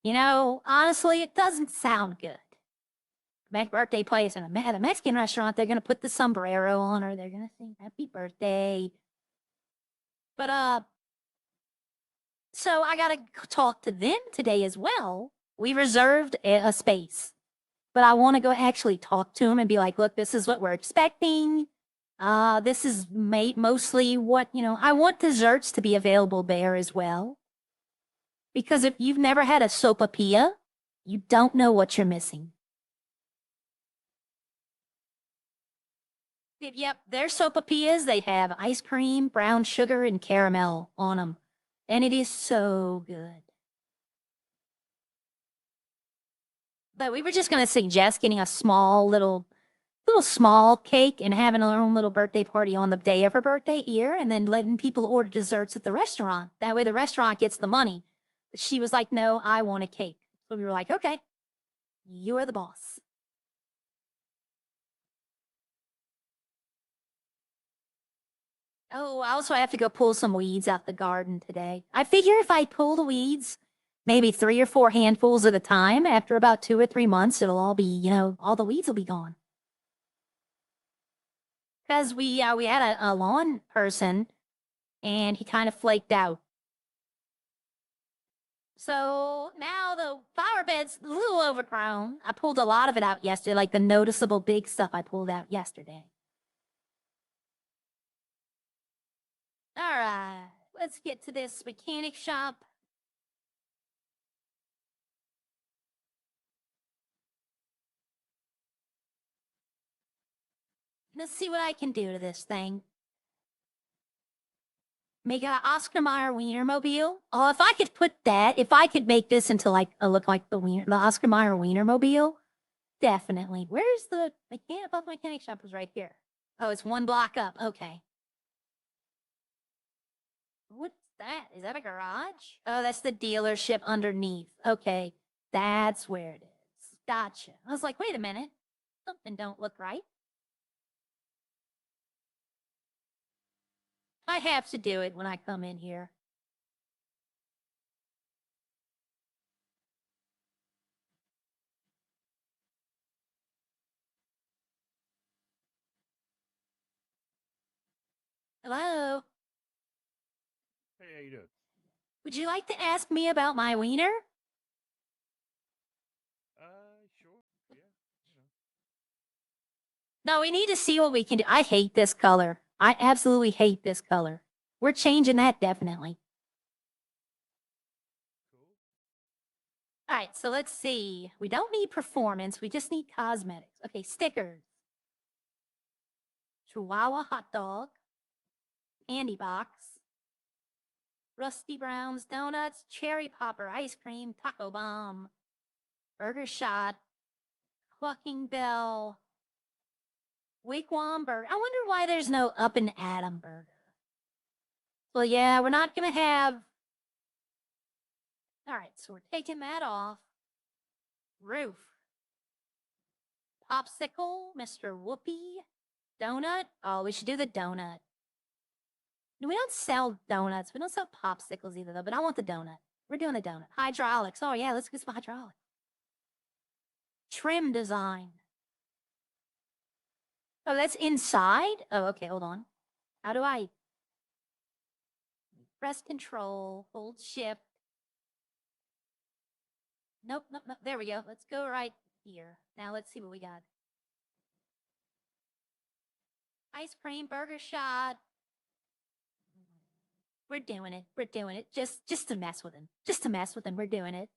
You know, honestly, it doesn't sound good. Birthday place at a Mexican restaurant, they're going to put the sombrero on her. They're going to sing happy birthday. But so I gotta talk to them today as well. We reserved a space, but I want to go actually talk to them and be like, look, this is what we're expecting. This is mostly what, I want desserts to be available there as well. Because if you've never had a sopapilla, you don't know what you're missing. Yep, they're sopapillas. They have ice cream, brown sugar, and caramel on them. And it is so good. But we were just going to suggest getting a small little small cake and having our own little birthday party on the day of her birthday here and then letting people order desserts at the restaurant. That way the restaurant gets the money. But she was like, no, I want a cake. So we were like, okay, you are the boss. Oh, also I have to go pull some weeds out the garden today. I figure if I pull the weeds, maybe 3 or 4 handfuls at a time, after about 2 or 3 months, it'll all be, all the weeds will be gone. Because we had a lawn person, and he kind of flaked out. So now the flower bed's a little overgrown. I pulled a lot of it out yesterday, like the noticeable big stuff I pulled out yesterday. All right, let's get to this mechanic shop. Let's see what I can do to this thing. Make an Oscar Mayer Wienermobile. Oh, if I could put that, if I could make this into like a look like the Oscar Mayer Wienermobile, definitely. Where's the mechanic shop was right here. Oh, it's 1 block up. Okay. What's that? Is that a garage? Oh, that's the dealership underneath. Okay, that's where it is. Gotcha. I was like, wait a minute. Something don't look right. I have to do it when I come in here. Hello? Hey, how you doing? Would you like to ask me about my wiener? Sure. Yeah. No, we need to see what we can do. I hate this color. I absolutely hate this color. We're changing that definitely. Cool. All right, so let's see. We don't need performance. We just need cosmetics. Okay, stickers. Chihuahua hot dog. Candy box. Rusty Brown's donuts. Cherry popper ice cream. Taco bomb. Burger shot. Clucking bell. Wigwam burger. I wonder why there's no Up and Atom burger. Well, yeah, we're not going to have... All right, so we're taking that off. Roof. Popsicle, Mr. Whoopi. Donut. Oh, we should do the donut. No, we don't sell donuts. We don't sell popsicles either, though, but I want the donut. We're doing the donut. Hydraulics. Oh, yeah, let's get some hydraulics. Trim design. Oh, that's inside? Oh, okay, hold on. How do I... Press control, hold shift. Nope, nope, nope. There we go. Let's go right here. Now let's see what we got. Ice cream, burger shot. We're doing it. We're doing it. Just to mess with him. Just to mess with him. We're doing it.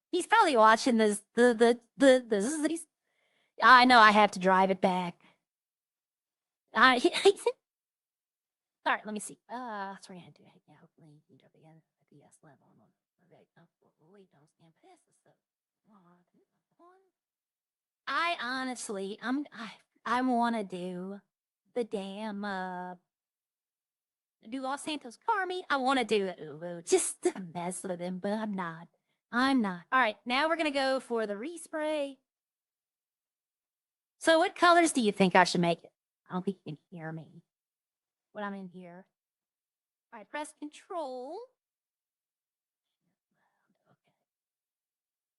He's probably watching this. I know I have to drive it back. All right, let me see. That's what I had to do. Yeah, hopefully you drop again at the S level. Okay, wait, don't stand past this stuff. I honestly, I want to do the damn do Los Santos car meet. I want to do it just to mess with him, but I'm not. I'm not. All right, now we're gonna go for the respray. So, what colors do you think I should make it? I don't think you can hear me when I'm in here. All right, press Control. Okay.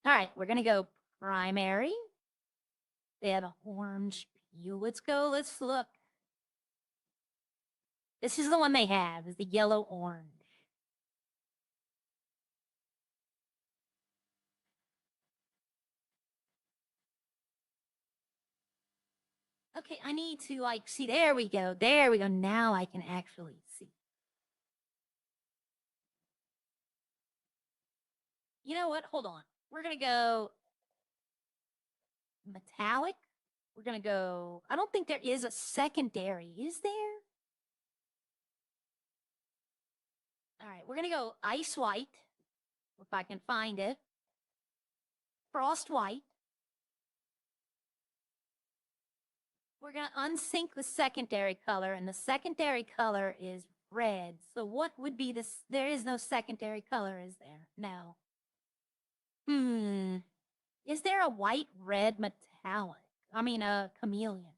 All right, we're gonna go primary. They have an orange hue. Let's go. Let's look. This is the one they have, is the yellow-orange. Okay, I need to, like, see, there we go. There we go. Now I can actually see. You know what? Hold on. We're going to go metallic. We're going to go, I don't think there is a secondary. Is there? All right, we're going to go ice white, if I can find it. Frost white. We're going to unsync the secondary color, and the secondary color is red. So what would be this? There is no secondary color, is there? No. Is there a white-red metallic? I mean, a chameleon.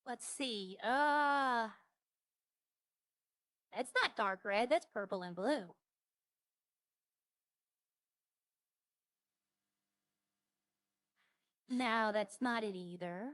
Let's see. It's not dark red. That's purple and blue. No, that's not it either.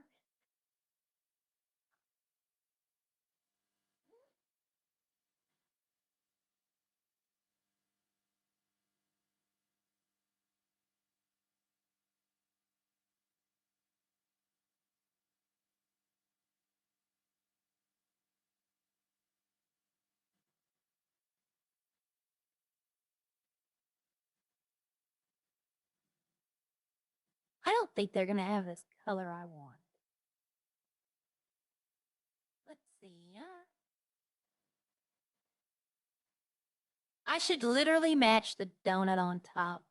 I don't think they're going to have this color I want. Let's see. I should literally match the donut on top.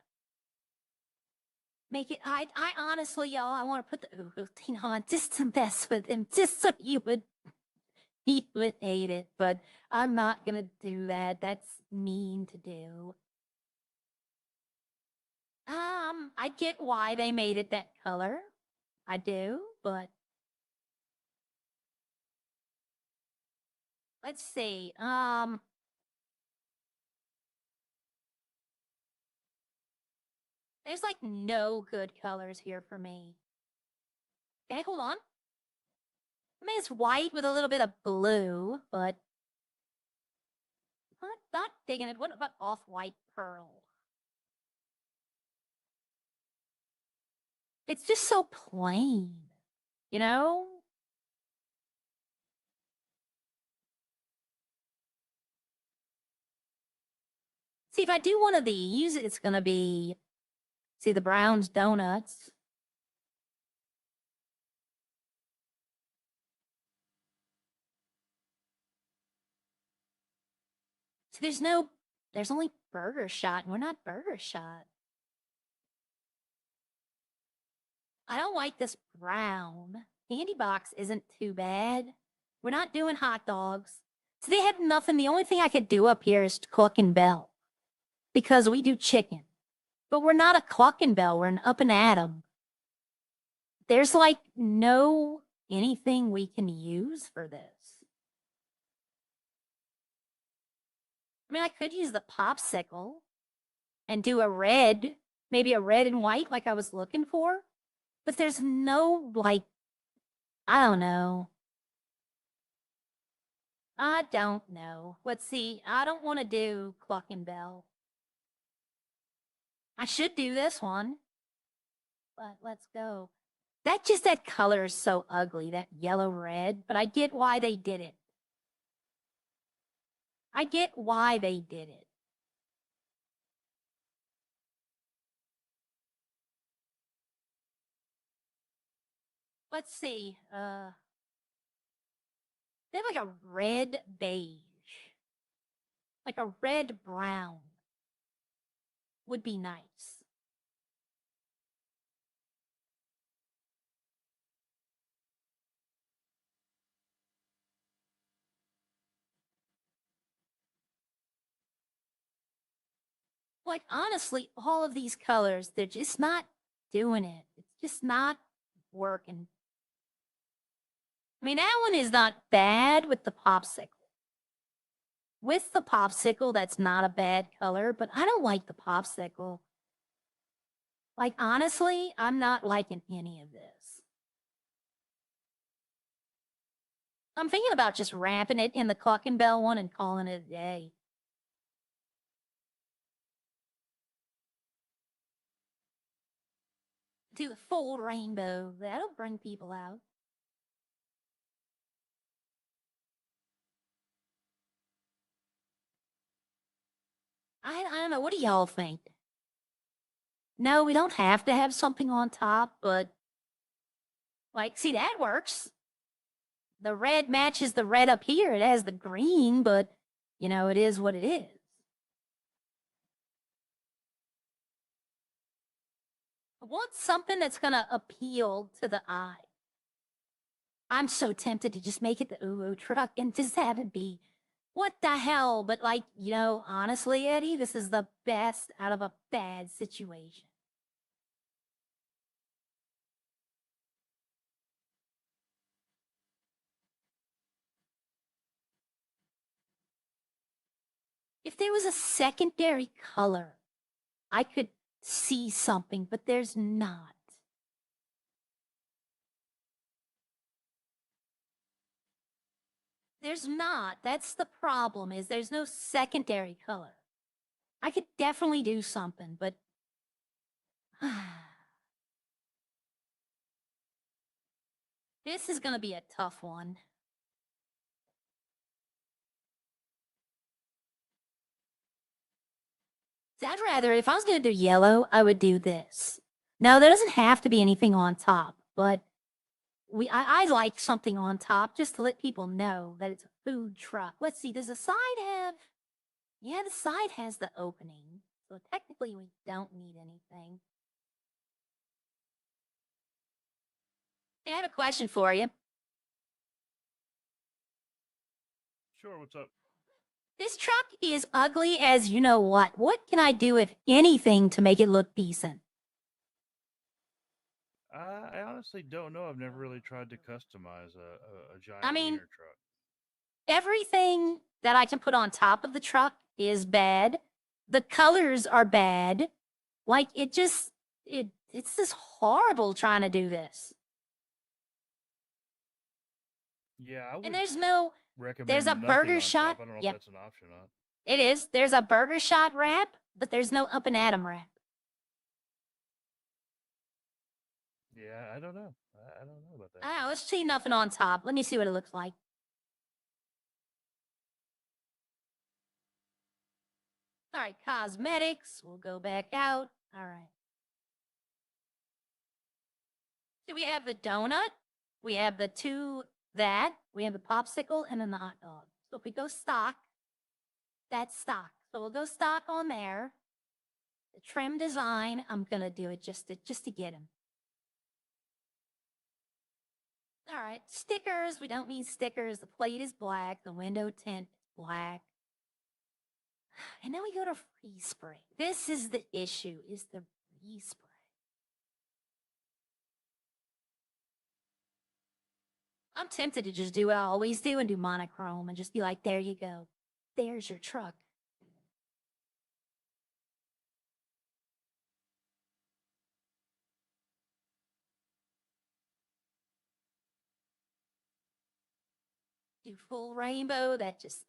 Make it, I honestly, y'all, I want to put the routine on just to mess with him, just so he would hate it, but I'm not going to do that. That's mean to do. I get why they made it that color. I do, but let's see. There's like no good colors here for me. Okay, hold on. I mean, it's white with a little bit of blue, but I'm not digging it. What about off-white pearl? It's just so plain, you know? See, if I do one of these, it's going to be, see, the Brown's Donuts. See, there's only Burger Shot, and we're not Burger Shot. I don't like this brown. Candy box isn't too bad. We're not doing hot dogs. So they had nothing. The only thing I could do up here is Cluck and Bell. Because we do chicken. But we're not a Cluck and Bell. We're an Up and Atom. There's like no anything we can use for this. I mean, I could use the popsicle and do a red, maybe a red and white like I was looking for. But there's no, like, I don't know. I don't know. Let's see. I don't want to do Cluck and Bell. I should do this one. But let's go. That color is so ugly, that yellow-red. But I get why they did it. I get why they did it. Let's see. They have like a red beige. Like a red brown would be nice. Like, honestly, all of these colors, they're just not doing it. It's just not working. I mean, that one is not bad with the popsicle. With the popsicle, that's not a bad color, but I don't like the popsicle. Like, honestly, I'm not liking any of this. I'm thinking about just wrapping it in the Cluck and Bell one and calling it a day. Do a full rainbow. That'll bring people out. I don't know. What do y'all think? No, we don't have to have something on top, but like, see, that works. The red matches the red up here. It has the green, but you know, it is what it is. I want something that's gonna appeal to the eye. I'm so tempted to just make it the Uwu truck and just have it be what the hell? But like, you know, honestly, Eddie, this is the best out of a bad situation. If there was a secondary color, I could see something, but there's not. There's not. That's the problem, is there's no secondary color. I could definitely do something, but this is gonna be a tough one. I'd rather, if I was gonna do yellow, I would do this. Now, there doesn't have to be anything on top, but I like something on top just to let people know that it's a food truck. Let's see, does the side have... Yeah, the side has the opening, so technically we don't need anything. Hey, I have a question for you. Sure, what's up? This truck is ugly as you know what. What can I do, if anything, to make it look decent? I honestly don't know. I've never really tried to customize a giant I mean, wiener truck. everything that I can put on top of the truck is bad. The colors are bad. Like, it's just horrible trying to do this. Yeah, I would And there's no... recommend There's a nothing burger on shot. top. I don't know Yep. if that's an option or not. It is. There's a burger shot wrap, but there's no up and atom wrap. Yeah, I don't know. I don't know about that. Ah, let's see nothing on top. Let me see what it looks like. All right, cosmetics. We'll go back out. All right. So we have the donut. We have the we have the popsicle, and then the hot dog. So if we go stock, that's stock. So we'll go stock on there. The trim design, I'm gonna do it just to get him. All right, stickers. We don't need stickers. The plate is black. The window tint is black. And then we go to free spray. This is the issue, is the free spray. I'm tempted to just do what I always do and do monochrome and just be like, there you go. There's your truck. Do full rainbow.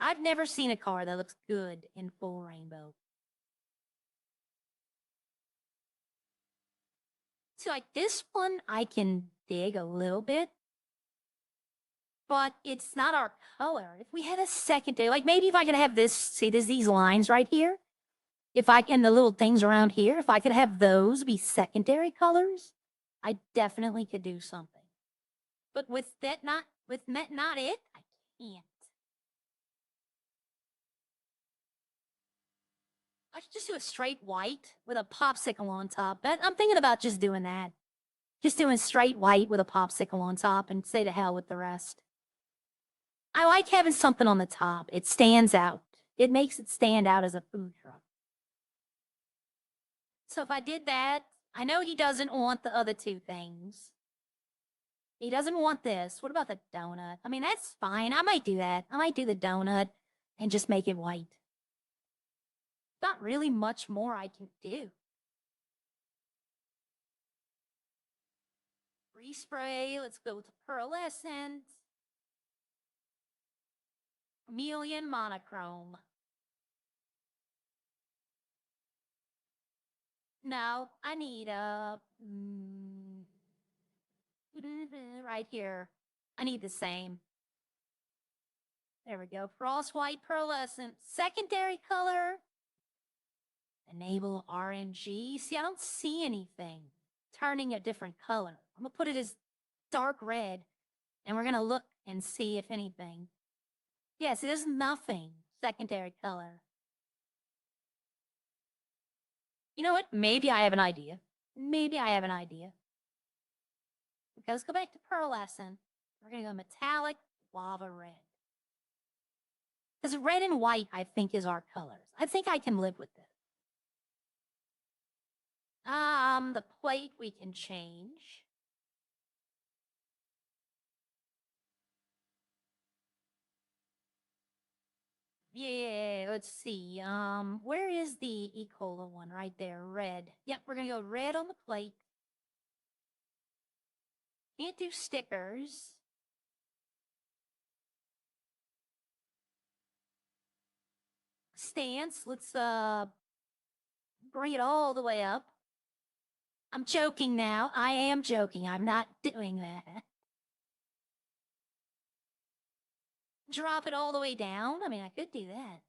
I've never seen a car that looks good in full rainbow. So like this one, I can dig a little bit, but it's not our color. If we had a secondary, like maybe if I could have this, see, there's these lines right here. And the little things around here, if I could have those be secondary colors, I definitely could do something. But with that not it, I can't. I should just do a straight white with a popsicle on top. I'm thinking about just doing that. Just doing straight white with a popsicle on top and say to hell with the rest. I like having something on the top. It stands out. It makes it stand out as a food truck. So if I did that, I know he doesn't want the other two things. He doesn't want this. What about the donut? I mean, that's fine. I might do that. I might do the donut and just make it white. Not really much more I can do. Respray. Let's go with the pearlescent. Chameleon monochrome. No, I need a right here. I need the same. There we go. Frost white pearlescent. Secondary color. Enable RNG. See, I don't see anything turning a different color. I'm gonna put it as dark red, and we're gonna look and see if anything. Yes, there's nothing secondary color. You know what? Maybe I have an idea. Maybe I have an idea. Okay, let's go back to pearlescent. We're gonna go metallic lava red. Because red and white, I think, is our colors. I think I can live with this. The plate we can change. Yeah, let's see. Where is the E. cola one? Right there, red. Yep, we're gonna go red on the plate. Can't do stickers. Stance, let's bring it all the way up. I'm joking now. I am joking. I'm not doing that. Drop it all the way down. I mean, I could do that.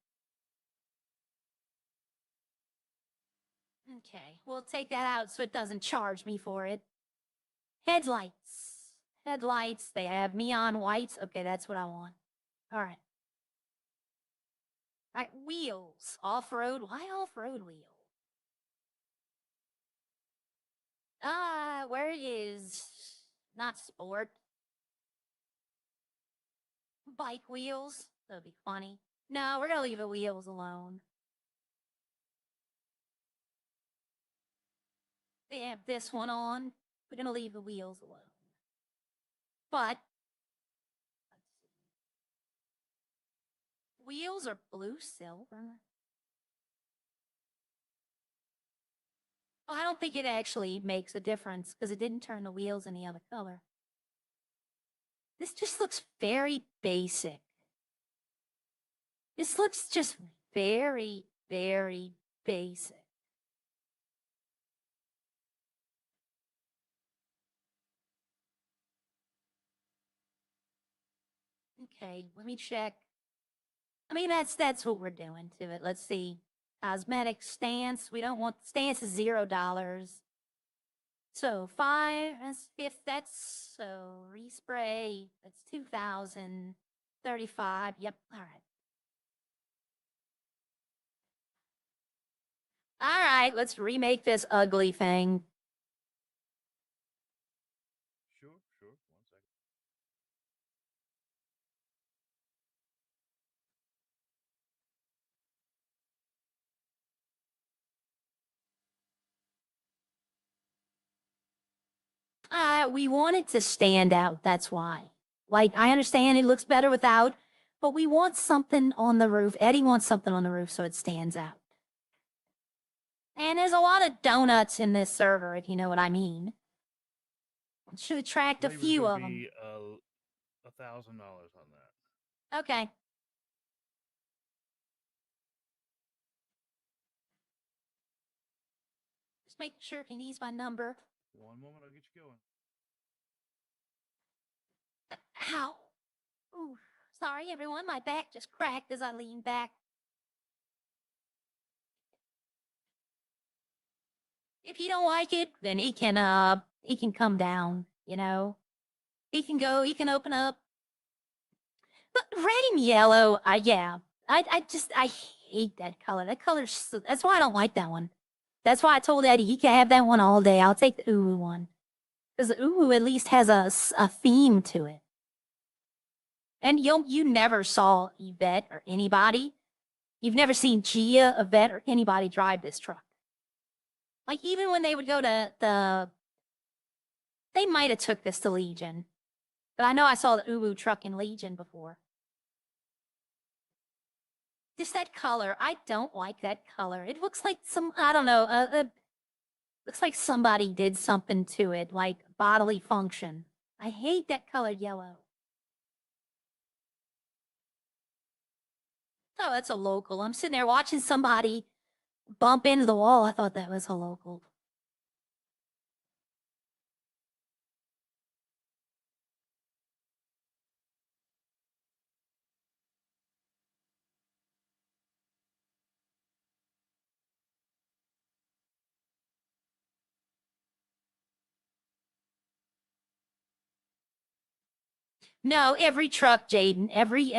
Okay, we'll take that out so it doesn't charge me for it. Headlights. Headlights, they have neon whites. Okay, that's what I want. All right. All right, wheels. Off-road. Why off-road wheel? Where is... Not sport. Bike wheels. That'd be funny. No, we're gonna leave the wheels alone. They have this one on. We're gonna leave the wheels alone. But wheels are blue silver. Oh, I don't think it actually makes a difference because it didn't turn the wheels any other color. This just looks very basic. This looks just very, very basic. Okay, let me check. I mean, that's what we're doing to it. Let's see. Cosmetic stance. We don't want stance is $0. So 5, that's 5, that's so respray. That's 2,035. Yep. All right. All right, let's remake this ugly thing. Sure. 1 second. We want it to stand out. That's why. Like, I understand it looks better without, but we want something on the roof. Eddie wants something on the roof so it stands out. And there's a lot of donuts in this server, if you know what I mean. It should attract a Flavor's few gonna of them. be $1,000 on that. Okay. Just make sure he needs my number. 1 moment, I'll get you going. Ow. Ooh, sorry, everyone. My back just cracked as I leaned back. If you don't like it, then he can come down, you know. He can go, he can open up. But red and yellow, yeah. I hate that color. That color's, that's why I don't like that one. That's why I told Eddie he can have that one all day. I'll take the uwu one. Because the uwu at least has a theme to it. And you never saw Yvette or anybody. You've never seen Gia, Yvette, or anybody drive this truck. Like, even when they would go to they might have took this to Legion. But I know I saw the uwu truck in Legion before. Just that color. I don't like that color. It looks like I don't know, looks like somebody did something to it, like bodily function. I hate that colored yellow. Oh, that's a local. I'm sitting there watching somebody bump into the wall. I thought that was a local. No, every truck, Jaden, every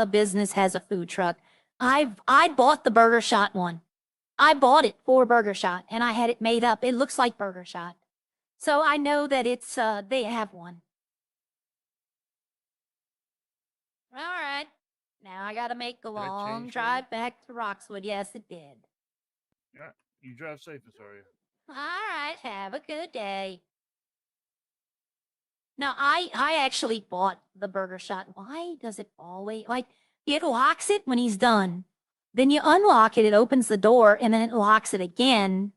business has a food truck. I bought the Burger Shot one. I bought it for Burger Shot, and I had it made up. It looks like Burger Shot, so I know that it's they have one. All right, now I got to make a that long change for drive back to Roxwood. Yes, it did. Yeah, you drive safest, are you? All right, have a good day. Now, I actually bought the Burger Shot. Why does it always, like, it locks it when he's done. Then you unlock it, it opens the door, and then it locks it again.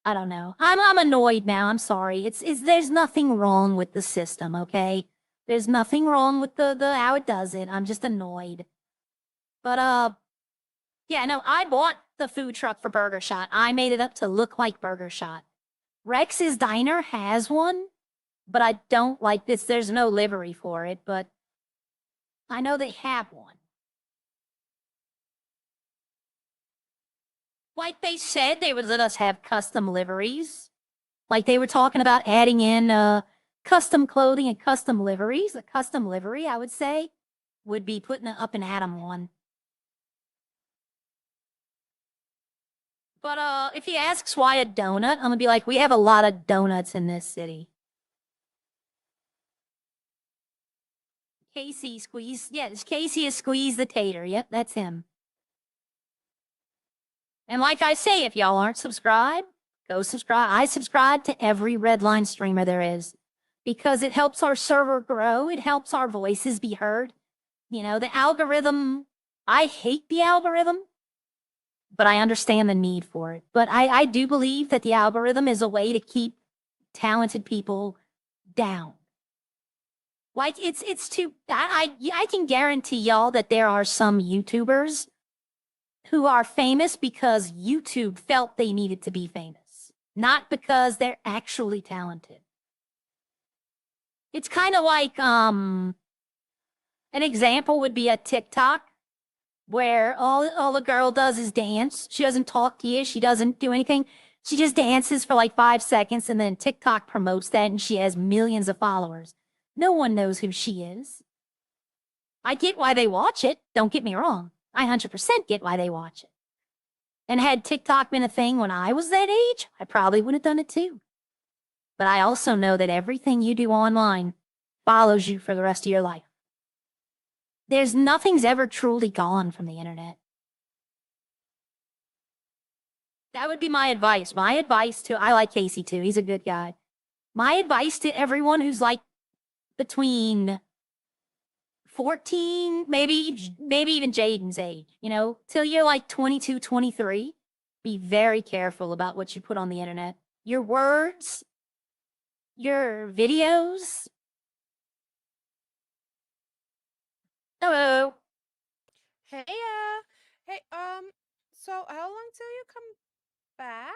I don't know. I'm annoyed now. I'm sorry. It's there's nothing wrong with the system, okay? There's nothing wrong with the how it does it. I'm just annoyed. But yeah, no, I bought the food truck for Burger Shot. I made it up to look like Burger Shot. Rex's Diner has one, but I don't like this. There's no livery for it, but I know they have one. Like they said they would let us have custom liveries. Like they were talking about adding in custom clothing and custom liveries. A custom livery, I would say, would be putting up an Adam one. But if he asks why a donut, I'm gonna be like, we have a lot of donuts in this city. Casey squeeze, yes, Casey is squeeze the tater. Yep, that's him. And like I say, if y'all aren't subscribed, go subscribe. I subscribe to every Redline streamer there is because it helps our server grow. It helps our voices be heard. You know, the algorithm, I hate the algorithm, but I understand the need for it. But I do believe that the algorithm is a way to keep talented people down. Like it's too, I can guarantee y'all that there are some YouTubers who are famous because YouTube felt they needed to be famous, not because they're actually talented. It's kind of like an example would be a TikTok where all the girl does is dance. She doesn't talk to you. She doesn't do anything. She just dances for like 5 seconds and then TikTok promotes that and she has millions of followers. No one knows who she is. I get why they watch it. Don't get me wrong. I 100% get why they watch it. And had TikTok been a thing when I was that age, I probably would have done it too. But I also know that everything you do online follows you for the rest of your life. Nothing's ever truly gone from the internet. That would be my advice. My advice to, I like Casey too. He's a good guy. My advice to everyone who's like between 14, maybe even Jaden's age, you know, till you're like 22, 23, be very careful about what you put on the internet. Your words, your videos. Hello. Hey, hey, so how long till you come back?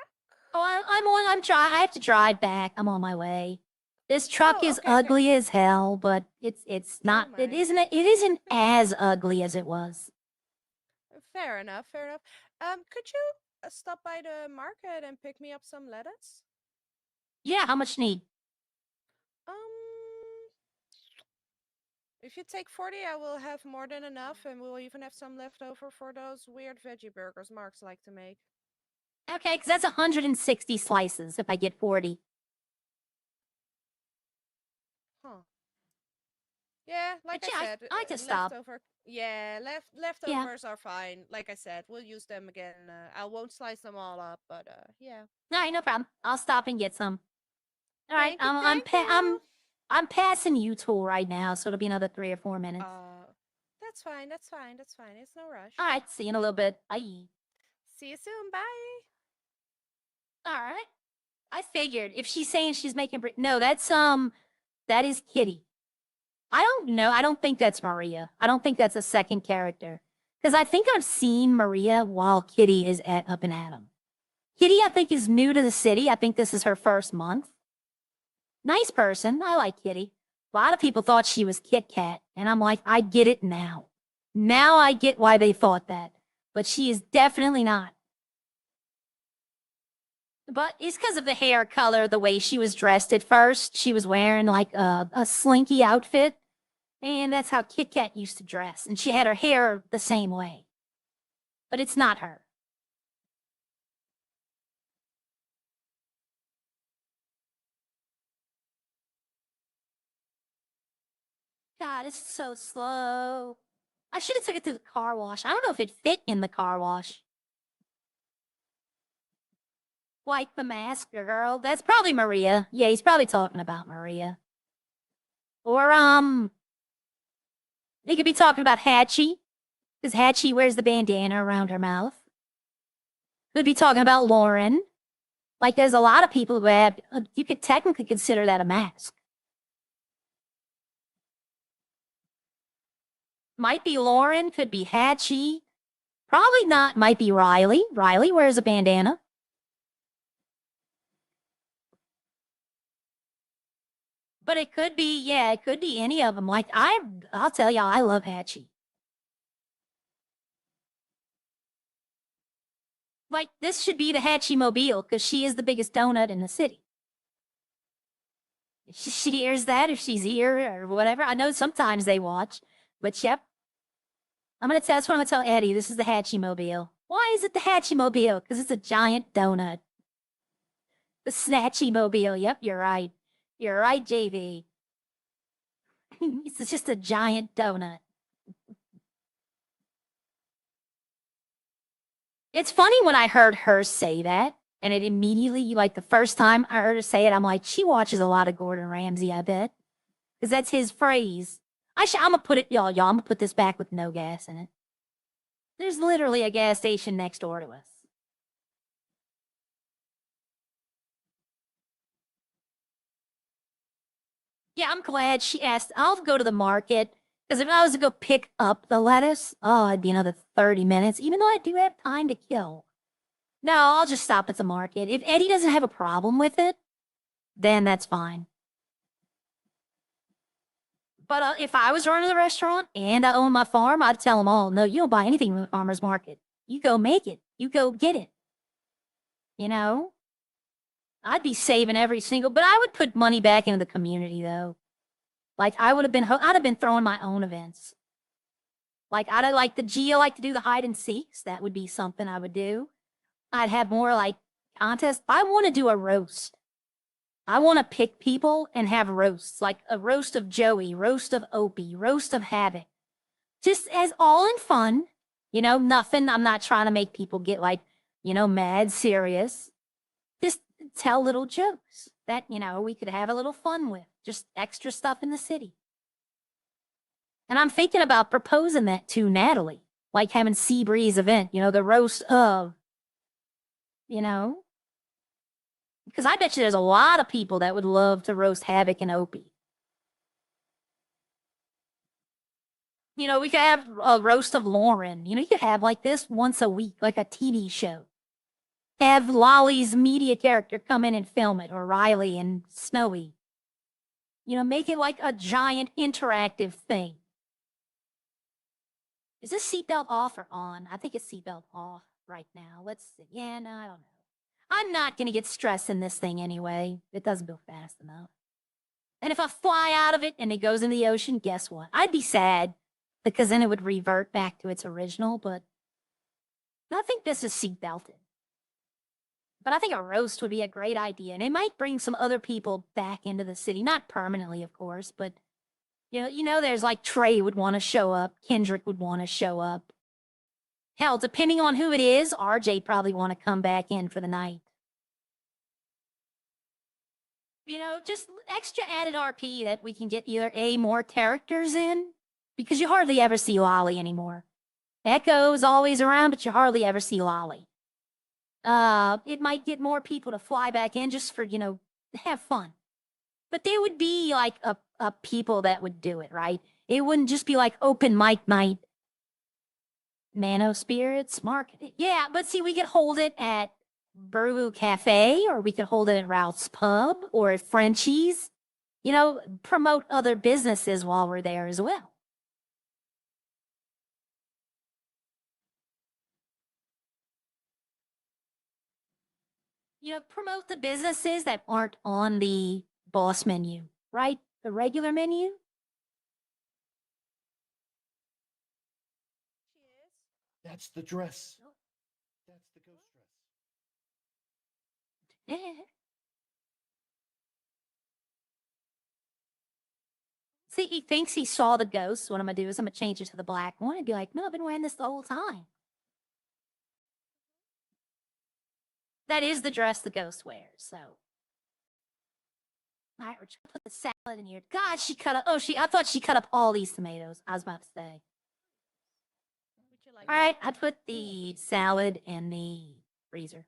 Oh, I have to drive back. I'm on my way. This truck Oh, is okay, okay. ugly as hell, but it's not, my. it isn't as ugly as it was. Fair enough, fair enough. Could you stop by the market and pick me up some lettuce? Yeah, how much need? Um, if you take 40, I will have more than enough, and we'll even have some left over for those weird veggie burgers Marks like to make. Okay, because that's 160 slices if I get 40. Huh. Yeah, like But I yeah, said, I just stop. leftovers are fine. Like I said, we'll use them again. I won't slice them all up, but yeah. All right, no problem. I'll stop and get some. All right, Thank you. I'm passing you tool right now, so it'll be another 3 or 4 minutes. That's fine. That's fine. That's fine. It's no rush. All right, see you in a little bit. Bye. See you soon. Bye. All right. I figured if she's saying she's making no, that is Kitty. I don't know. I don't think that's Maria. I don't think that's a second character. Because I think I've seen Maria while Kitty is up and at 'em. Kitty, I think, is new to the city. I think this is her first month. Nice person. I like Kitty. A lot of people thought she was Kit Kat, and I'm like, I get it now. Now I get why they thought that. But she is definitely not. But it's because of the hair color, the way she was dressed at first. She was wearing like a slinky outfit. And that's how Kit Kat used to dress. And she had her hair the same way. But it's not her. God, it's so slow. I should have took it to the car wash. I don't know if it fit in the car wash. Wipe the mask, girl. That's probably Maria. Yeah, he's probably talking about Maria. Or, he could be talking about Hatchie. Because Hatchie wears the bandana around her mouth. Could be talking about Lauren. Like, there's a lot of people who have, you could technically consider that a mask. Might be Lauren, could be Hatchie. Probably not, might be Riley. Riley wears a bandana. But it could be, yeah, it could be any of them. Like, I'll tell y'all, I love Hatchie. Like, this should be the Hatchie Mobile, because she is the biggest donut in the city. If she hears that, if she's here, or whatever. I know sometimes they watch, but yep. That's what I'm gonna tell Eddie. This is the Hatchie Mobile. Why is it the Hatchie Mobile? Because it's a giant donut. The Snatchy Mobile. Yep, you're right. You're right, JV. It's just a giant donut. It's funny when I heard her say that, and it immediately, like the first time I heard her say it, I'm like, she watches a lot of Gordon Ramsay, I bet. Because that's his phrase. I'm gonna put it, y'all, I'm gonna put this back with no gas in it. There's literally a gas station next door to us. Yeah, I'm glad she asked. I'll go to the market. Because if I was to go pick up the lettuce, oh, it'd be another 30 minutes, even though I do have time to kill. No, I'll just stop at the market. If Eddie doesn't have a problem with it, then that's fine. But if I was running the restaurant and I own my farm, I'd tell them all, no, you don't buy anything from the farmer's market. You go make it. You go get it. You know? I'd be saving every single, but I would put money back into the community, though. Like, I'd have been throwing my own events. Like, I'd have, like, the Gia like to do the hide and seeks. That would be something I would do. I'd have more, like, contests. I want to do a roast. I want to pick people and have roasts. Like, a roast of Joey, roast of Opie, roast of Havoc. Just as all in fun. You know, nothing. I'm not trying to make people get, like, you know, mad serious. Just tell little jokes that, you know, we could have a little fun with. Just extra stuff in the city. And I'm thinking about proposing that to Natalie. Like having Seabreeze event, you know, the roast of, you know. Because I bet you there's a lot of people that would love to roast Havoc and Opie. You know, we could have a roast of Lauren. You know, you could have like this once a week, like a TV show. Have Lolly's media character come in and film it, or Riley and Snowy. You know, make it like a giant interactive thing. Is this seatbelt off or on? I think it's seatbelt off right now. Let's see. Yeah, no, I don't know. I'm not going to get stressed in this thing anyway. It doesn't go fast enough. And if I fly out of it and it goes in the ocean, guess what? I'd be sad because then it would revert back to its original, but I think this is seatbelted. But I think a roast would be a great idea, and it might bring some other people back into the city. Not permanently, of course, but you know, there's like Trey would want to show up, Kendrick would want to show up. Hell, depending on who it is, RJ probably want to come back in for the night. You know, just extra added RP that we can get either more characters in, because you hardly ever see Lolly anymore. Echo's always around, but you hardly ever see Lolly. It might get more people to fly back in just for, you know, have fun. But there would be like a people that would do it, right? It wouldn't just be like open mic night. Mano Spirits Market. Yeah, but see, we could hold it at Buru Cafe, or we could hold it at Ralph's Pub, or at Frenchie's. You know, promote other businesses while we're there as well. You know, promote the businesses that aren't on the boss menu, right? The regular menu. She is. That's the dress. That's the ghost dress. Yeah. See, he thinks he saw the ghost. What I'm gonna do is I'm gonna change it to the black one and be like, no, I've been wearing this the whole time. That is the dress the ghost wears, so. All right, we're just gonna put the salad in here. God, she cut up. I thought she cut up all these tomatoes. I was about to say. Would you like All right, I put the salad in the freezer.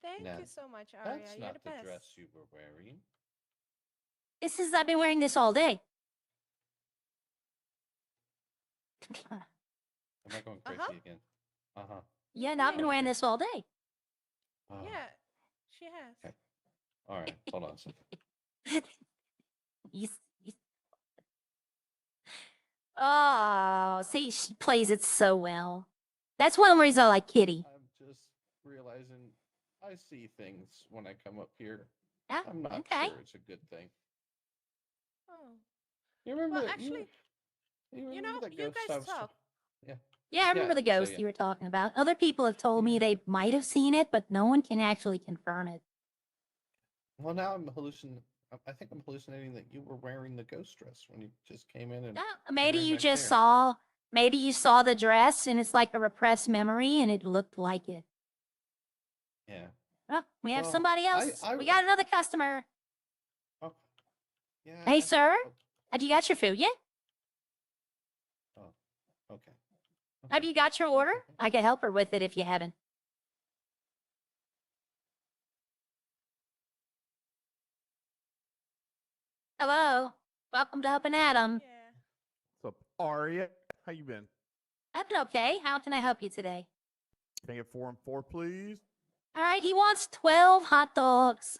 Thank Now, you so much, Aria. That's You're not the the best. dress you were wearing. I've been wearing this all day. Am I going crazy again? Uh-huh. Yeah, no, I've been wearing this all day. Oh, Yeah, she has. Okay. All right, hold on a second. Oh, see, she plays it so well. That's one reason I like Kitty. I'm just realizing I see things when I come up here. Yeah, I'm not okay. sure it's a good thing. Oh. You remember? Well, actually, you you remember know, that you ghost I guys was talk. Yeah. Yeah, I remember the so ghost yeah. you were talking about. Other people have told me they might have seen it, but no one can actually confirm it. Well, now I'm hallucinating. I think I'm hallucinating that you were wearing the ghost dress when you just came in and. Maybe wearing you my just chair. saw. Maybe you saw the dress and it's like a repressed memory and it looked like it. Yeah. Oh, we have Well, somebody else. I- We got another customer. Oh. Yeah. Hey, sir. Have you got your food yet? Oh. Okay. Have you got your order? I can help her with it if you haven't. Hello. Welcome to Up and Adam. Yeah. What's up, Aria? How you been? I've been okay. How can I help you today? Can I get 4 and 4, please? All right, he wants 12 hot dogs.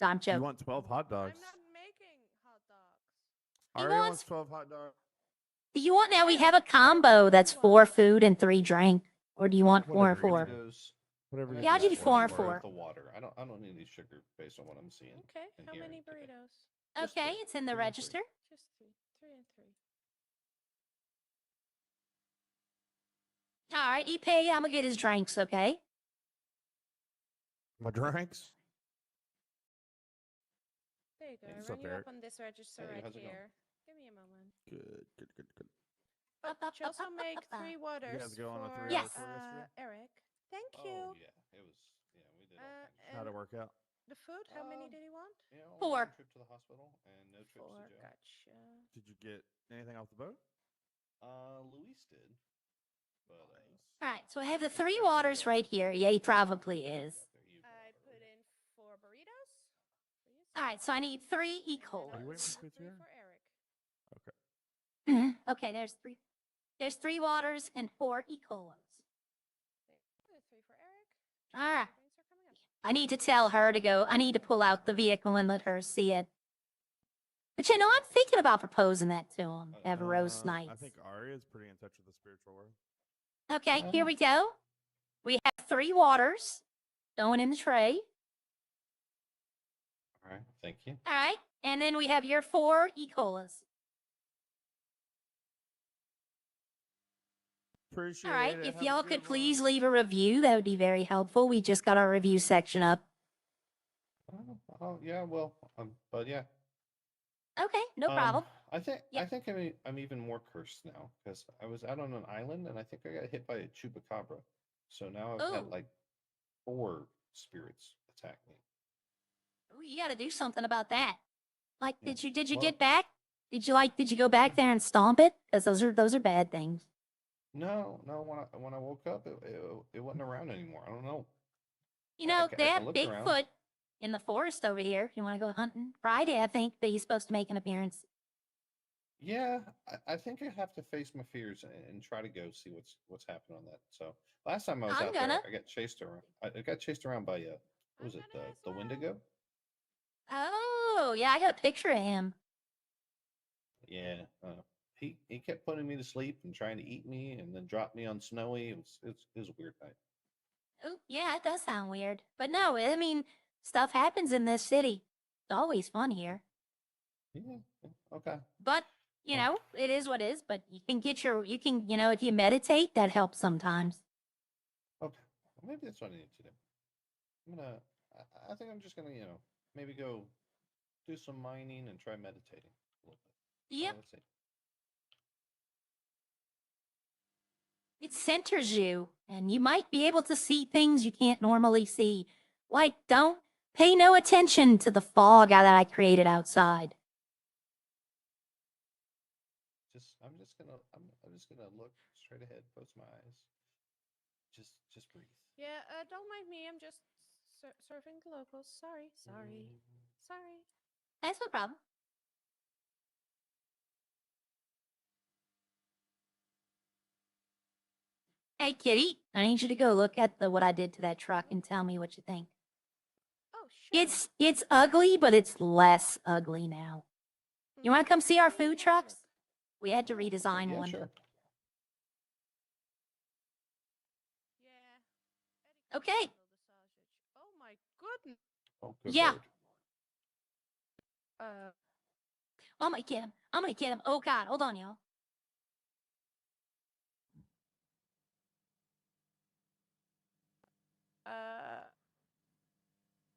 No, I'm joking. You want 12 hot dogs? I'm not making hot dogs. He Aria wants- wants 12 hot dogs. Do you want now? We have a combo that's 4 food and 3 drink, or do you want 4 and 4? Whatever. Yeah, I'll give you 4 and 4. The water. I don't need any sugar based on what I'm seeing. Okay. and How hearing many today. burritos? Just Okay, three. it's in the 3 and 3. register. Just 3. 3 and 3. All right, you pay. I'm gonna get his drinks. Okay. My drinks? There you go. What's I up, run you Eric? up on this register Hey, right how's it going? here. Give me a moment. Good. Oh, she also make 3 waters guys go on a for 3-hour Yes. tour yesterday? Eric. Thank Oh you. yeah, it was. Yeah, we did. All kinds How'd it And work out? the food, how many did he want? You know, 4. one trip to the hospital and no trips 4. to jail. Gotcha. Did you get anything off the boat? Luis did, but All right, so I have the 3 waters right here. Yeah, he probably is. I put in 4 burritos. Please. All right, so I need 3 E. And then Are you waiting also for food 3 here? for Eric. Okay. Okay, there's 3. There's 3 waters and 4 E. colas. There. 3 for Eric. All right. Drinks are coming up. I need to tell her to go. I need to pull out the vehicle and let her see it. But you know, I'm thinking about proposing that to him. Have a roast night. I think Aria is pretty in touch with the spiritual world. Okay, here we go. We have 3 waters going in the tray. all right, thank you. All right, and then we have your 4 E. colas. Appreciate All right, it. if Have a y'all good could one. please leave a review, that would be very helpful. We just got our review section up. Oh yeah, well, but yeah. Okay, no problem. I think Yeah. I'm even more cursed now because I was out on an island and I think I got hit by a chupacabra. So now I've had Ooh. like 4 spirits attack me. Ooh, you got to do something about that. Like, Yeah. did you Well- get back? Did you go back there and stomp it? Because those are bad things. No. When I woke up, it wasn't around anymore. I don't know. You know, I they have looked around. Bigfoot in the forest over here. If you want to go hunting Friday, I think that he's supposed to make an appearance. Yeah, I think I have to face my fears and try to go see what's happening on that. So last time I was I'm out there, gonna. I got chased around. I got chased around by what was it the Wendigo? Oh, yeah, I got a picture of him. Yeah, he kept putting me to sleep and trying to eat me, and then drop me on snowy. It was a weird night. Oh, yeah, it does sound weird. But no, I mean, stuff happens in this city. It's always fun here. Yeah, okay. But, it is what it is. But you can if you meditate, that helps sometimes. Okay, well, maybe that's what I need to do. I think I'm just gonna maybe go do some mining and try meditating a little bit. Yep. Let's see. It centers you, and you might be able to see things you can't normally see. Like, don't pay no attention to the fog that I created outside. I'm just gonna look straight ahead, close my eyes, just breathe. Yeah, don't mind me. I'm just serving the locals. Sorry. That's no problem. Hey, Kitty, I need you to go look at what I did to that truck and tell me what you think. Oh, sure. It's ugly, but it's less ugly now. You want to come see our food trucks? We had to redesign Yeah, one. sure. Yeah. Okay. Oh my goodness. Oh, good Yeah. lord. I'm gonna get him. I'm gonna get him. Oh God, hold on, y'all.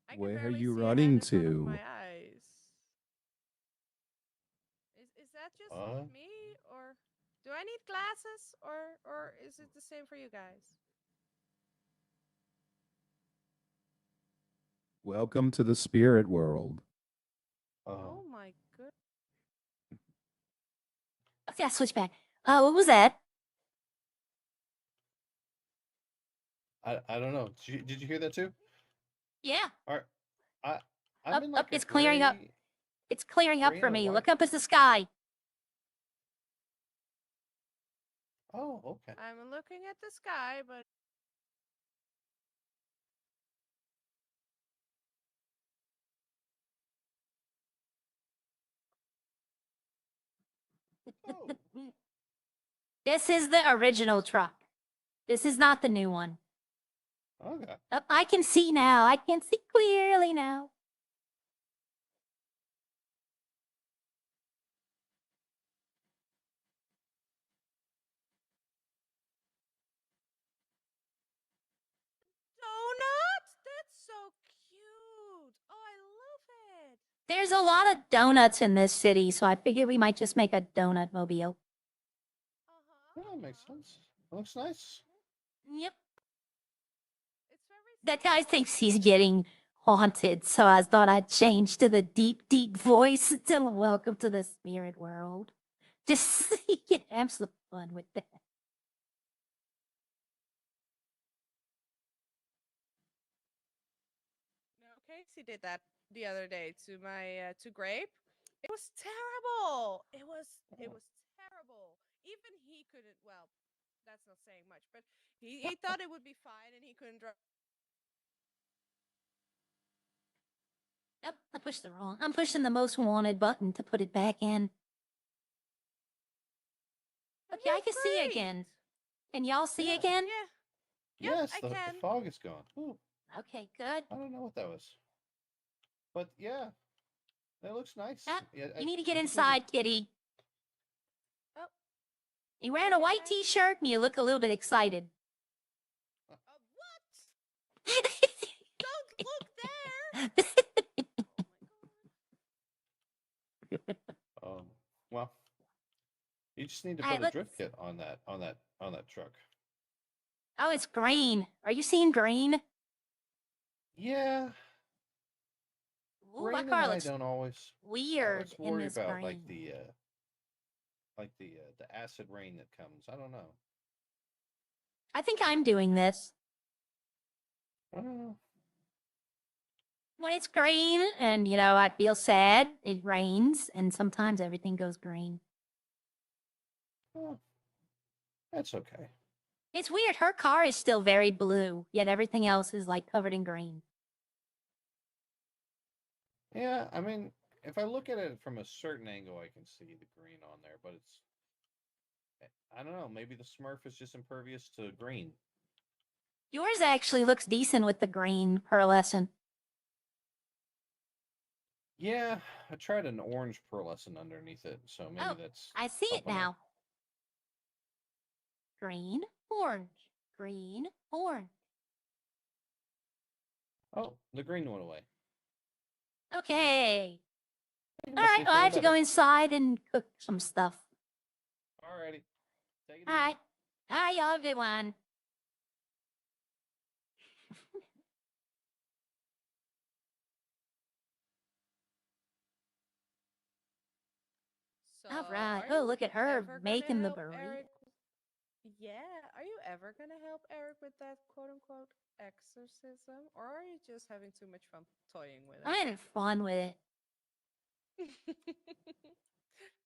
I can Where are barely you see ahead running in front of to? my eyes. Is that just me, or do I need glasses, or is it the same for you guys? Welcome to the spirit world. Oh my good. Okay, I'll switch back. What was that? I don't know. Did you hear that too? Yeah. All right. I'm in like It's clearing up. It's clearing up gray for and a me. white. Look up at the sky. Oh, okay. I'm looking at the sky, but This is the original truck. This is not the new one. Okay. I can see now. I can see clearly now. donuts? That's so cute. Oh, I love it. There's a lot of donuts in this city, so I figured we might just make a donut mobile. Yeah, that makes sense. It looks nice. Yep. That guy thinks he's getting haunted, so I thought I'd change to the deep, deep voice and tell him welcome to the spirit world. Just so he can have some fun with that. No, Casey did that the other day to my to Grape. It was terrible. It was terrible. Even he couldn't. Well, that's not saying much, but he thought it would be fine, and he couldn't drive. Yep, I'm pushing the most wanted button to put it back in. Okay, I can see again. Can y'all see again? Yeah. Yes, I the can. fog is gone. Ooh, Okay, good. I don't know what that was. But yeah, it looks nice. Yeah, You need to get you just need inside, Kitty. Oh. You're wearing a white t-shirt and you look a little bit excited. What? Don't look there. Well, you just need to All right, put a drift kit on that truck. Oh, it's green. Are you seeing green? Yeah. Ooh, my Green car and I looks don't always. I weird always in worry this about green. like the acid rain that comes. I don't know. I think I'm doing this. I don't know. When it's green and, I feel sad, it rains, and sometimes everything goes green. Well, that's okay. It's weird. Her car is still very blue, yet everything else is like covered in green. Yeah, I mean, if I look at it from a certain angle, I can see the green on there, but it's. I don't know. Maybe the Smurf is just impervious to green. Yours actually looks decent with the green pearlescent. Yeah, I tried an orange pearlescent underneath it, so maybe Oh, that's. I see it helping now. Green, orange, green, orange. Oh, the green went away. Okay. You All must right, be well, I have to feeling go inside and cook some stuff. better. Alrighty. Take it All easy. right. All right, y'all have a good one. So, All right. are Oh, you look at her ever gonna making the help burrito. Eric? Yeah, are you ever gonna help Eric with that quote unquote exorcism? Or are you just having too much fun toying with I'm it? having fun with it.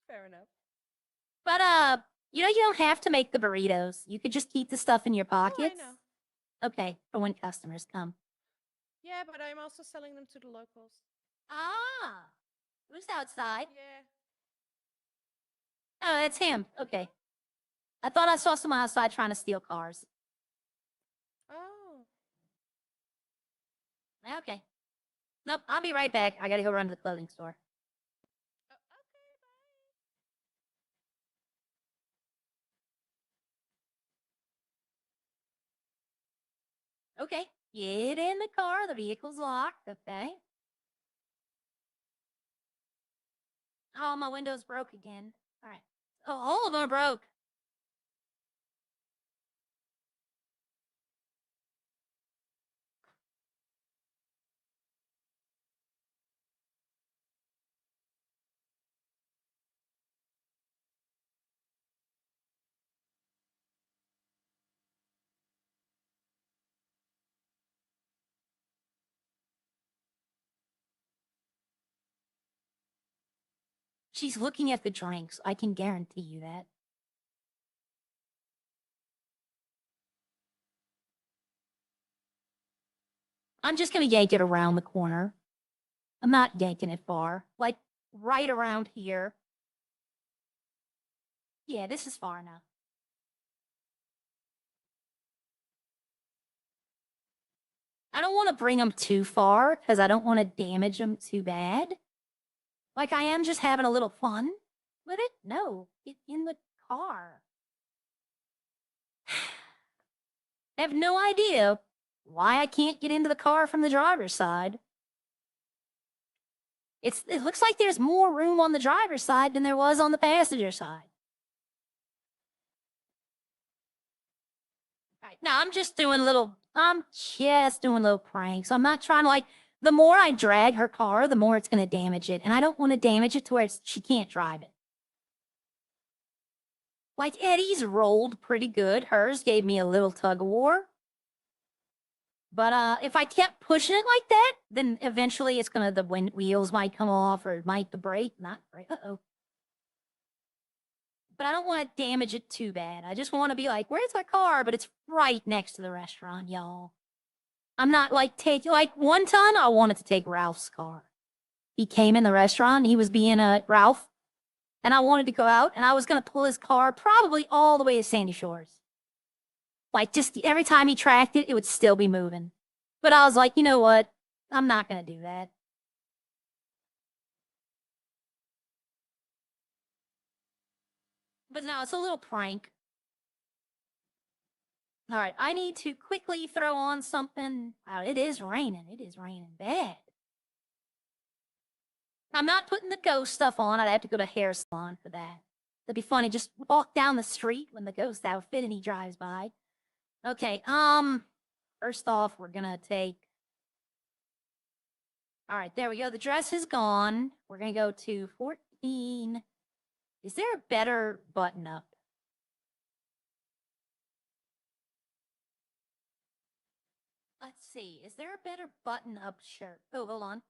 Fair enough. But you know, you don't have to make the burritos. You could just keep the stuff in your Oh, I pockets. know. Okay, for when customers come. Yeah, but I'm also selling them to the locals. Ah, who's outside? Yeah. Oh, it's him. Okay. I thought I saw someone outside trying to steal cars. Oh. Okay. Nope, I'll be right back. I gotta go run to the clothing store. Okay, get in the car. The vehicle's locked. Okay. Oh, my window's broke again. All right. Oh, all of them are broke. She's looking at the drinks. I can guarantee you that. I'm just gonna yank it around the corner. I'm not yanking it far. Like right around here. Yeah, this is far enough. I don't want to bring them too far because I don't want to damage them too bad. Like I am just having a little fun with it. No, get in the car. I have no idea why I can't get into the car from the driver's side. It looks like there's more room on the driver's side than there was on the passenger side. All right, now I'm just doing little pranks. I'm not trying to like, the more I drag her car, the more it's going to damage it. And I don't want to damage it to where she can't drive it. Like Eddie's rolled pretty good. Hers gave me a little tug of war. But if I kept pushing it like that, then eventually it's gonna, the wheels might come off or it might the brake, not brake. Uh-oh. But I don't want to damage it too bad. I just want to be like, where's my car? But it's right next to the restaurant, y'all. I'm not like like one time I wanted to take Ralph's car. He came in the restaurant, he was being Ralph, and I wanted to go out and I was gonna pull his car probably all the way to Sandy Shores. Like just every time he tracked it, it would still be moving. But I was like, you know what? I'm not gonna do that. But no, it's a little prank. All right, I need to quickly throw on something. Wow, it is raining. It is raining bad. I'm not putting the ghost stuff on. I'd have to go to hair salon for that. That'd be funny. Just walk down the street when the ghost outfit and he drives by. Okay, first off, we're gonna take. All right, there we go. The dress is gone. We're gonna go to 14. Is there a better button up? Let's see. Is there a better button up shirt? Oh, hold on.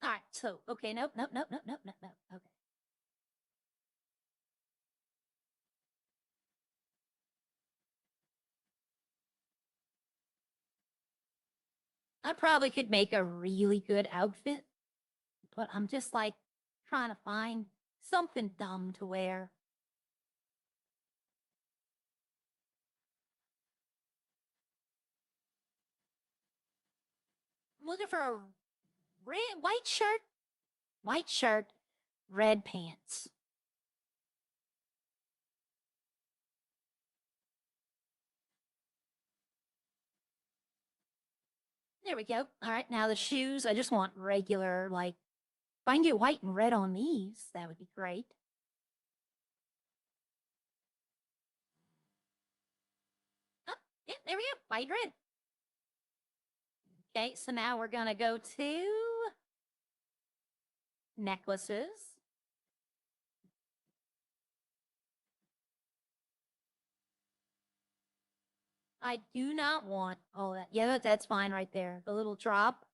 All right, so, okay, nope. Okay. I probably could make a really good outfit, but I'm just like trying to find something dumb to wear. I'm looking for a white shirt, red pants. There we go. All right, now the shoes, I just want regular, like, if I can get white and red on these, that would be great. Oh, yeah, there we go. White, red. Okay, so now we're gonna go to necklaces. I do not want all that. Yeah, that's fine right there. The little drop.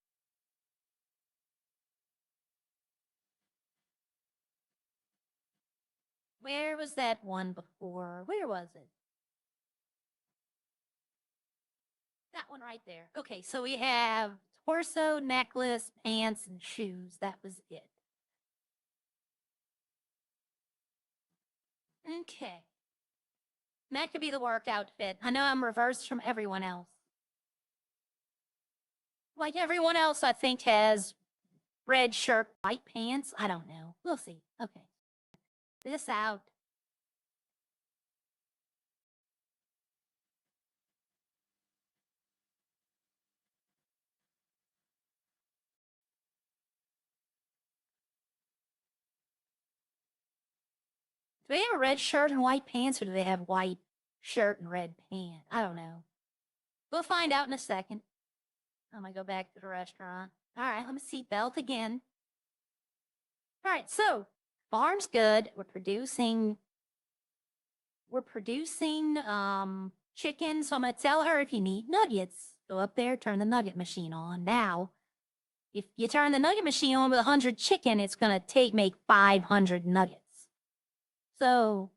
Where was that one before? Where was it? That one right there. Okay, so we have torso, necklace, pants, and shoes. That was it. Okay. That could be the work outfit. I know I'm reversed from everyone else. Like everyone else, I think, has red shirt, white pants. I don't know. We'll see. Okay. This out. Do they have a red shirt and white pants, or do they have white shirt and red pants? I don't know. We'll find out in a second. I'm gonna go back to the restaurant. All right, let me see. Belt again. All right, so farm's good. We're producing chicken. So I'm gonna tell her, if you need nuggets, go up there, turn the nugget machine on. Now, if you turn the nugget machine on with 100 chicken, it's gonna make 500 nuggets. So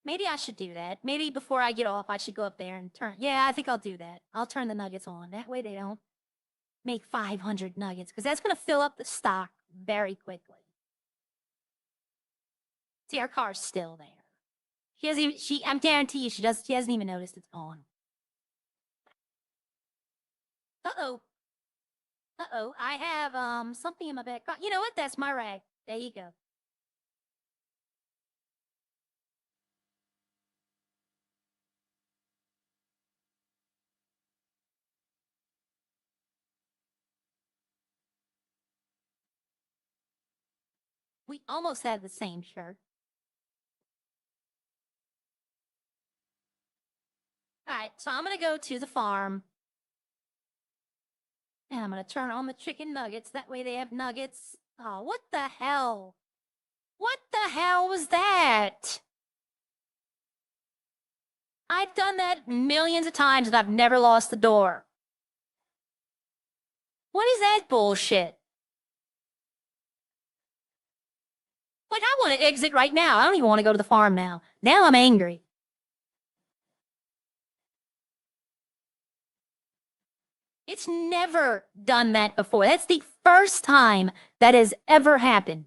maybe I should do that. Maybe before I get off, I should go up there and turn. Yeah, I think I'll do that. I'll turn the nuggets on. That way they don't make 500 nuggets, because that's gonna fill up the stock very quickly. See, our car's still there. She hasn't even, I'm guarantee you, she hasn't even noticed it's on. Uh-oh. Uh-oh, I have, something in my back. You know what? That's my rag. There you go. We almost had the same shirt. All right, so I'm gonna go to the farm. And I'm gonna turn on the chicken nuggets. That way they have nuggets. Oh, what the hell? What the hell was that? I've done that millions of times and I've never lost the door. What is that bullshit? Like, I want to exit right now. I don't even want to go to the farm now. Now I'm angry. It's never done that before. That's the first time that has ever happened.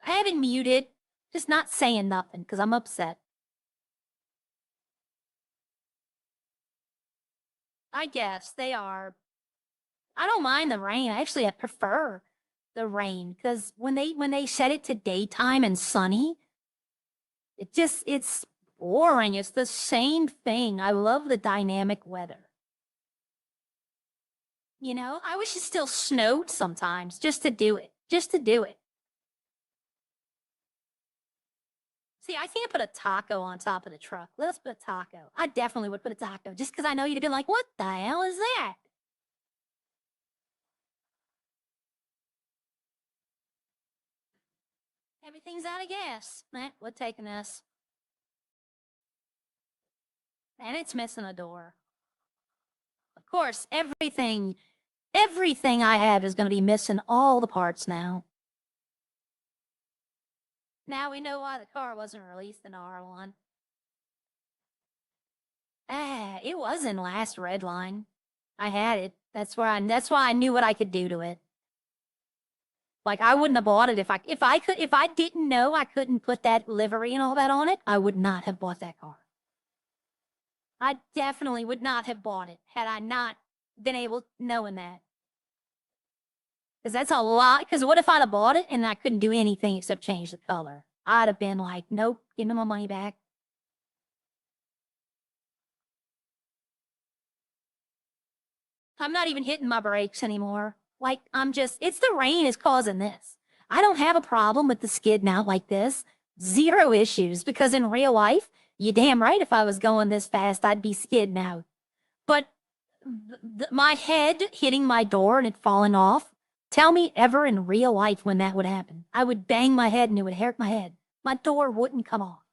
I haven't muted, just not saying nothing because I'm upset. I guess they are. I don't mind the rain. Actually, I prefer the rain because when they set it to daytime and sunny, it's boring. It's the same thing. I love the dynamic weather. You know, I wish it still snowed sometimes just to do it. Just to do it. See, I can't put a taco on top of the truck. Let's put a taco. I definitely would put a taco just because I know you'd have been like, what the hell is that? Everything's out of gas. We're taking this. And it's missing a door. Of course, everything I have is going to be missing all the parts now. Now we know why the car wasn't released in R1. It was in last Redline. I had it. That's why I knew what I could do to it. Like, I wouldn't have bought it if I didn't know I couldn't put that livery and all that on it, I would not have bought that car. I definitely would not have bought it had I not been able knowing that. Because that's a lot. Because what if I'd have bought it and I couldn't do anything except change the color? I'd have been like, nope, give me my money back. I'm not even hitting my brakes anymore. Like, it's the rain is causing this. I don't have a problem with the skidding out like this. Zero issues, because in real life, you damn right if I was going this fast, I'd be skidding out. But my head hitting my door and it falling off, tell me ever in real life when that would happen. I would bang my head and it would hurt my head. My door wouldn't come off.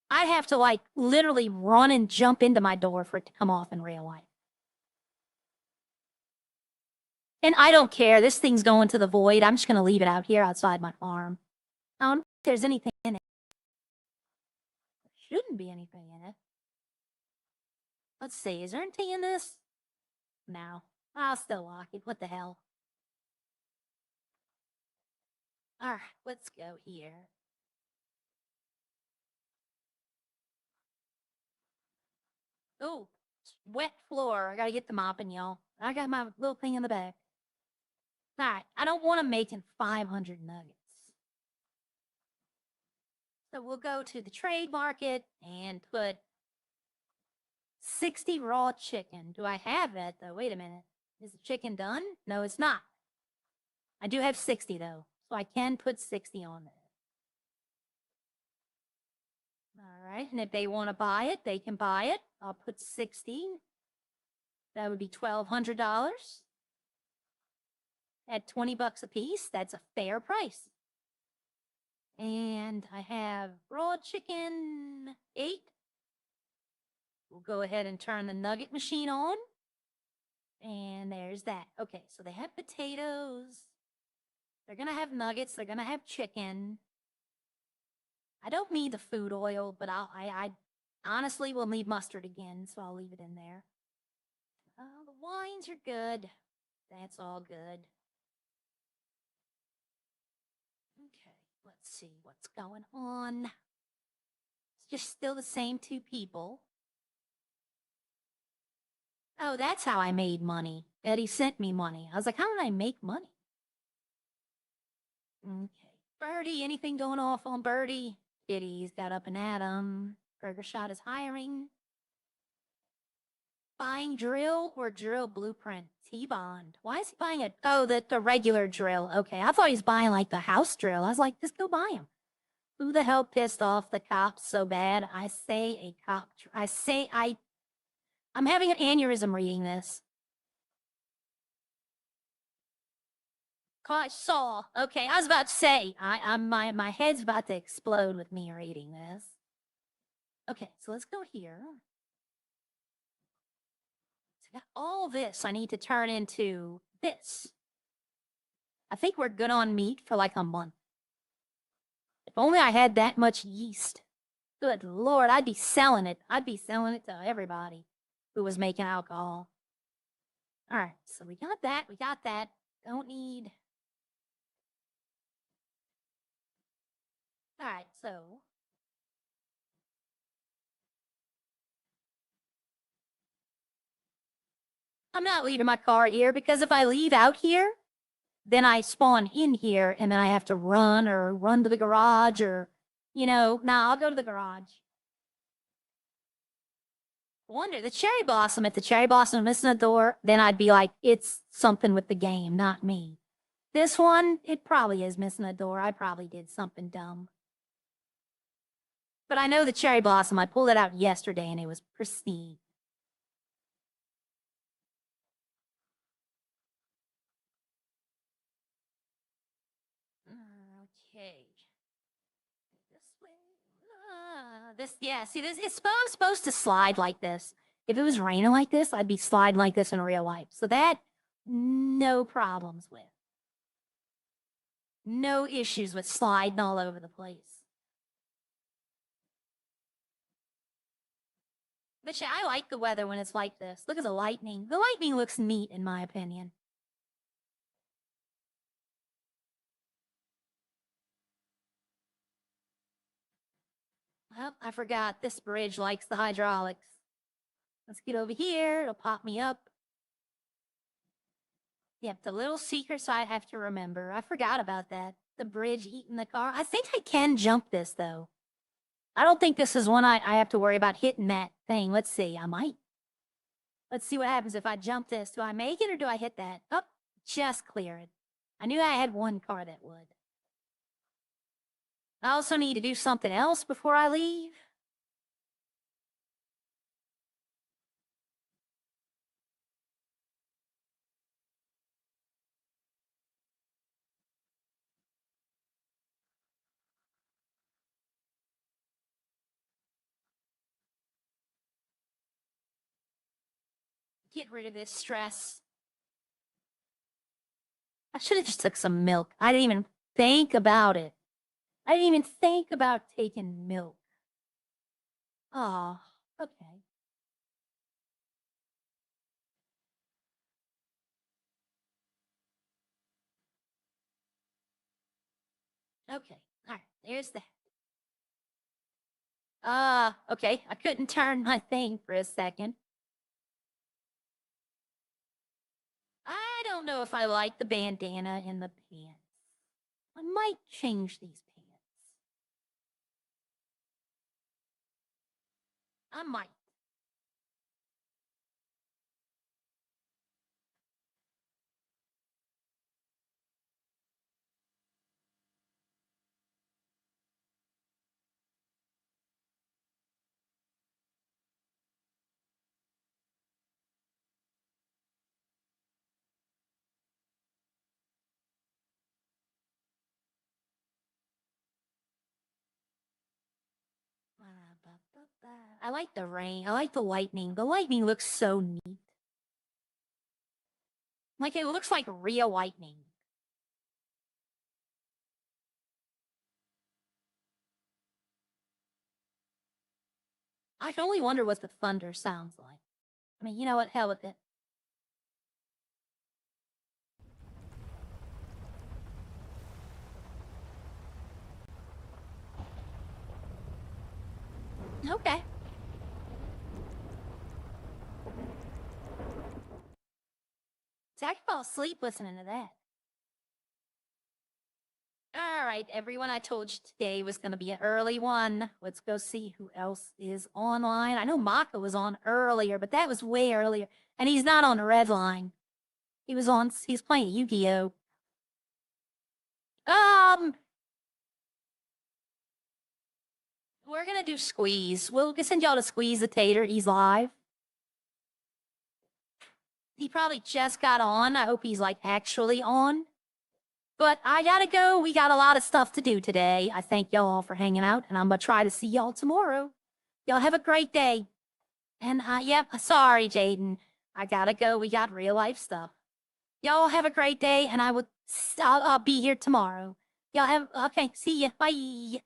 I'd have to, like, literally run and jump into my door for it to come off in real life. And I don't care. This thing's going to the void. I'm just going to leave it out here outside my farm. I don't know if there's anything in it. There shouldn't be anything in it. Let's see. Is there anything in this? No. I'll still lock it. What the hell? All right. Let's go here. Oh, wet floor. I got to get the mopping, y'all. I got my little thing in the back. All right. I don't want to make 500 nuggets. So we'll go to the trade market and put 60 raw chicken. Do I have that, though? Wait a minute. Is the chicken done? No, it's not. I do have 60, though. So I can put 60 on there. All right. And if they want to buy it, they can buy it. I'll put 60. That would be $1,200. At 20 bucks a piece, that's a fair price. And I have raw chicken 8. We'll go ahead and turn the nugget machine on. And there's that. Okay, so they have potatoes. They're going to have nuggets. They're going to have chicken. I don't need the food oil, but I honestly will need mustard again, so I'll leave it in there. The wines are good. That's all good. Okay, let's see what's going on. It's just still the same 2 people. Oh, that's how I made money. Eddie sent me money. I was like, how did I make money? Okay. Birdie, anything going off on Birdie? Kitty's got up and at 'em. Burger Shot is hiring. Buying drill or drill blueprint? T-Bond. Why is he buying it? Oh, the regular drill. Okay, I thought he was buying like the house drill. I was like, just go buy him. Who the hell pissed off the cops so bad? I say a cop. I'm having an aneurysm reading this. Saw. Okay, I was about to say, my head's about to explode with me reading this. Okay, so let's go here. So all this I need to turn into this. I think we're good on meat for like a month. If only I had that much yeast. Good Lord, I'd be selling it. I'd be selling it to everybody who was making alcohol. All right, so we got that. We got that. Don't need... All right, so... I'm not leaving my car here, because if I leave out here, then I spawn in here, and then I have to run to the garage, or, you know, nah, I'll go to the garage. Wonder the cherry blossom. If the cherry blossom missing a door, then I'd be like, it's something with the game, not me. This one, it probably is missing a door. I probably did something dumb. But I know the cherry blossom. I pulled it out yesterday and it was pristine. Okay. This way. See, this it's supposed to slide like this. If it was raining like this, I'd be sliding like this in real life. So that, no problems with. No issues with sliding all over the place. But yeah, I like the weather when it's like this. Look at the lightning. The lightning looks neat, in my opinion. Well, I forgot. This bridge likes the hydraulics. Let's get over here. It'll pop me up. Yep, the little secrets I have to remember. I forgot about that. The bridge eating the car. I think I can jump this, though. I don't think this is one I have to worry about hitting that thing. Let's see. I might. Let's see what happens if I jump this. Do I make it or do I hit that? Oh, just clear it. I knew I had one car that would. I also need to do something else before I leave. Get rid of this stress. I should have just took some milk. I didn't even think about it. I didn't even think about taking milk. Oh, okay. Okay, all right, there's that. Okay, I couldn't turn my thing for a second. I don't know if I like the bandana and the pants. I might change these pants. I might. I like the rain. I like the lightning. The lightning looks so neat. Like it looks like real lightning. I can only wonder what the thunder sounds like. I mean, you know what? Hell with it. Okay. See, I could fall asleep listening to that. All right, everyone, I told you today was going to be an early one. Let's go see who else is online. I know Maka was on earlier, but that was way earlier. And he's not on the Redline. He's playing Yu-Gi-Oh! We're gonna do Squeeze. We'll send y'all to Squeeze the Tater. He's live. He probably just got on. I hope he's like actually on. But I gotta go. We got a lot of stuff to do today. I thank y'all all for hanging out, and I'm gonna try to see y'all tomorrow. Y'all have a great day. And sorry, Jaden. I gotta go. We got real life stuff. Y'all have a great day, and I'll be here tomorrow. Y'all have okay. See ya. Bye.